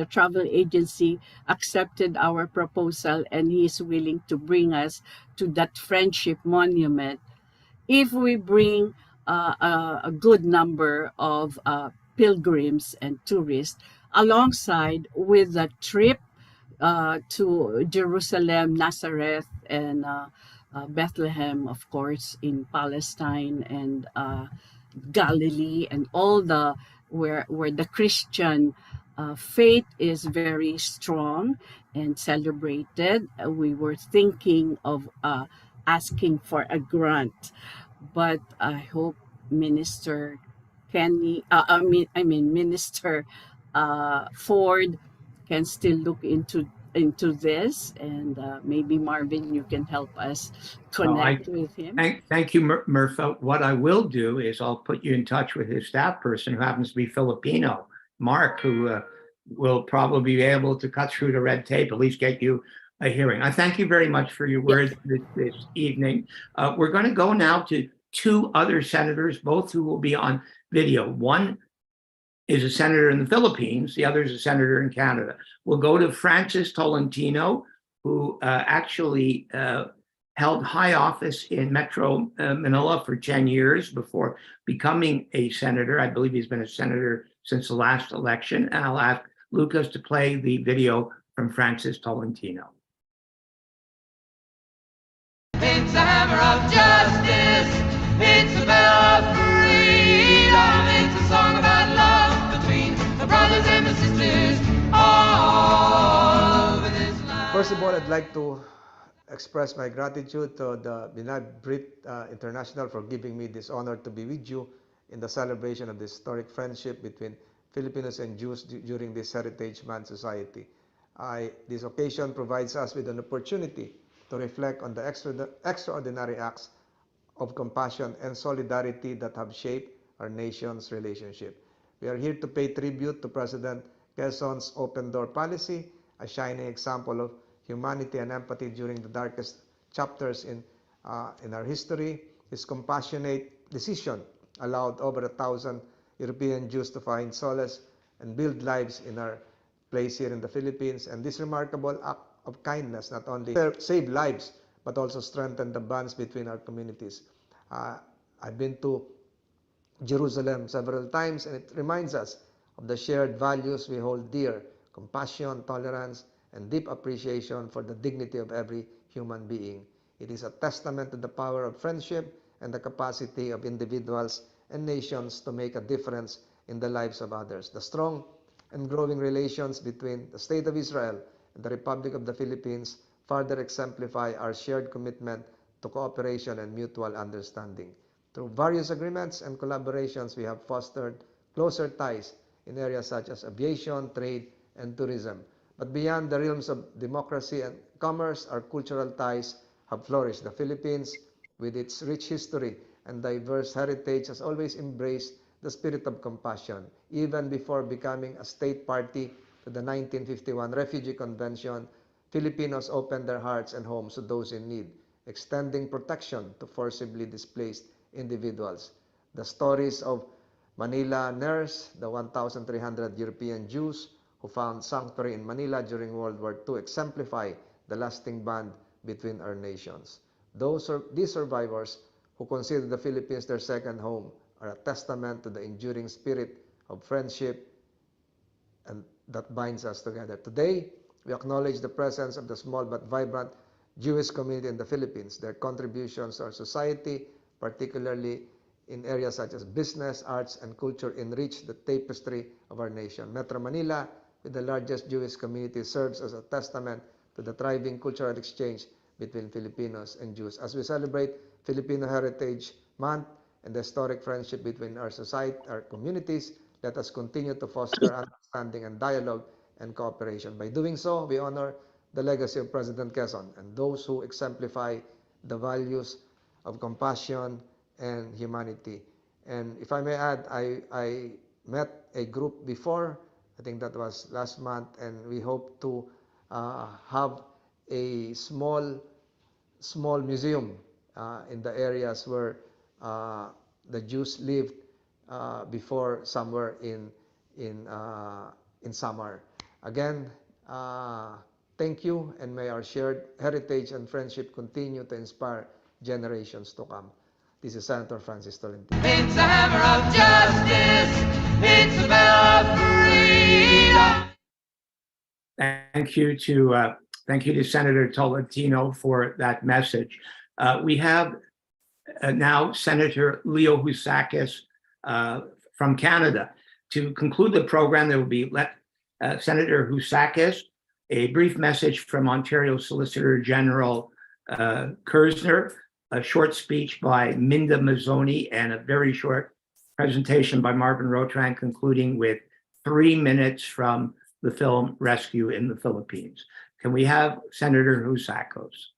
travel agency accepted our proposal, and he is willing to bring us to that friendship monument if we bring a good number of pilgrims and tourists alongside with a trip to Jerusalem, Nazareth, and Bethlehem, of course, in Palestine, and Galilee, and all the where the Christian faith is very strong and celebrated. We were thinking of asking for a grant, but I hope Minister Minister Ford can still look into this, and maybe Marvin, you can help us connect with him. Thank you, Murpha. What I will do is I'll put you in touch with his staff person who happens to be Filipino, Mark, who will probably be able to cut through the red tape, at least get you a hearing. I thank you very much for your words this evening. We're going to go now to two other senators, both who will be on video. One is a senator in the Philippines, the other is a senator in Canada. We'll go to Francis Tolentino, who actually held high office in Metro Manila for 10 years before becoming a senator. I believe he's been a senator since the last election. And I'll ask Lucas to play the video from Francis Tolentino. It's a hammer of justice. It's a bell of freedom. It's a song about love between the brothers and the sisters all over this land. First of all, I'd like to express my gratitude to the B'nai Brith International for giving me this honor to be with you in the celebration of the historic friendship between Filipinos and Jews during this Heritage Month Society. This occasion provides us with an opportunity to reflect on the extraordinary acts of compassion and solidarity that have shaped our nation's relationship. We are here to pay tribute to President Quezon's open door policy, a shining example of humanity and empathy during the darkest chapters in our history. His compassionate decision allowed over 1,000 European Jews to find solace and build lives in our place here in the Philippines. And this remarkable act of kindness not only saved lives, but also strengthened the bonds between our communities. I've been to Jerusalem several times, and it reminds us of the shared values we hold dear: compassion, tolerance, and deep appreciation for the dignity of every human being. It is a testament to the power of friendship and the capacity of individuals and nations to make a difference in the lives of others. The strong and growing relations between the State of Israel and the Republic of the Philippines further exemplify our shared commitment to cooperation and mutual understanding. Through various agreements and collaborations, we have fostered closer ties in areas such as aviation, trade, and tourism. But beyond the realms of democracy and commerce, our cultural ties have flourished. The Philippines, with its rich history and diverse heritage, has always embraced the spirit of compassion. Even before becoming a state party to the 1951 Refugee Convention, Filipinos opened their hearts and homes to those in need, extending protection to forcibly displaced individuals. The stories of Manila nurse, the 1,300 European Jews who found sanctuary in Manila during World War II exemplify the lasting bond between our nations. These survivors who consider the Philippines their second home are a testament to the enduring spirit of friendship and that binds us together. Today, we acknowledge the presence of the small but vibrant Jewish community in the Philippines. Their contributions to our society, particularly in areas such as business, arts, and culture, enrich the tapestry of our nation. Metro Manila, with the largest Jewish community, serves as a testament to the thriving cultural exchange between Filipinos and Jews. As we celebrate Filipino Heritage Month and the historic friendship between our society, our communities, let us continue to foster understanding and dialogue and cooperation. By doing so, we honor the legacy of President Quezon and those who exemplify the values of compassion and humanity. And if I may add, I met a group before, I think that was last month, and we hope to have a small museum in the areas where the Jews lived before, somewhere in Samar. Again, thank you, and may our shared heritage and friendship continue to inspire generations to come. This is Senator Francis Tolentino. It's a hammer of justice. It's a bell of freedom. Thank you to Senator Tolentino for that message. We have now Senator Leo Housakis from Canada. To conclude the program, there will be Senator Housakis, a brief message from Ontario Solicitor General Kersner, a short speech by Minda Mazzoni, and a very short presentation by Marvin Rotran, concluding with 3 minutes from the film Rescue in the Philippines. Can we have Senator Housakis?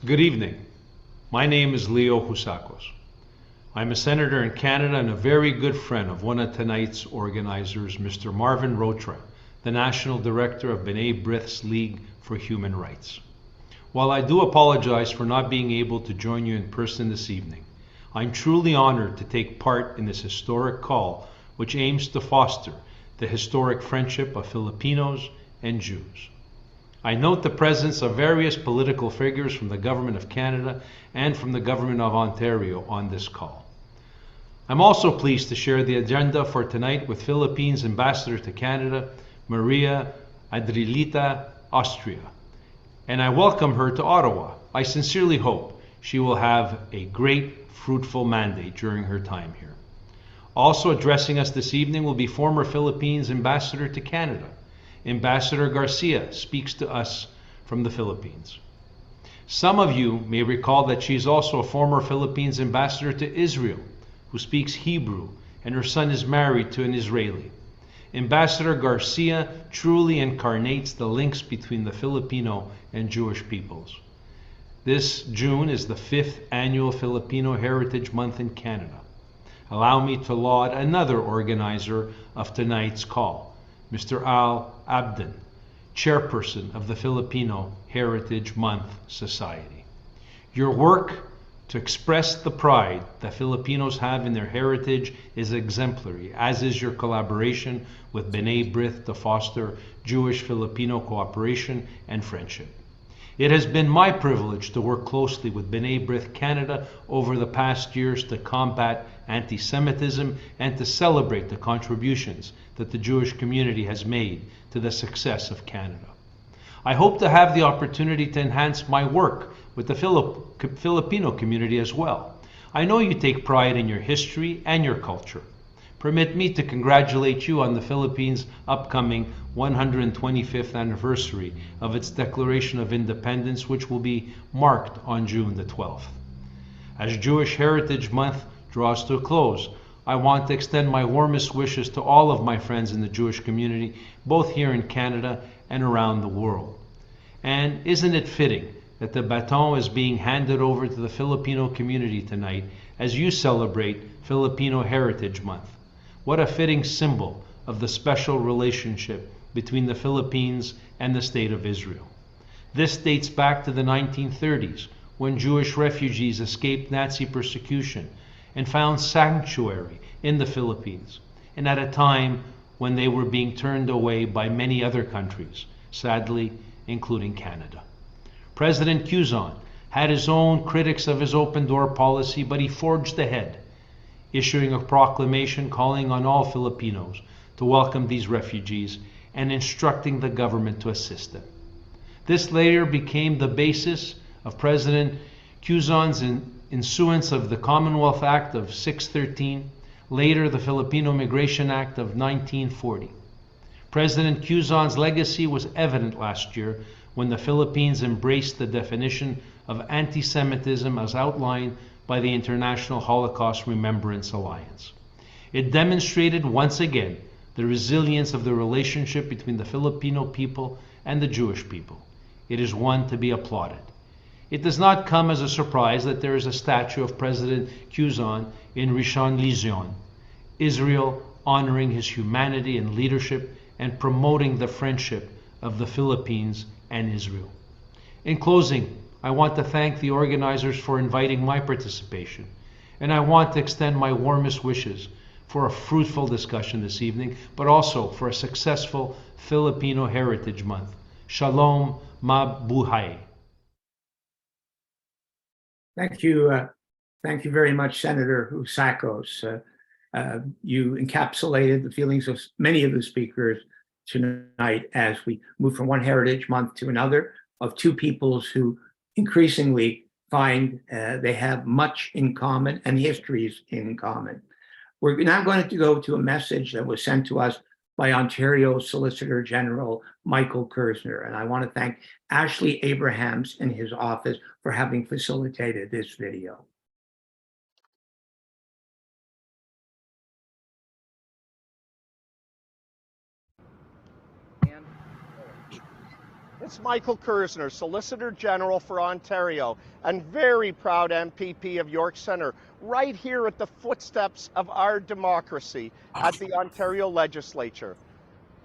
Good evening. My name is Leo Housakis. I'm a senator in Canada and a very good friend of one of tonight's organizers, Mr. Marvin Rotran, the National Director of B'nai Brith's League for Human Rights. While I do apologize for not being able to join you in person this evening, I'm truly honored to take part in this historic call, which aims to foster the historic friendship of Filipinos and Jews. I note the presence of various political figures from the Government of Canada and from the Government of Ontario on this call. I'm also pleased to share the agenda for tonight with Philippines Ambassador to Canada, Maria Adrilita Austria, and I welcome her to Ottawa. I sincerely hope she will have a great, fruitful mandate during her time here. Also addressing us this evening will be former Philippines Ambassador to Canada. Ambassador Garcia speaks to us from the Philippines. Some of you may recall that she is also a former Philippines Ambassador to Israel, who speaks Hebrew, and her son is married to an Israeli. Ambassador Garcia truly incarnates the links between the Filipino and Jewish peoples. This June is the 5th annual Filipino Heritage Month in Canada. Allow me to laud another organizer of tonight's call, Mr. Al Abden, chairperson of the Filipino Heritage Month Society. Your work to express the pride that Filipinos have in their heritage is exemplary, as is your collaboration with B'nai Brith to foster Jewish-Filipino cooperation and friendship. It has been my privilege to work closely with B'nai Brith Canada over the past years to combat anti-Semitism and to celebrate the contributions that the Jewish community has made to the success of Canada. I hope to have the opportunity to enhance my work with the Filipino community as well. I know you take pride in your history and your culture. Permit me to congratulate you on the Philippines' upcoming 125th anniversary of its Declaration of Independence, which will be marked on June the 12th. As Jewish Heritage Month draws to a close, I want to extend my warmest wishes to all of my friends in the Jewish community, both here in Canada and around the world. And isn't it fitting that the baton is being handed over to the Filipino community tonight as you celebrate Filipino Heritage Month? What a fitting symbol of the special relationship between the Philippines and the State of Israel. This dates back to the 1930s, when Jewish refugees escaped Nazi persecution and found sanctuary in the Philippines, and at a time when they were being turned away by many other countries, sadly, including Canada. President Quezon had his own critics of his open door policy, but he forged ahead, issuing a proclamation calling on all Filipinos to welcome these refugees and instructing the government to assist them. This later became the basis of President Quezon's issuance of the Commonwealth Act of 613, later the Filipino Migration Act of 1940. President Quezon's legacy was evident last year when the Philippines embraced the definition of anti-Semitism as outlined by the International Holocaust Remembrance Alliance. It demonstrated once again the resilience of the relationship between the Filipino people and the Jewish people. It is one to be applauded. It does not come as a surprise that there is a statue of President Quezon in Rishon LeZion, Israel, honoring his humanity and leadership and promoting the friendship of the Philippines and Israel. In closing, I want to thank the organizers for inviting my participation, and I want to extend my warmest wishes for a fruitful discussion this evening, but also for a successful Filipino Heritage Month. Shalom, mabuhay. Thank you. Thank you very much, Senator Husakos. You encapsulated the feelings of many of the speakers tonight as we move from one Heritage Month to another, of two peoples who increasingly find they have much in common and histories in common. We're now going to go to a message that was sent to us by Ontario Solicitor General Michael Kersner, and I want to thank Ashley Abrahams in his office for having facilitated this video. It's Michael Kersner, Solicitor General for Ontario and very proud MPP of York Centre, right here at the footsteps of our democracy at the Ontario Legislature.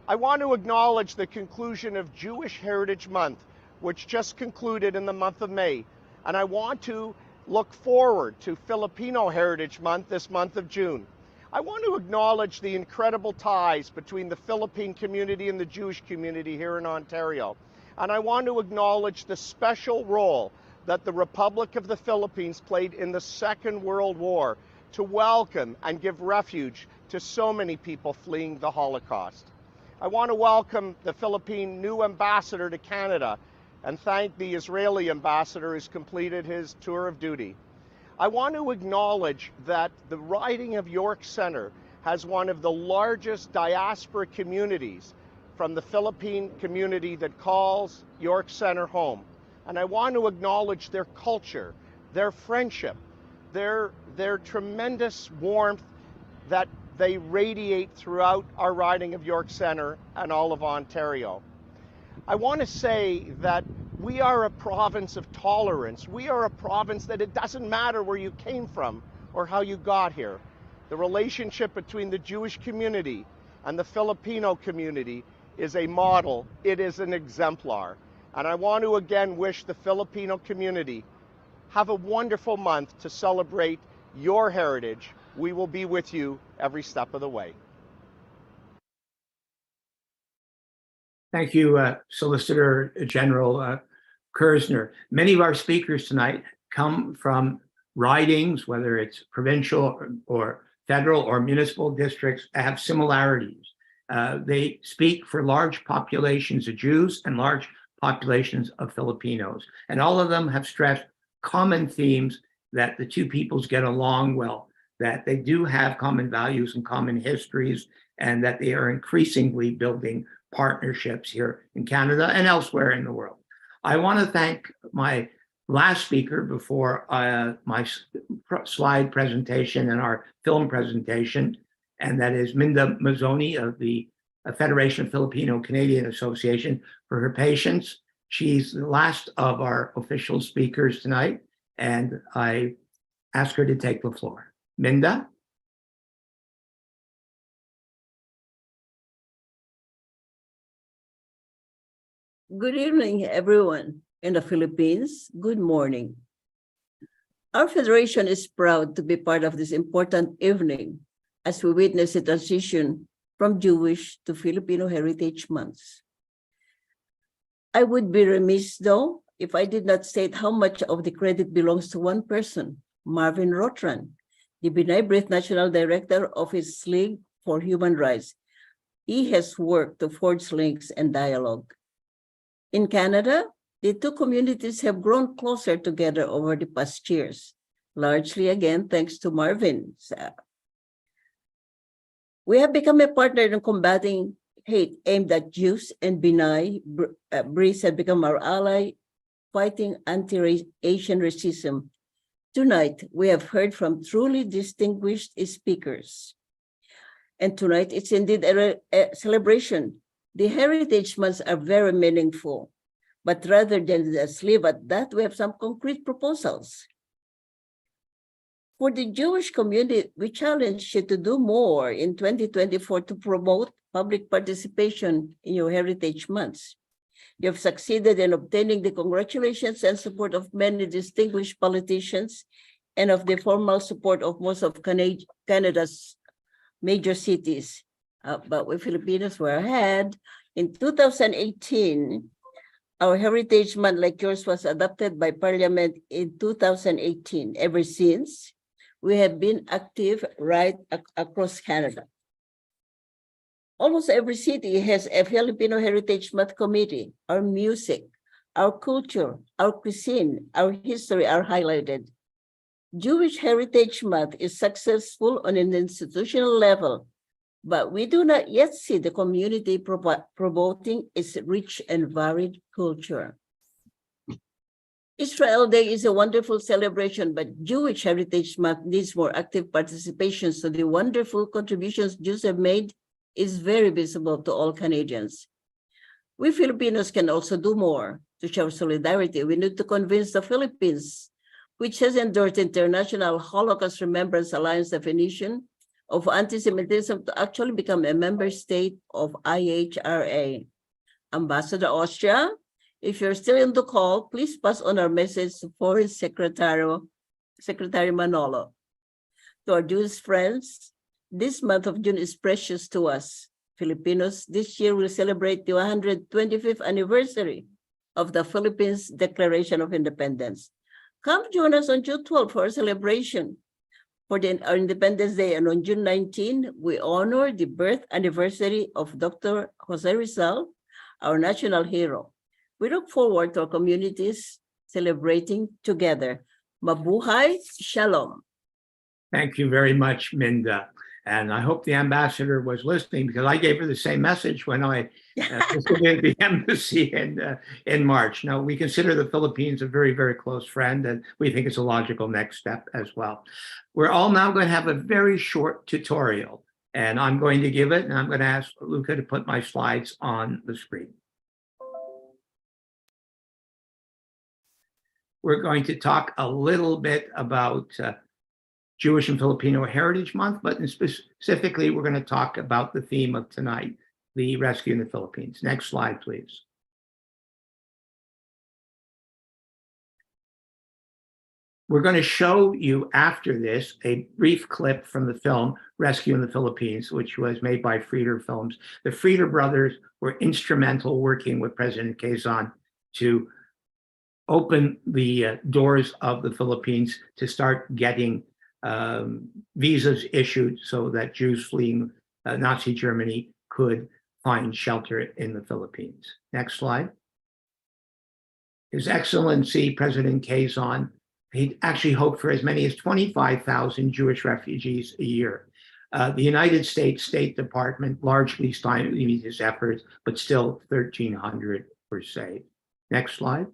I want to acknowledge the conclusion of Jewish Heritage Month, which just concluded in the month of May, and I want to look forward to Filipino Heritage Month this month of June. I want to acknowledge the incredible ties between the Philippine community and the Jewish community here in Ontario. And I want to acknowledge the special role that the Republic of the Philippines played in the Second World War to welcome and give refuge to so many people fleeing the Holocaust. I want to welcome the Philippine new ambassador to Canada and thank the Israeli ambassador who's completed his tour of duty. I want to acknowledge that the riding of York Centre has one of the largest diaspora communities from the Philippine community that calls York Centre home. And I want to acknowledge their culture, their friendship, their tremendous warmth that they radiate throughout our riding of York Centre and all of Ontario. I want to say that we are a province of tolerance. We are a province that it doesn't matter where you came from or how you got here. The relationship between the Jewish community and the Filipino community is a model. It is an exemplar. And I want to again wish the Filipino community have a wonderful month to celebrate your heritage. We will be with you every step of the way. Thank you, Solicitor General Kersner. Many of our speakers tonight come from ridings, whether it's provincial or federal or municipal districts, have similarities. They speak for large populations of Jews and large populations of Filipinos. And all of them have stressed common themes that the two peoples get along well, that they do have common values and common histories, and that they are increasingly building partnerships here in Canada and elsewhere in the world. I want to thank my last speaker before my slide presentation and our film presentation, and that is Minda Mazzoni of the Federation of Filipino Canadian Association, for her patience. She's the last of our official speakers tonight, and I ask her to take the floor. Minda? Good evening, everyone. In the Philippines, good morning. Our Federation is proud to be part of this important evening as we witness the transition from Jewish to Filipino Heritage Month. I would be remiss, though, if I did not state how much of the credit belongs to one person, Marvin Rotran, the B'nai Brith National Director of his League for Human Rights. He has worked to forge links and dialogue. In Canada, the two communities have grown closer together over the past years, largely again thanks to Marvin. We have become a partner in combating hate aimed at Jews, and B'nai Brith have become our ally fighting anti-Asian racism. Tonight, we have heard from truly distinguished speakers. And tonight, it's indeed a celebration. The Heritage Months are very meaningful, but rather than just leave at that, we have some concrete proposals. For the Jewish community, we challenge you to do more in 2024 to promote public participation in your Heritage Months. You have succeeded in obtaining the congratulations and support of many distinguished politicians and of the formal support of most of Canada's major cities. But we Filipinos were ahead. In 2018, our Heritage Month, like yours, was adopted by Parliament in 2018. Ever since, we have been active right across Canada. Almost every city has a Filipino Heritage Month committee. Our music, our culture, our cuisine, our history are highlighted. Jewish Heritage Month is successful on an institutional level, but we do not yet see the community promoting its rich and varied culture. Israel Day is a wonderful celebration, but Jewish Heritage Month needs more active participation, so the wonderful contributions Jews have made is very visible to all Canadians. We Filipinos can also do more to show solidarity. We need to convince the Philippines, which has endorsed International Holocaust Remembrance Alliance definition of anti-Semitism, to actually become a member state of IHRA. Ambassador Austria, if you're still in the call, please pass on our message to Foreign Secretary Manolo. To our Jewish friends, this month of June is precious to us. Filipinos, this year will celebrate the 125th anniversary of the Philippines Declaration of Independence. Come join us on June 12 for a celebration for our Independence Day. And on June 19, we honor the birth anniversary of Dr. Jose Rizal, our national hero. We look forward to our communities celebrating together. Mabuhay, Shalom. Thank you very much, Minda. And I hope the ambassador was listening, because I gave her the same message when I visited the embassy in March. Now, we consider the Philippines a very, very close friend, and we think it's a logical next step as well. We're all now going to have a very short tutorial, and I'm going to give it, and I'm going to ask Luca to put my slides on the screen. We're going to talk a little bit about Jewish and Filipino Heritage Month, but specifically, we're going to talk about the theme of tonight, the rescue in the Philippines. Next slide, please. We're going to show you after this a brief clip from the film Rescue in the Philippines, which was made by Frieder Films. The Frieder brothers were instrumental working with President Quezon to open the doors of the Philippines to start getting visas issued so that Jews fleeing Nazi Germany could find shelter in the Philippines. Next slide. His Excellency President Quezon, he actually hoped for as many as 25,000 Jewish refugees a year. The United States State Department largely stymied his efforts, but still 1,300 were saved. Next slide.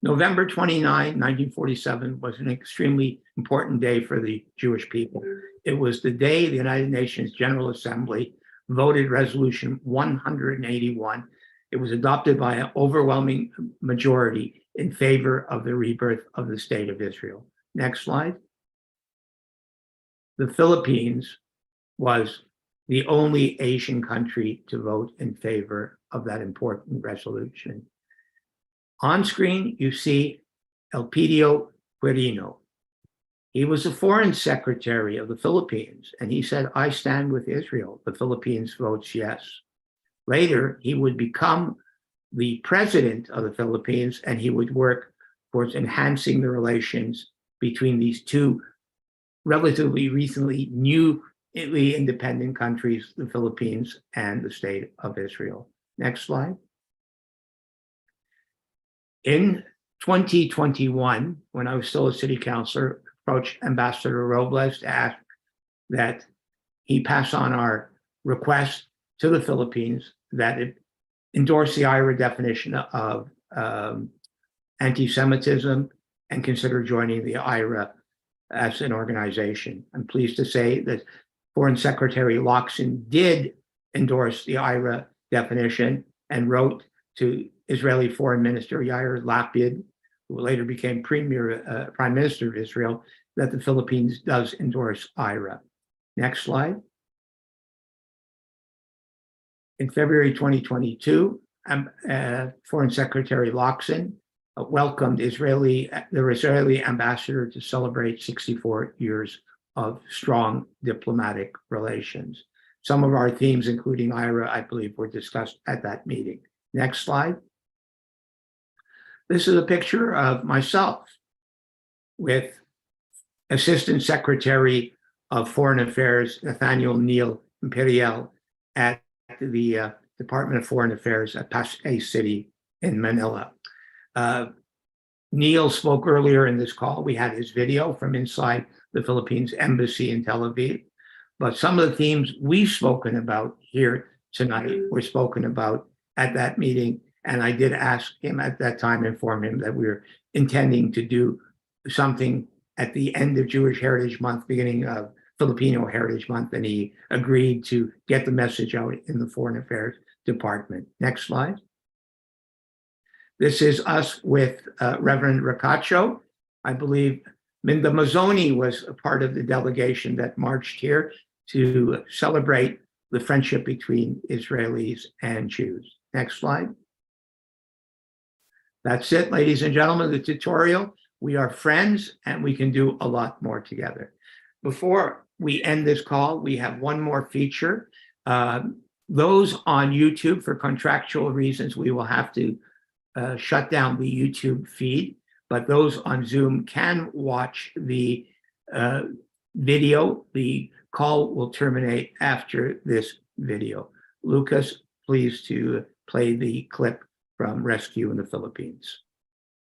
November 29, 1947 was an extremely important day for the Jewish people. It was the day the United Nations General Assembly voted Resolution 181. It was adopted by an overwhelming majority in favor of the rebirth of the State of Israel. Next slide. The Philippines was the only Asian country to vote in favor of that important resolution. On screen, you see Elpidio Quirino. He was the foreign secretary of the Philippines, and he said, "I stand with Israel. The Philippines votes yes." Later, he would become the president of the Philippines, and he would work towards enhancing the relations between these two relatively recently newly independent countries, the Philippines and the State of Israel. Next slide. In 2021, when I was still a city councilor, approached Ambassador Robles to ask that he pass on our request to the Philippines that it endorse the IHRA definition of anti-Semitism and consider joining the IHRA as an organization. I'm pleased to say that Foreign Secretary Locsin did endorse the IHRA definition and wrote to Israeli Foreign Minister Yair Lapid, who later became Prime Minister of Israel, that the Philippines does endorse IHRA. Next slide. In February 2022, Foreign Secretary Locsin welcomed the Israeli ambassador to celebrate 64 years of strong diplomatic relations. Some of our themes, including IHRA, I believe, were discussed at that meeting. Next slide. This is a picture of myself with Assistant Secretary of Foreign Affairs, Nathaniel Neal Imperial, at the Department of Foreign Affairs at Pasay City in Manila. Neil spoke earlier in this call. We had his video from inside the Philippines Embassy in Tel Aviv. But some of the themes we've spoken about here tonight were spoken about at that meeting. And I did ask him at that time, inform him that we were intending to do something at the end of Jewish Heritage Month, beginning of Filipino Heritage Month, and he agreed to get the message out in the Foreign Affairs Department. Next slide. This is us with Reverend Ricacho. I believe Minda Mazzoni was a part of the delegation that marched here to celebrate the friendship between Israelis and Jews. Next slide. That's it, ladies and gentlemen, the tutorial. We are friends and we can do a lot more together. Before we end this call, we have one more feature. Those on YouTube, for contractual reasons, we will have to shut down the YouTube feed, but those on Zoom can watch the video. The call will terminate after this video. Lucas, please to play the clip from Rescue in the Philippines.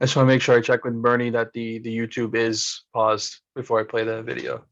I just want to make sure I check with Bernie that the YouTube is paused before I play the video.